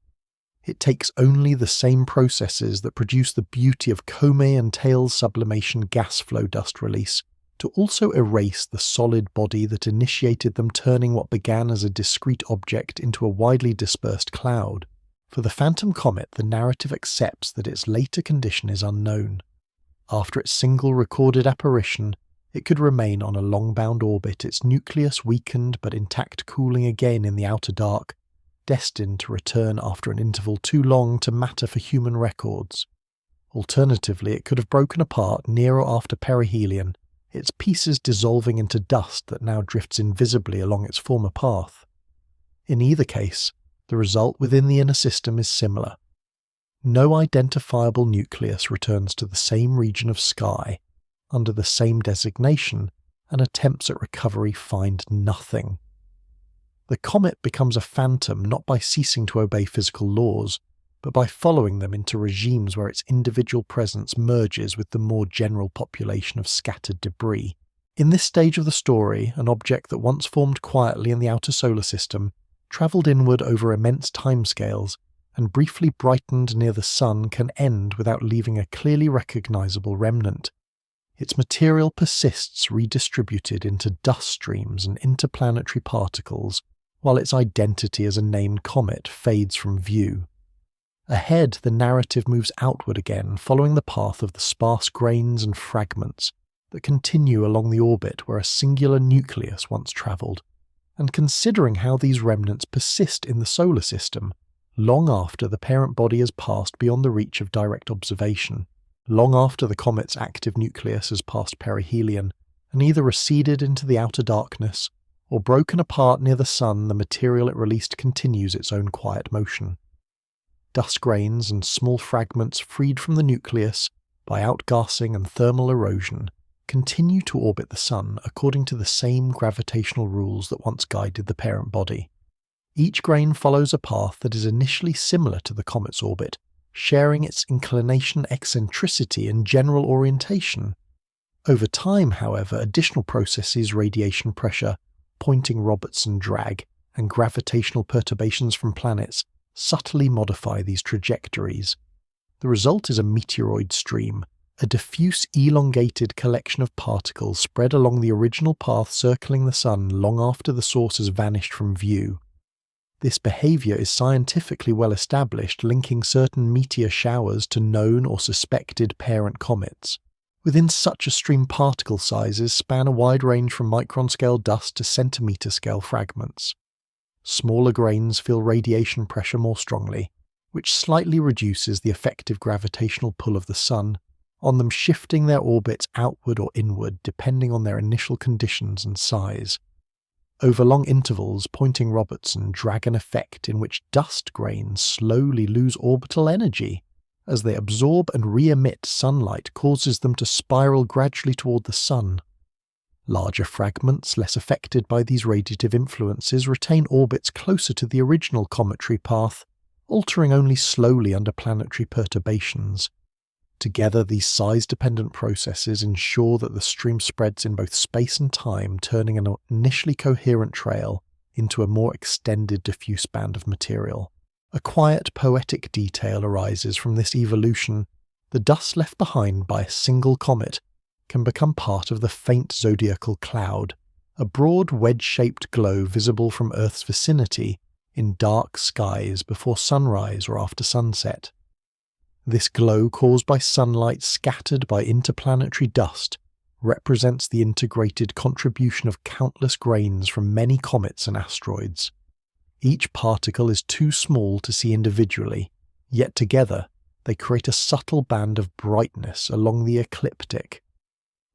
It takes only the same processes that produce the beauty of comets and tails sublimation gas flow dust release to also erase the solid body that initiated them, turning what began as a discrete object into a widely dispersed cloud. For the phantom comet, the narrative accepts that its later condition is unknown. After its single recorded apparition, it could remain on a long-bound orbit, its nucleus weakened but intact, cooling again in the outer dark, destined to return after an interval too long to matter for human records. Alternatively, it could have broken apart near or after perihelion, its pieces dissolving into dust that now drifts invisibly along its former path. In either case, the result within the inner system is similar. No identifiable nucleus returns to the same region of sky, under the same designation, and attempts at recovery find nothing. The comet becomes a phantom not by ceasing to obey physical laws, but by following them into regimes where its individual presence merges with the more general population of scattered debris. In this stage of the story, an object that once formed quietly in the outer solar system travelled inward over immense timescales and briefly brightened near the Sun can end without leaving a clearly recognizable remnant. Its material persists redistributed into dust streams and interplanetary particles, while its identity as a named comet fades from view. Ahead, the narrative moves outward again, following the path of the sparse grains and fragments that continue along the orbit where a singular nucleus once travelled, and considering how these remnants persist in the solar system, long after the parent body has passed beyond the reach of direct observation, long after the comet's active nucleus has passed perihelion, and either receded into the outer darkness, or broken apart near the Sun, the material it released continues its own quiet motion. Dust grains and small fragments freed from the nucleus by outgassing and thermal erosion continue to orbit the Sun according to the same gravitational rules that once guided the parent body. Each grain follows a path that is initially similar to the comet's orbit, sharing its inclination, eccentricity, and general orientation. Over time, however, additional processes, radiation pressure, Poynting-Robertson drag, and gravitational perturbations from planets subtly modify these trajectories. The result is a meteoroid stream, a diffuse elongated collection of particles spread along the original path circling the Sun long after the source has vanished from view. This behavior is scientifically well established, linking certain meteor showers to known or suspected parent comets. Within such a stream, particle sizes span a wide range from micron-scale dust to centimetre-scale fragments. Smaller grains feel radiation pressure more strongly, which slightly reduces the effective gravitational pull of the Sun, on them shifting their orbits outward or inward depending on their initial conditions and size. Over long intervals, Poynting-Robertson drag an effect in which dust grains slowly lose orbital energy. As they absorb and re-emit sunlight causes them to spiral gradually toward the Sun. Larger fragments, less affected by these radiative influences, retain orbits closer to the original cometary path, altering only slowly under planetary perturbations. Together, these size-dependent processes ensure that the stream spreads in both space and time, turning an initially coherent trail into a more extended diffuse band of material. A quiet, poetic detail arises from this evolution. The dust left behind by a single comet can become part of the faint zodiacal cloud, a broad wedge-shaped glow visible from Earth's vicinity in dark skies before sunrise or after sunset. This glow, caused by sunlight scattered by interplanetary dust, represents the integrated contribution of countless grains from many comets and asteroids. Each particle is too small to see individually, yet together they create a subtle band of brightness along the ecliptic.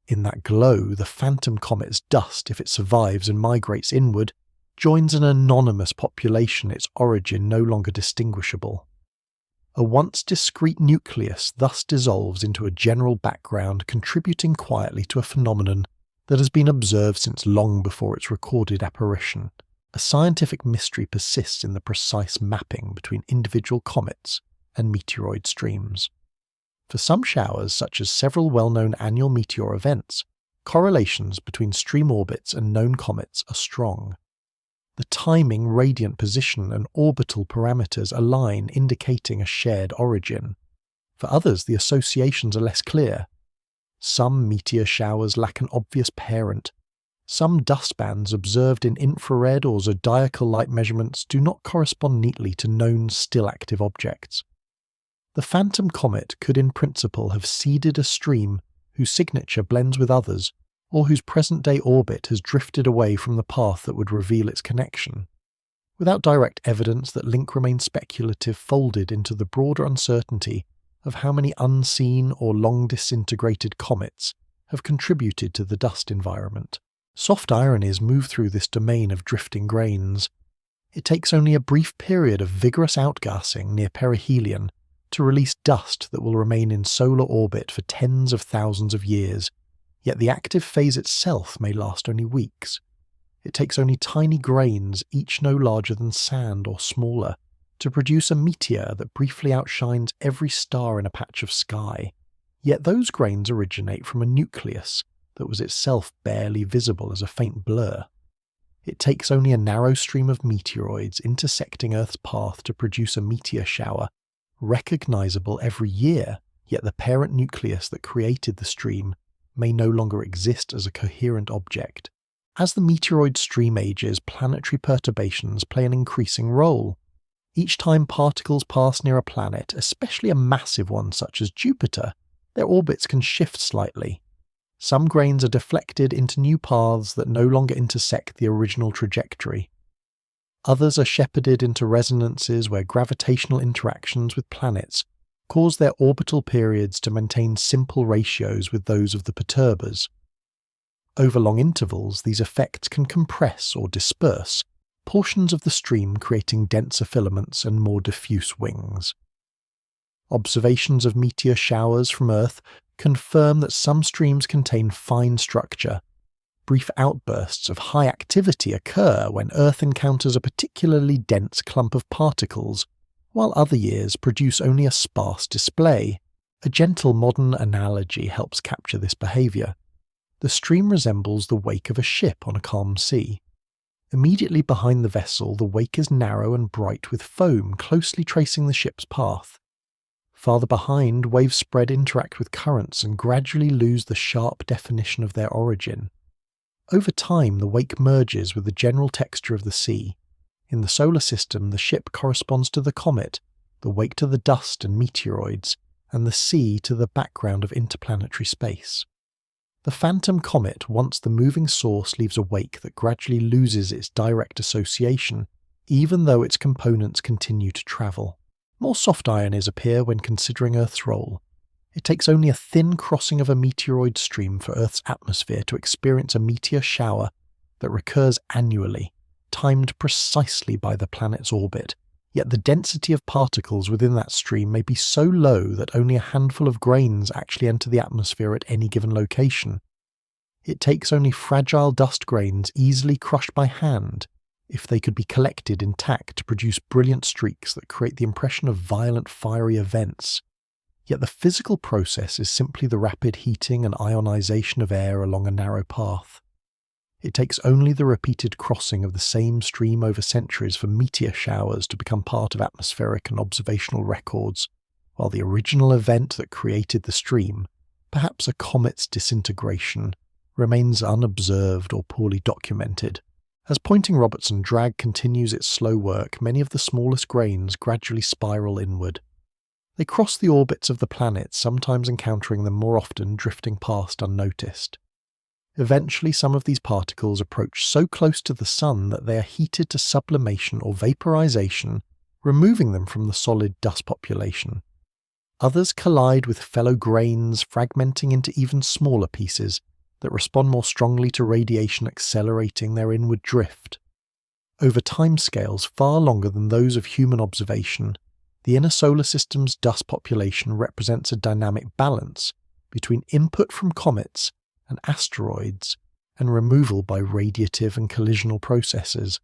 In that glow, the phantom comet's dust, if it survives and migrates inward, joins an anonymous population, its origin no longer distinguishable. A once discrete nucleus thus dissolves into a general background, contributing quietly to a phenomenon that has been observed since long before its recorded apparition. A scientific mystery persists in the precise mapping between individual comets and meteoroid streams. For some showers, such as several well-known annual meteor events, correlations between stream orbits and known comets are strong. The timing, radiant position, and orbital parameters align, indicating a shared origin. For others, the associations are less clear. Some meteor showers lack an obvious parent. Some dust bands observed in infrared or zodiacal light measurements do not correspond neatly to known still-active objects. The phantom comet could in principle have seeded a stream whose signature blends with others, or whose present-day orbit has drifted away from the path that would reveal its connection. Without direct evidence, that link remains speculative, folded into the broader uncertainty of how many unseen or long disintegrated comets have contributed to the dust environment. Soft ironies move through this domain of drifting grains. It takes only a brief period of vigorous outgassing near perihelion to release dust that will remain in solar orbit for tens of thousands of years, yet the active phase itself may last only weeks. It takes only tiny grains, each no larger than sand or smaller, to produce a meteor that briefly outshines every star in a patch of sky. Yet those grains originate from a nucleus that was itself barely visible as a faint blur. It takes only a narrow stream of meteoroids intersecting Earth's path to produce a meteor shower, recognizable every year, yet the parent nucleus that created the stream may no longer exist as a coherent object. As the meteoroid stream ages, planetary perturbations play an increasing role. Each time particles pass near a planet, especially a massive one such as Jupiter, their orbits can shift slightly. Some grains are deflected into new paths that no longer intersect the original trajectory. Others are shepherded into resonances where gravitational interactions with planets cause their orbital periods to maintain simple ratios with those of the perturbers. Over long intervals, these effects can compress or disperse portions of the stream, creating denser filaments and more diffuse wings. Observations of meteor showers from Earth confirm that some streams contain fine structure. Brief outbursts of high activity occur when Earth encounters a particularly dense clump of particles, while other years produce only a sparse display. A gentle modern analogy helps capture this behaviour. The stream resembles the wake of a ship on a calm sea. Immediately behind the vessel, the wake is narrow and bright with foam closely tracing the ship's path. Farther behind, waves spread interact with currents and gradually lose the sharp definition of their origin. Over time, the wake merges with the general texture of the sea. In the solar system, the ship corresponds to the comet, the wake to the dust and meteoroids, and the sea to the background of interplanetary space. The phantom comet, once the moving source, leaves a wake that gradually loses its direct association, even though its components continue to travel. More soft ironies appear when considering Earth's role. It takes only a thin crossing of a meteoroid stream for Earth's atmosphere to experience a meteor shower that recurs annually, timed precisely by the planet's orbit. Yet the density of particles within that stream may be so low that only a handful of grains actually enter the atmosphere at any given location. It takes only fragile dust grains easily crushed by hand, if they could be collected intact, to produce brilliant streaks that create the impression of violent fiery events. Yet the physical process is simply the rapid heating and ionization of air along a narrow path. It takes only the repeated crossing of the same stream over centuries for meteor showers to become part of atmospheric and observational records, while the original event that created the stream, perhaps a comet's disintegration, remains unobserved or poorly documented. As Poynting-Robertson drag continues its slow work, many of the smallest grains gradually spiral inward. They cross the orbits of the planets, sometimes encountering them, more often drifting past unnoticed. Eventually, some of these particles approach so close to the Sun that they are heated to sublimation or vaporization, removing them from the solid dust population. Others collide with fellow grains, fragmenting into even smaller pieces that respond more strongly to radiation, accelerating their inward drift. Over timescales far longer than those of human observation, the inner solar system's dust population represents a dynamic balance between input from comets and asteroids, and removal by radiative and collisional processes.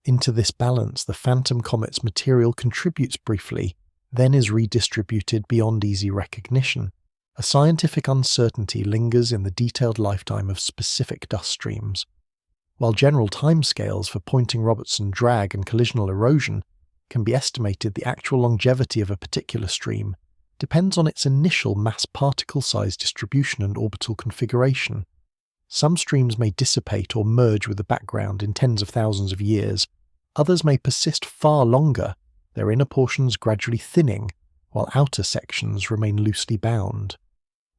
Into this balance, the phantom comet's material contributes briefly, then is redistributed beyond easy recognition. A scientific uncertainty lingers in the detailed lifetime of specific dust streams. While general timescales for Poynting-Robertson drag and collisional erosion can be estimated, the actual longevity of a particular stream depends on its initial mass particle size distribution and orbital configuration. Some streams may dissipate or merge with the background in tens of thousands of years. Others may persist far longer, their inner portions gradually thinning, while outer sections remain loosely bound.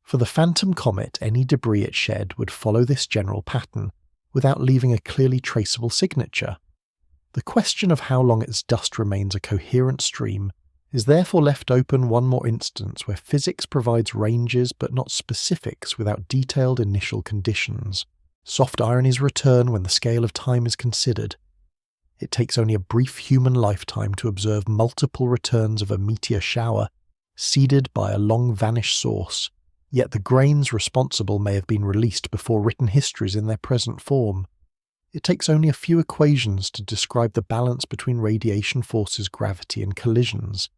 For the phantom comet, any debris it shed would follow this general pattern, without leaving a clearly traceable signature. The question of how long its dust remains a coherent stream is therefore left open, one more instance where physics provides ranges but not specifics without detailed initial conditions. Soft ironies return when the scale of time is considered. It takes only a brief human lifetime to observe multiple returns of a meteor shower, seeded by a long-vanished source, yet the grains responsible may have been released before written histories in their present form. It takes only a few equations to describe the balance between radiation forces, gravity, and collisions.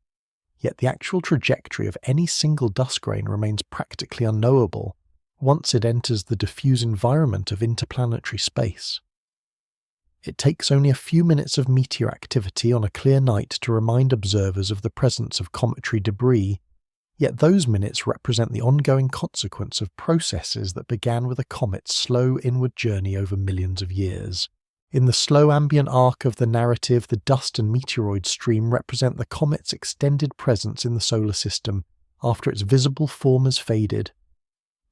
Yet the actual trajectory of any single dust grain remains practically unknowable once it enters the diffuse environment of interplanetary space. It takes only a few minutes of meteor activity on a clear night to remind observers of the presence of cometary debris, yet those minutes represent the ongoing consequence of processes that began with a comet's slow inward journey over millions of years. In the slow ambient arc of the narrative, the dust and meteoroid stream represent the comet's extended presence in the solar system after its visible form has faded.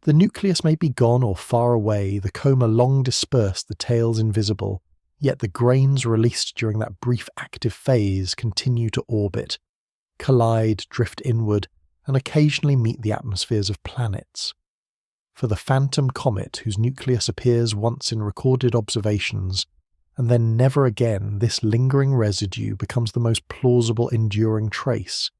The nucleus may be gone or far away, the coma long dispersed, the tails invisible, yet the grains released during that brief active phase continue to orbit, collide, drift inward, and occasionally meet the atmospheres of planets. For the phantom comet, whose nucleus appears once in recorded observations, and then never again, this lingering residue becomes the most plausible enduring trace.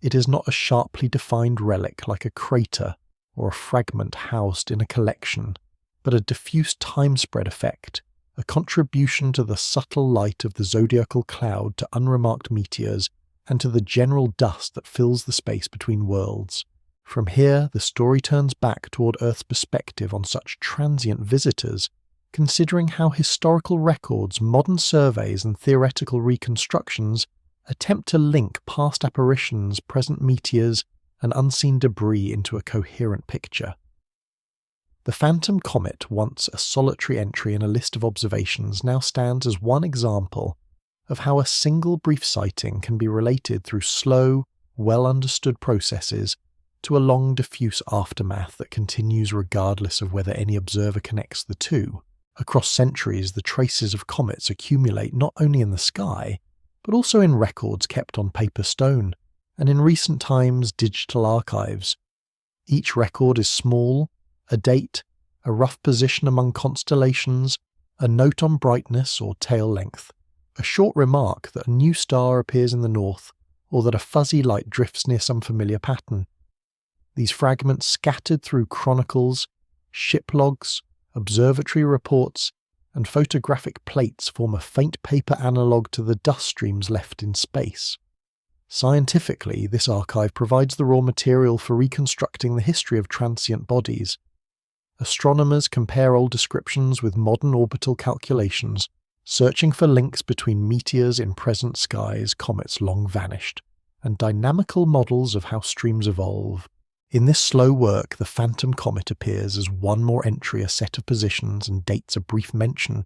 It is not a sharply defined relic like a crater or a fragment housed in a collection, but a diffuse time-spread effect, a contribution to the subtle light of the zodiacal cloud to unremarked meteors and to the general dust that fills the space between worlds. From here, the story turns back toward Earth's perspective on such transient visitors, considering how historical records, modern surveys, and theoretical reconstructions attempt to link past apparitions, present meteors, and unseen debris into a coherent picture. The Phantom Comet, once a solitary entry in a list of observations, now stands as one example of how a single brief sighting can be related through slow, well-understood processes to a long, diffuse aftermath that continues regardless of whether any observer connects the two. Across centuries, the traces of comets accumulate not only in the sky, but also in records kept on paper stone, and in recent times, digital archives. Each record is small, a date, a rough position among constellations, a note on brightness or tail length, a short remark that a new star appears in the north, or that a fuzzy light drifts near some familiar pattern. These fragments scattered through chronicles, ship logs, observatory reports, and photographic plates form a faint paper analogue to the dust streams left in space. Scientifically, this archive provides the raw material for reconstructing the history of transient bodies. Astronomers compare old descriptions with modern orbital calculations, searching for links between meteors in present skies, comets long vanished, and dynamical models of how streams evolve. In this slow work, the Phantom Comet appears as one more entry, a set of positions, and dates a brief mention.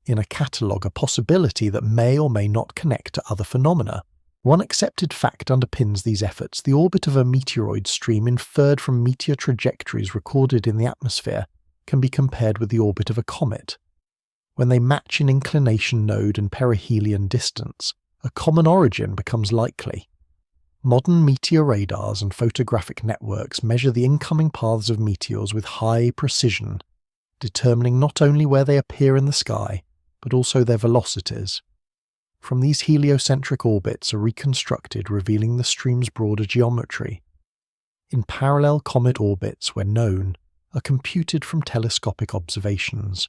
In a catalogue, a possibility that may or may not connect to other phenomena. One accepted fact underpins these efforts: the orbit of a meteoroid stream inferred from meteor trajectories recorded in the atmosphere can be compared with the orbit of a comet. When they match in inclination node and perihelion distance, a common origin becomes likely. Modern meteor radars and photographic networks measure the incoming paths of meteors with high precision, determining not only where they appear in the sky, but also their velocities. From these heliocentric orbits are reconstructed, revealing the stream's broader geometry. In parallel comet orbits, where known, are computed from telescopic observations.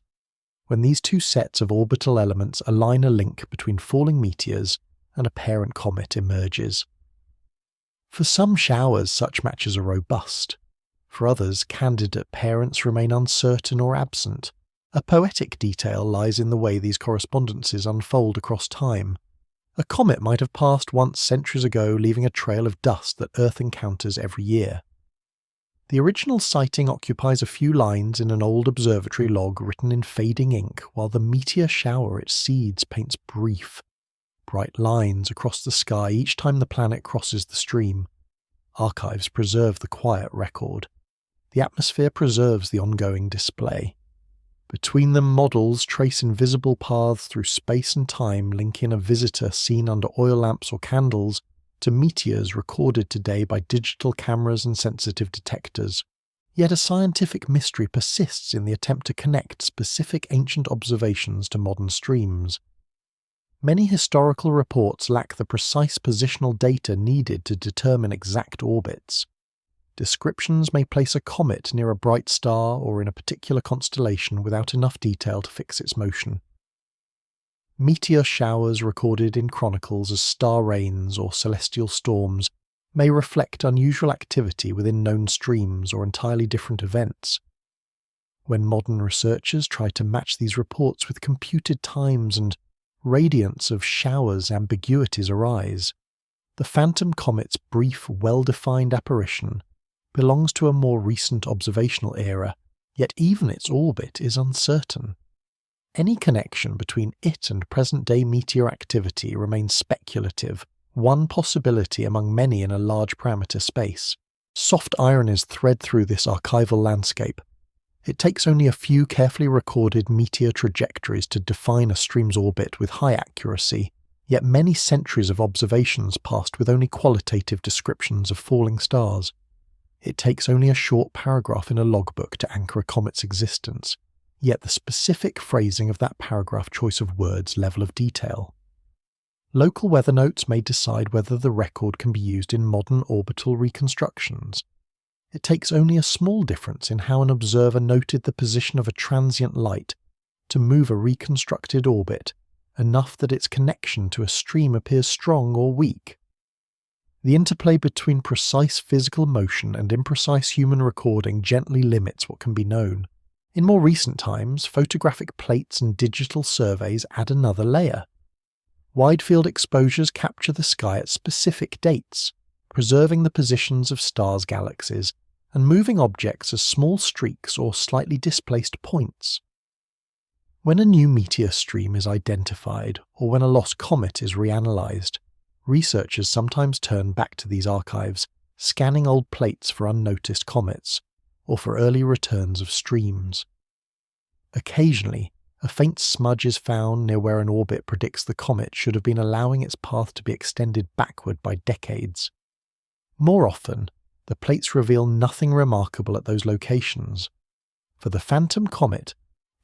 When these two sets of orbital elements align, a link between falling meteors and a parent comet emerges. For some showers, such matches are robust. For others, candidate parents remain uncertain or absent. A poetic detail lies in the way these correspondences unfold across time. A comet might have passed once centuries ago, leaving a trail of dust that Earth encounters every year. The original sighting occupies a few lines in an old observatory log written in fading ink, while the meteor shower it seeds paints brief, bright lines across the sky each time the planet crosses the stream. Archives preserve the quiet record. The atmosphere preserves the ongoing display. Between them, models trace invisible paths through space and time, linking a visitor seen under oil lamps or candles to meteors recorded today by digital cameras and sensitive detectors. Yet a scientific mystery persists in the attempt to connect specific ancient observations to modern streams. Many historical reports lack the precise positional data needed to determine exact orbits. Descriptions may place a comet near a bright star or in a particular constellation without enough detail to fix its motion. Meteor showers recorded in chronicles as star rains or celestial storms may reflect unusual activity within known streams or entirely different events. When modern researchers try to match these reports with computed times and radiance of showers, ambiguities arise. The Phantom Comet's brief, well-defined apparition belongs to a more recent observational era, yet even its orbit is uncertain. Any connection between it and present-day meteor activity remains speculative, one possibility among many in a large parameter space. Soft ironies thread through this archival landscape. It takes only a few carefully recorded meteor trajectories to define a stream's orbit with high accuracy, yet many centuries of observations passed with only qualitative descriptions of falling stars. It takes only a short paragraph in a logbook to anchor a comet's existence, yet the specific phrasing of that paragraph, choice of words, level of detail. Local weather notes may decide whether the record can be used in modern orbital reconstructions. It takes only a small difference in how an observer noted the position of a transient light to move a reconstructed orbit, enough that its connection to a stream appears strong or weak. The interplay between precise physical motion and imprecise human recording gently limits what can be known. In more recent times, photographic plates and digital surveys add another layer. Wide-field exposures capture the sky at specific dates, preserving the positions of stars' galaxies, and moving objects as small streaks or slightly displaced points. When a new meteor stream is identified, or when a lost comet is reanalyzed, researchers sometimes turn back to these archives, scanning old plates for unnoticed comets, or for early returns of streams. Occasionally, a faint smudge is found near where an orbit predicts the comet should have been allowing its path to be extended backward by decades. More often, the plates reveal nothing remarkable at those locations. For the phantom comet,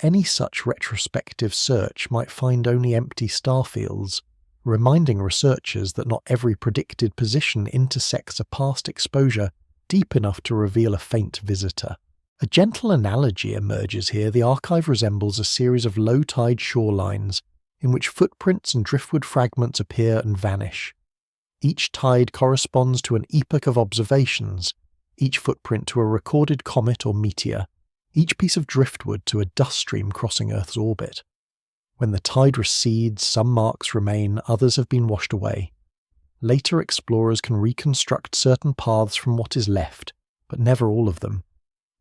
any such retrospective search might find only empty star fields, reminding researchers that not every predicted position intersects a past exposure deep enough to reveal a faint visitor. A gentle analogy emerges here. The archive resembles a series of low-tide shorelines in which footprints and driftwood fragments appear and vanish. Each tide corresponds to an epoch of observations, each footprint to a recorded comet or meteor, each piece of driftwood to a dust stream crossing Earth's orbit. When the tide recedes, some marks remain, others have been washed away. Later explorers can reconstruct certain paths from what is left, but never all of them.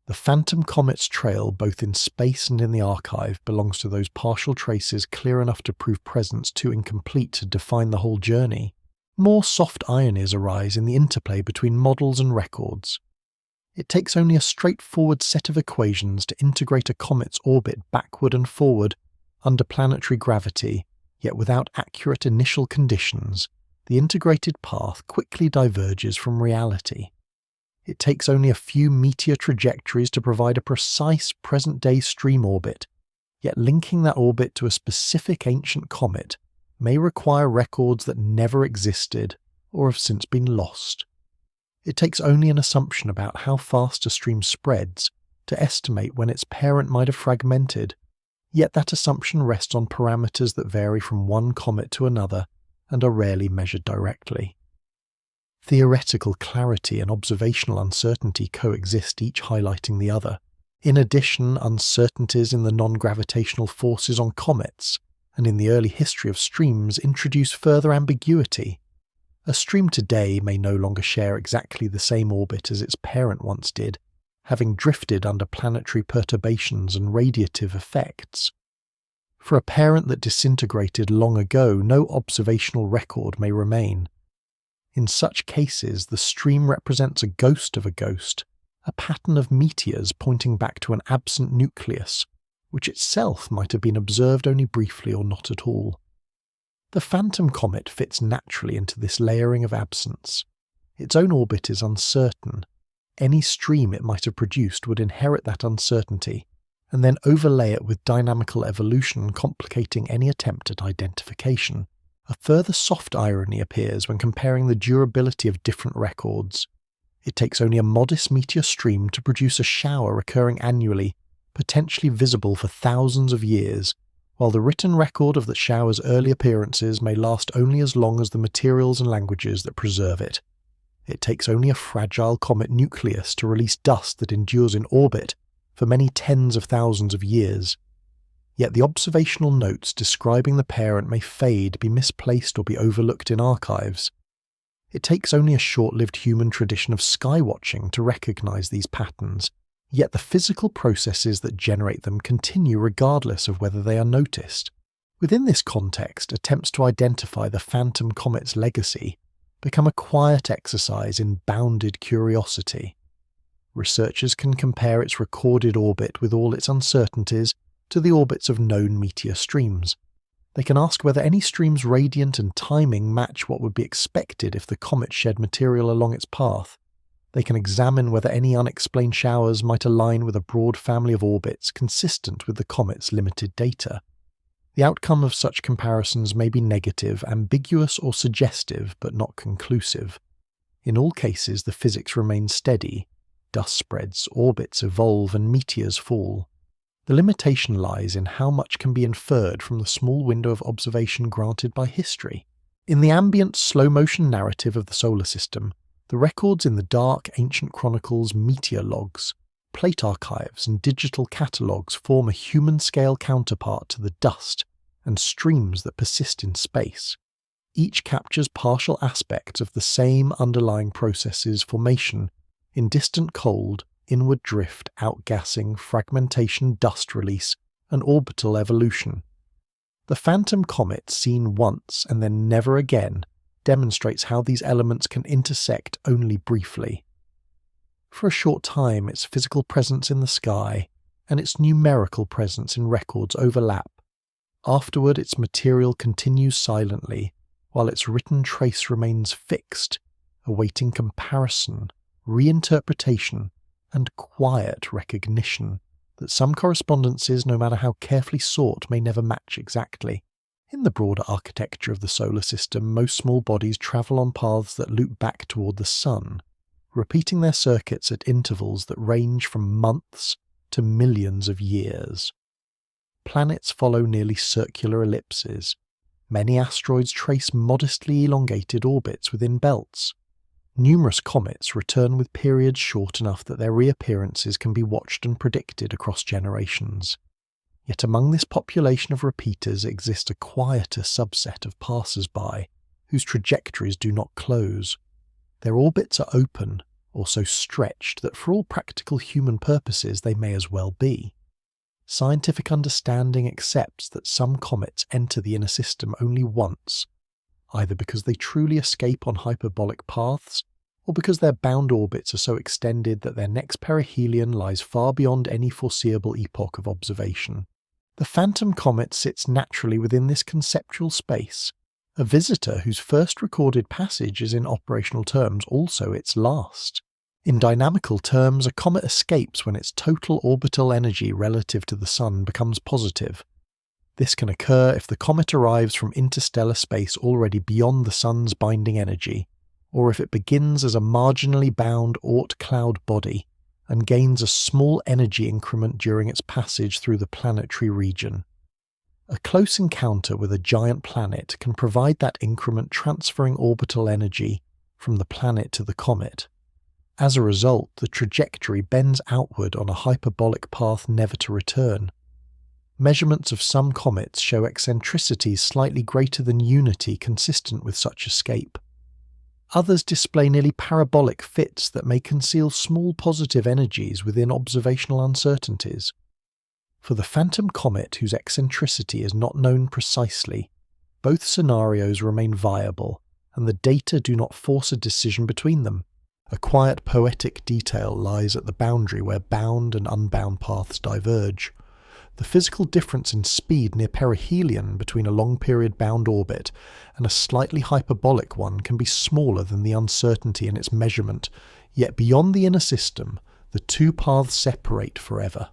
The phantom comet's trail, both in space and in the archive, belongs to those partial traces clear enough to prove presence too incomplete to define the whole journey. More soft ironies arise in the interplay between models and records. It takes only a straightforward set of equations to integrate a comet's orbit backward and forward under planetary gravity, yet without accurate initial conditions, the integrated path quickly diverges from reality. It takes only a few meteor trajectories to provide a precise present-day stream orbit, yet linking that orbit to a specific ancient comet may require records that never existed or have since been lost. It takes only an assumption about how fast a stream spreads to estimate when its parent might have fragmented, yet that assumption rests on parameters that vary from one comet to another and are rarely measured directly. Theoretical clarity and observational uncertainty coexist, each highlighting the other. In addition, uncertainties in the non-gravitational forces on comets and in the early history of streams introduce further ambiguity. A stream today may no longer share exactly the same orbit as its parent once did, having drifted under planetary perturbations and radiative effects. For a parent that disintegrated long ago, no observational record may remain. In such cases, the stream represents a ghost of a ghost, a pattern of meteors pointing back to an absent nucleus, which itself might have been observed only briefly or not at all. The phantom comet fits naturally into this layering of absence. Its own orbit is uncertain. Any stream it might have produced would inherit that uncertainty, and then overlay it with dynamical evolution, complicating any attempt at identification. A further soft irony appears when comparing the durability of different records. It takes only a modest meteor stream to produce a shower recurring annually, potentially visible for thousands of years, while the written record of the shower's early appearances may last only as long as the materials and languages that preserve it. It takes only a fragile comet nucleus to release dust that endures in orbit for many tens of thousands of years. Yet the observational notes describing the parent may fade, be misplaced, or be overlooked in archives. It takes only a short-lived human tradition of skywatching to recognize these patterns, yet the physical processes that generate them continue regardless of whether they are noticed. Within this context, attempts to identify the phantom comet's legacy become a quiet exercise in bounded curiosity. Researchers can compare its recorded orbit with all its uncertainties to the orbits of known meteor streams. They can ask whether any stream's radiant and timing match what would be expected if the comet shed material along its path. They can examine whether any unexplained showers might align with a broad family of orbits consistent with the comet's limited data. The outcome of such comparisons may be negative, ambiguous, or suggestive, but not conclusive. In all cases, the physics remains steady. Dust spreads, orbits evolve, and meteors fall. The limitation lies in how much can be inferred from the small window of observation granted by history. In the ambient slow-motion narrative of the solar system, the records in the dark ancient chronicles, meteor logs, plate archives and digital catalogues form a human-scale counterpart to the dust and streams that persist in space. Each captures partial aspects of the same underlying processes: formation, in distant cold, inward drift, outgassing, fragmentation, dust release, and orbital evolution. The phantom comet, seen once and then never again, demonstrates how these elements can intersect only briefly. For a short time, its physical presence in the sky and its numerical presence in records overlap. Afterward, its material continues silently, while its written trace remains fixed, awaiting comparison, reinterpretation, and quiet recognition that some correspondences, no matter how carefully sought, may never match exactly. In the broader architecture of the solar system, most small bodies travel on paths that loop back toward the Sun, repeating their circuits at intervals that range from months to millions of years. Planets follow nearly circular ellipses. Many asteroids trace modestly elongated orbits within belts. Numerous comets return with periods short enough that their reappearances can be watched and predicted across generations. Yet among this population of repeaters exists a quieter subset of passers-by, whose trajectories do not close. Their orbits are open, or so stretched that for all practical human purposes they may as well be. Scientific understanding accepts that some comets enter the inner system only once, either because they truly escape on hyperbolic paths, or because their bound orbits are so extended that their next perihelion lies far beyond any foreseeable epoch of observation. The phantom comet sits naturally within this conceptual space, a visitor whose first recorded passage is in operational terms also its last. In dynamical terms, a comet escapes when its total orbital energy relative to the Sun becomes positive. This can occur if the comet arrives from interstellar space already beyond the Sun's binding energy, or if it begins as a marginally bound Oort cloud body and gains a small energy increment during its passage through the planetary region. A close encounter with a giant planet can provide that increment, transferring orbital energy from the planet to the comet. As a result, the trajectory bends outward on a hyperbolic path never to return. Measurements of some comets show eccentricities slightly greater than unity consistent with such escape. Others display nearly parabolic fits that may conceal small positive energies within observational uncertainties. For the phantom comet, whose eccentricity is not known precisely, both scenarios remain viable, and the data do not force a decision between them. A quiet poetic detail lies at the boundary where bound and unbound paths diverge. The physical difference in speed near perihelion between a long-period bound orbit and a slightly hyperbolic one can be smaller than the uncertainty in its measurement, yet beyond the inner system, the two paths separate forever.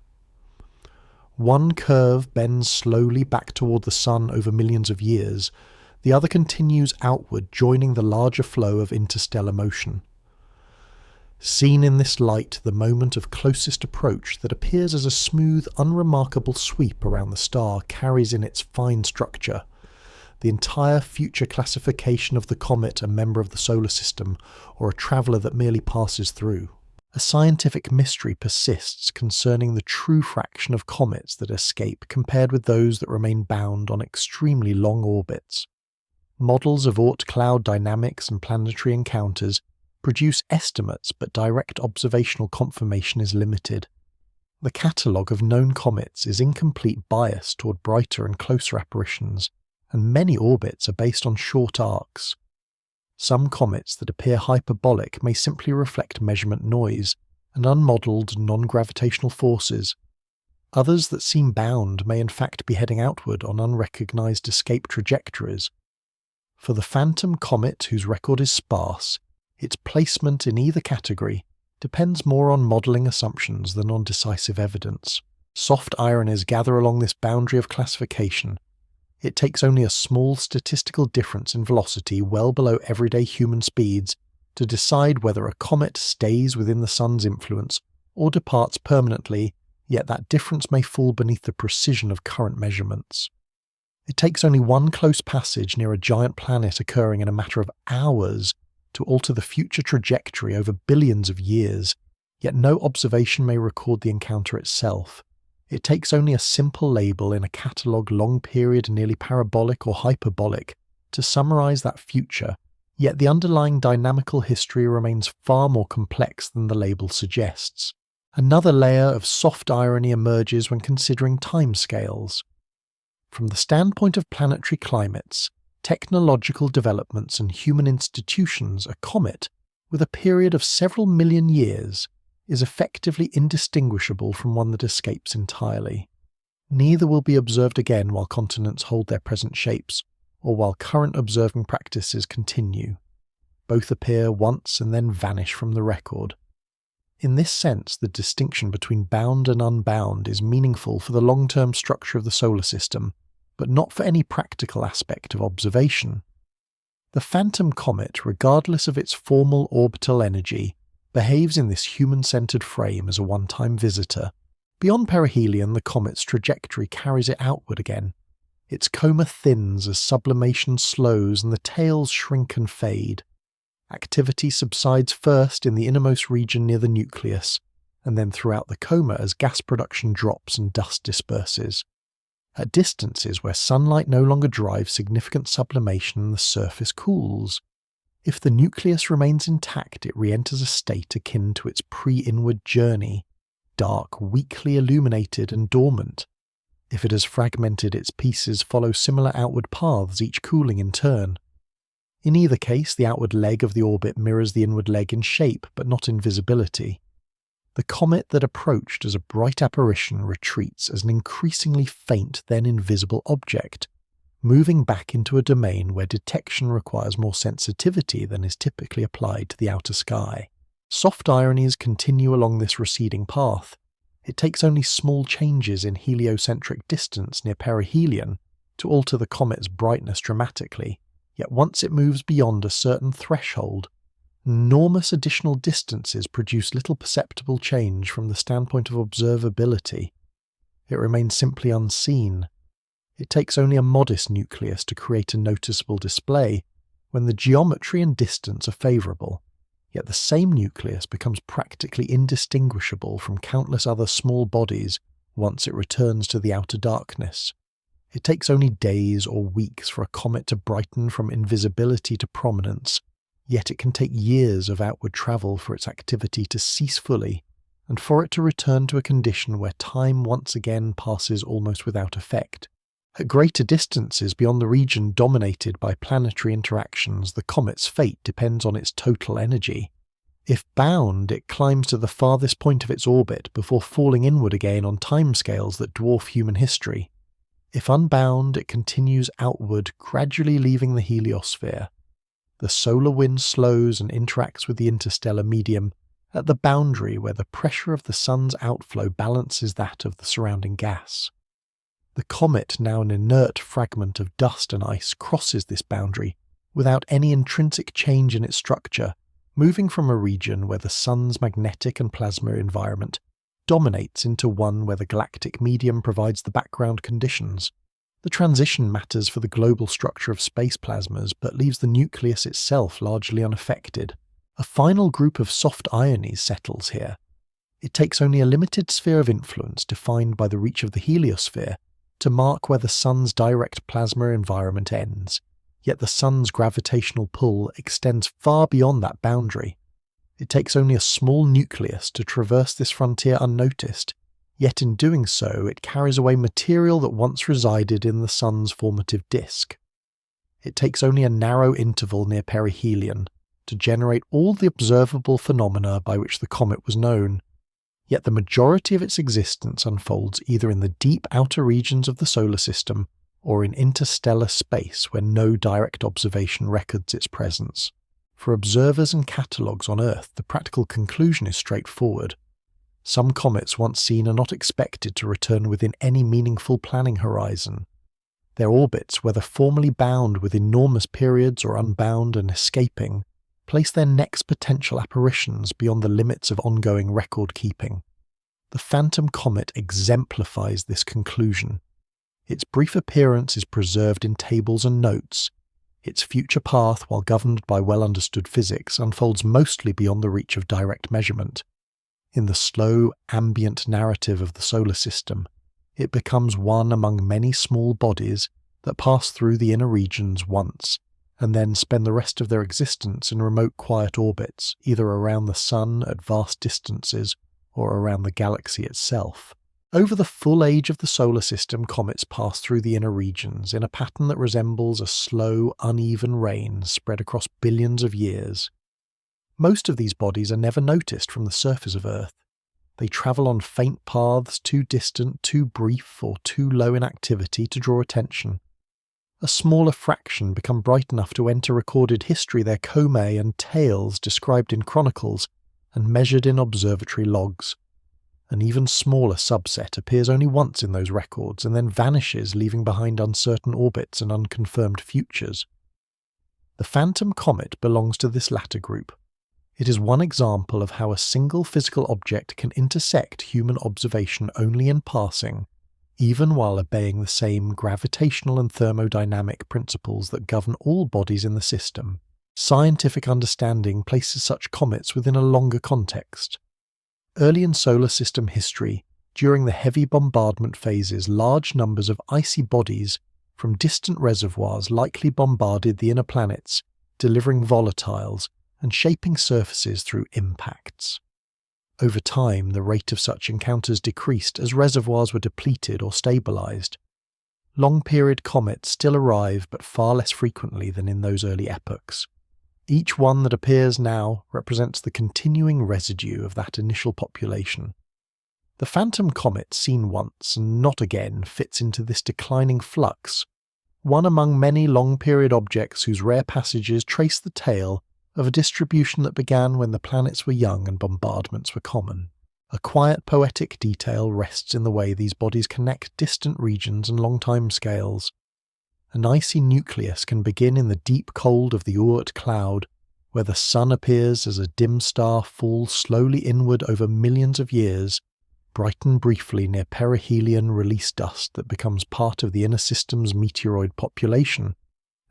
One curve bends slowly back toward the Sun over millions of years, the other continues outward, joining the larger flow of interstellar motion. Seen in this light, the moment of closest approach that appears as a smooth, unremarkable sweep around the star carries in its fine structure the entire future classification of the comet a member of the solar system, or a traveller that merely passes through. A scientific mystery persists concerning the true fraction of comets that escape compared with those that remain bound on extremely long orbits. Models of Oort cloud dynamics and planetary encounters produce estimates, but direct observational confirmation is limited. The catalogue of known comets is incomplete, bias toward brighter and closer apparitions, and many orbits are based on short arcs. Some comets that appear hyperbolic may simply reflect measurement noise and unmodelled non-gravitational forces. Others that seem bound may in fact be heading outward on unrecognised escape trajectories. For the phantom comet, whose record is sparse, its placement in either category depends more on modelling assumptions than on decisive evidence. Soft ironies gather along this boundary of classification. It takes only a small statistical difference in velocity well below everyday human speeds to decide whether a comet stays within the Sun's influence or departs permanently, yet that difference may fall beneath the precision of current measurements. It takes only one close passage near a giant planet occurring in a matter of hours to alter the future trajectory over billions of years, yet no observation may record the encounter itself. It takes only a simple label in a catalogue long period nearly parabolic or hyperbolic to summarise that future, yet the underlying dynamical history remains far more complex than the label suggests. Another layer of soft irony emerges when considering timescales. From the standpoint of planetary climates, technological developments and human institutions, a comet, with a period of several million years, is effectively indistinguishable from one that escapes entirely. Neither will be observed again while continents hold their present shapes, or while current observing practices continue. Both appear once and then vanish from the record. In this sense, the distinction between bound and unbound is meaningful for the long-term structure of the solar system, but not for any practical aspect of observation. The phantom comet, regardless of its formal orbital energy, behaves in this human-centered frame as a one-time visitor. Beyond perihelion, the comet's trajectory carries it outward again. Its coma thins as sublimation slows and the tails shrink and fade. Activity subsides first in the innermost region near the nucleus, and then throughout the coma as gas production drops and dust disperses. At distances where sunlight no longer drives significant sublimation, the surface cools. If the nucleus remains intact, it re-enters a state akin to its pre-inward journey, dark, weakly illuminated and dormant. If it has fragmented, its pieces follow similar outward paths, each cooling in turn. In either case, the outward leg of the orbit mirrors the inward leg in shape, but not in visibility. The comet that approached as a bright apparition retreats as an increasingly faint, then invisible object, moving back into a domain where detection requires more sensitivity than is typically applied to the outer sky. Soft ironies continue along this receding path. It takes only small changes in heliocentric distance near perihelion to alter the comet's brightness dramatically, yet once it moves beyond a certain threshold, enormous additional distances produce little perceptible change from the standpoint of observability. It remains simply unseen. It takes only a modest nucleus to create a noticeable display when the geometry and distance are favourable, yet the same nucleus becomes practically indistinguishable from countless other small bodies once it returns to the outer darkness. It takes only days or weeks for a comet to brighten from invisibility to prominence, yet it can take years of outward travel for its activity to cease fully, and for it to return to a condition where time once again passes almost without effect. At greater distances beyond the region dominated by planetary interactions, the comet's fate depends on its total energy. If bound, it climbs to the farthest point of its orbit before falling inward again on timescales that dwarf human history. If unbound, it continues outward, gradually leaving the heliosphere. The solar wind slows and interacts with the interstellar medium at the boundary where the pressure of the sun's outflow balances that of the surrounding gas. The comet, now an inert fragment of dust and ice, crosses this boundary without any intrinsic change in its structure, moving from a region where the sun's magnetic and plasma environment dominates into one where the galactic medium provides the background conditions. The transition matters for the global structure of space plasmas, but leaves the nucleus itself largely unaffected. A final group of soft ironies settles here. It takes only a limited sphere of influence defined by the reach of the heliosphere to mark where the sun's direct plasma environment ends, yet the sun's gravitational pull extends far beyond that boundary. It takes only a small nucleus to traverse this frontier unnoticed, yet in doing so it carries away material that once resided in the sun's formative disk. It takes only a narrow interval near perihelion to generate all the observable phenomena by which the comet was known, yet the majority of its existence unfolds either in the deep outer regions of the solar system or in interstellar space where no direct observation records its presence. For observers and catalogues on Earth, the practical conclusion is straightforward. Some comets once seen are not expected to return within any meaningful planning horizon. Their orbits, whether formally bound with enormous periods or unbound and escaping, place their next potential apparitions beyond the limits of ongoing record-keeping. The phantom comet exemplifies this conclusion. Its brief appearance is preserved in tables and notes. Its future path, while governed by well-understood physics, unfolds mostly beyond the reach of direct measurement. In the slow, ambient narrative of the solar system, it becomes one among many small bodies that pass through the inner regions once, and then spend the rest of their existence in remote quiet orbits, either around the Sun at vast distances or around the galaxy itself. Over the full age of the solar system, comets pass through the inner regions in a pattern that resembles a slow, uneven rain spread across billions of years. Most of these bodies are never noticed from the surface of Earth. They travel on faint paths too distant, too brief, or too low in activity to draw attention. A smaller fraction become bright enough to enter recorded history, their comae and tails described in chronicles and measured in observatory logs. An even smaller subset appears only once in those records and then vanishes, leaving behind uncertain orbits and unconfirmed futures. The phantom comet belongs to this latter group. It is one example of how a single physical object can intersect human observation only in passing, even while obeying the same gravitational and thermodynamic principles that govern all bodies in the system. Scientific understanding places such comets within a longer context. Early in solar system history, during the heavy bombardment phases, large numbers of icy bodies from distant reservoirs likely bombarded the inner planets, delivering volatiles and shaping surfaces through impacts. Over time, the rate of such encounters decreased as reservoirs were depleted or stabilized. Long-period comets still arrive, but far less frequently than in those early epochs. Each one that appears now represents the continuing residue of that initial population. The phantom comet, seen once and not again, fits into this declining flux, one among many long-period objects whose rare passages trace the tale of a distribution that began when the planets were young and bombardments were common. A quiet poetic detail rests in the way these bodies connect distant regions and long time scales. An icy nucleus can begin in the deep cold of the Oort cloud, where the sun appears as a dim star falls slowly inward over millions of years, brighten briefly near perihelion release dust that becomes part of the inner system's meteoroid population,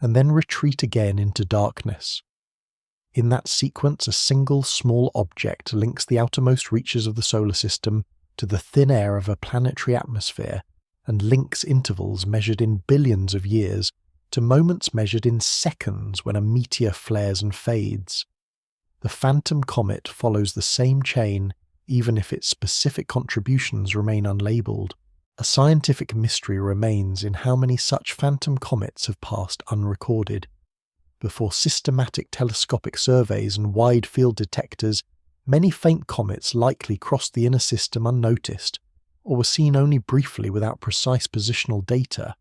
and then retreat again into darkness. In that sequence, a single small object links the outermost reaches of the solar system to the thin air of a planetary atmosphere, and links intervals measured in billions of years to moments measured in seconds when a meteor flares and fades. The phantom comet follows the same chain, even if its specific contributions remain unlabeled. A scientific mystery remains in how many such phantom comets have passed unrecorded. Before systematic telescopic surveys and wide-field detectors, many faint comets likely crossed the inner system unnoticed, or were seen only briefly without precise positional data.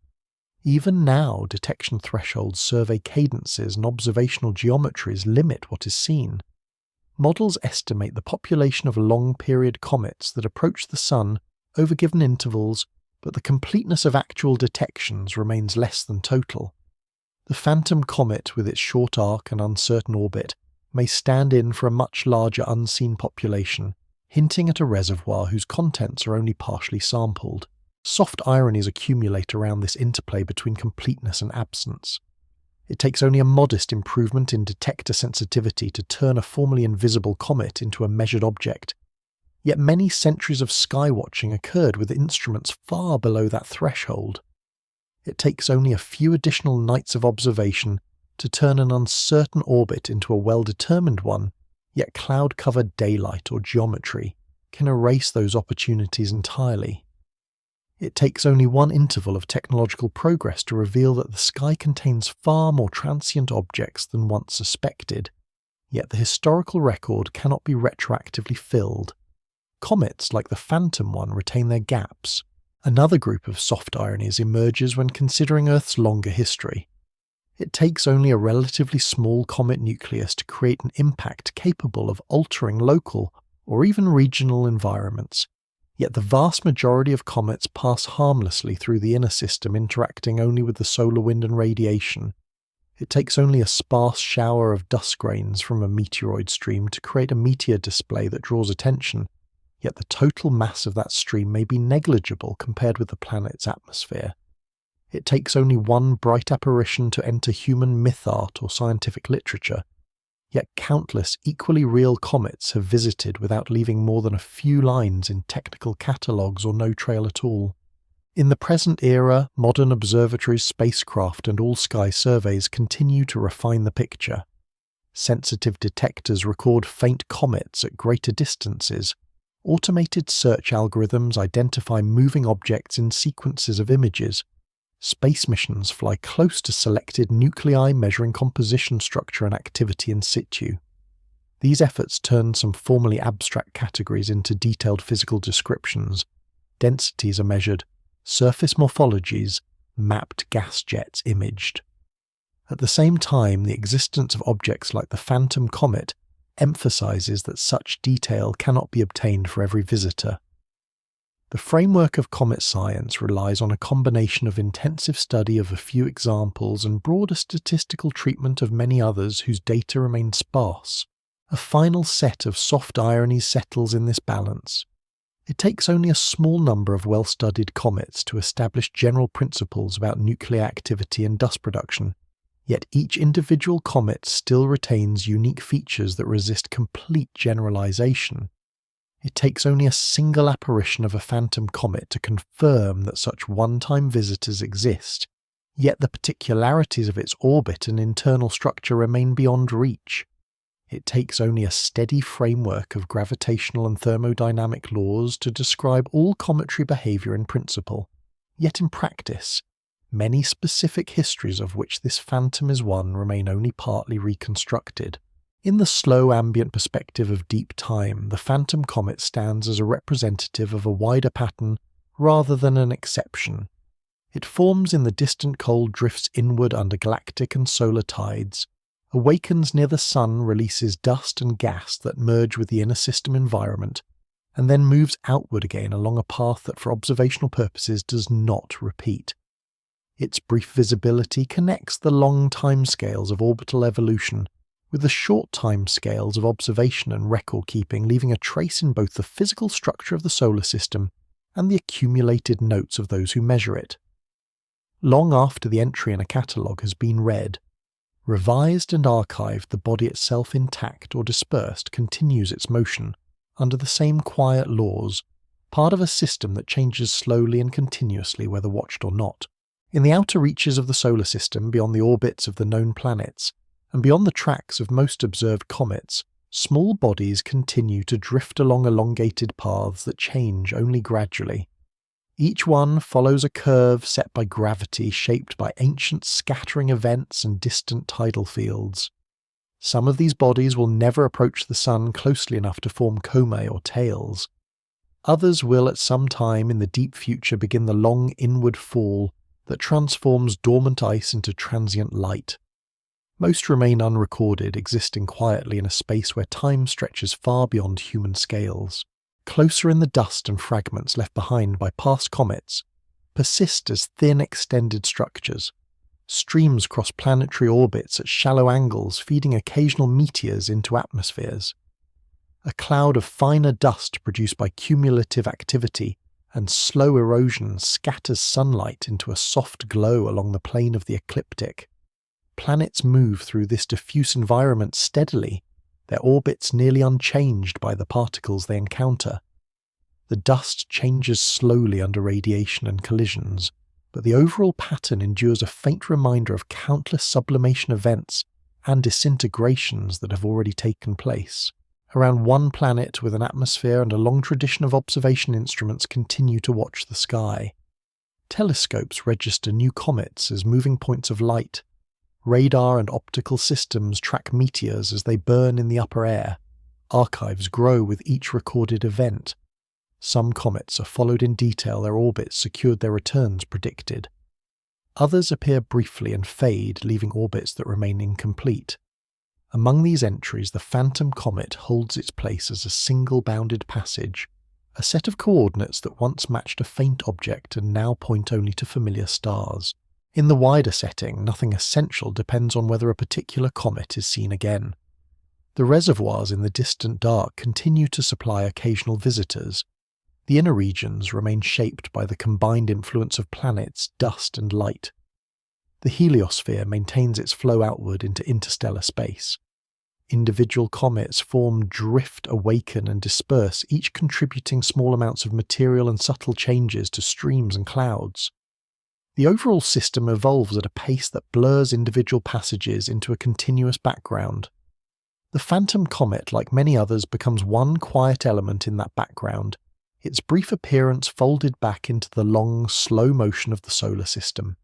Even now, detection thresholds, survey cadences, and observational geometries limit what is seen. Models estimate the population of long-period comets that approach the Sun over given intervals, but the completeness of actual detections remains less than total. The phantom comet, with its short arc and uncertain orbit, may stand in for a much larger unseen population, hinting at a reservoir whose contents are only partially sampled. Soft ironies accumulate around this interplay between completeness and absence. It takes only a modest improvement in detector sensitivity to turn a formerly invisible comet into a measured object, yet many centuries of skywatching occurred with instruments far below that threshold. It takes only a few additional nights of observation to turn an uncertain orbit into a well-determined one, yet cloud-covered daylight or geometry can erase those opportunities entirely. It takes only one interval of technological progress to reveal that the sky contains far more transient objects than once suspected, yet the historical record cannot be retroactively filled. Comets like the phantom one retain their gaps. Another group of soft ironies emerges when considering Earth's longer history. It takes only a relatively small comet nucleus to create an impact capable of altering local or even regional environments, yet the vast majority of comets pass harmlessly through the inner system, interacting only with the solar wind and radiation. It takes only a sparse shower of dust grains from a meteoroid stream to create a meteor display that draws attention, yet the total mass of that stream may be negligible compared with the planet's atmosphere. It takes only one bright apparition to enter human myth art or scientific literature, yet countless equally real comets have visited without leaving more than a few lines in technical catalogues or no trail at all. In the present era, modern observatories, spacecraft and all-sky surveys continue to refine the picture. Sensitive detectors record faint comets at greater distances. Automated search algorithms identify moving objects in sequences of images. Space missions fly close to selected nuclei measuring composition, structure and activity in situ. These efforts turn some formerly abstract categories into detailed physical descriptions. Densities are measured, surface morphologies, mapped gas jets imaged. At the same time, the existence of objects like the phantom comet emphasizes that such detail cannot be obtained for every visitor. The framework of comet science relies on a combination of intensive study of a few examples and broader statistical treatment of many others whose data remain sparse. A final set of soft ironies settles in this balance. It takes only a small number of well-studied comets to establish general principles about nuclear activity and dust production, yet each individual comet still retains unique features that resist complete generalization. It takes only a single apparition of a phantom comet to confirm that such one-time visitors exist, yet the particularities of its orbit and internal structure remain beyond reach. It takes only a steady framework of gravitational and thermodynamic laws to describe all cometary behavior in principle, yet in practice, many specific histories of which this phantom is one remain only partly reconstructed. In the slow ambient perspective of deep time, the phantom comet stands as a representative of a wider pattern rather than an exception. It forms in the distant cold drifts inward under galactic and solar tides, awakens near the sun, releases dust and gas that merge with the inner system environment, and then moves outward again along a path that for observational purposes does not repeat. Its brief visibility connects the long timescales of orbital evolution with the short timescales of observation and record-keeping, leaving a trace in both the physical structure of the solar system and the accumulated notes of those who measure it. Long after the entry in a catalogue has been read, revised and archived, the body itself intact or dispersed continues its motion under the same quiet laws, part of a system that changes slowly and continuously whether watched or not. In the outer reaches of the solar system, beyond the orbits of the known planets, and beyond the tracks of most observed comets, small bodies continue to drift along elongated paths that change only gradually. Each one follows a curve set by gravity, shaped by ancient scattering events and distant tidal fields. Some of these bodies will never approach the sun closely enough to form comae or tails. Others will at some time in the deep future begin the long inward fall that transforms dormant ice into transient light. Most remain unrecorded, existing quietly in a space where time stretches far beyond human scales. Closer in the dust and fragments left behind by past comets, persist as thin extended structures. Streams cross planetary orbits at shallow angles, feeding occasional meteors into atmospheres. A cloud of finer dust produced by cumulative activity and slow erosion scatters sunlight into a soft glow along the plane of the ecliptic. Planets move through this diffuse environment steadily, their orbits nearly unchanged by the particles they encounter. The dust changes slowly under radiation and collisions, but the overall pattern endures a faint reminder of countless sublimation events and disintegrations that have already taken place. Around one planet with an atmosphere and a long tradition of observation instruments continue to watch the sky. Telescopes register new comets as moving points of light. Radar and optical systems track meteors as they burn in the upper air. Archives grow with each recorded event. Some comets are followed in detail, their orbits secured, their returns predicted. Others appear briefly and fade, leaving orbits that remain incomplete. Among these entries, the phantom comet holds its place as a single bounded passage, a set of coordinates that once matched a faint object and now point only to familiar stars. In the wider setting, nothing essential depends on whether a particular comet is seen again. The reservoirs in the distant dark continue to supply occasional visitors. The inner regions remain shaped by the combined influence of planets, dust, and light. The heliosphere maintains its flow outward into interstellar space. Individual comets form, drift, awaken, and disperse, each contributing small amounts of material and subtle changes to streams and clouds. The overall system evolves at a pace that blurs individual passages into a continuous background. The phantom comet, like many others, becomes one quiet element in that background, its brief appearance folded back into the long, slow motion of the solar system.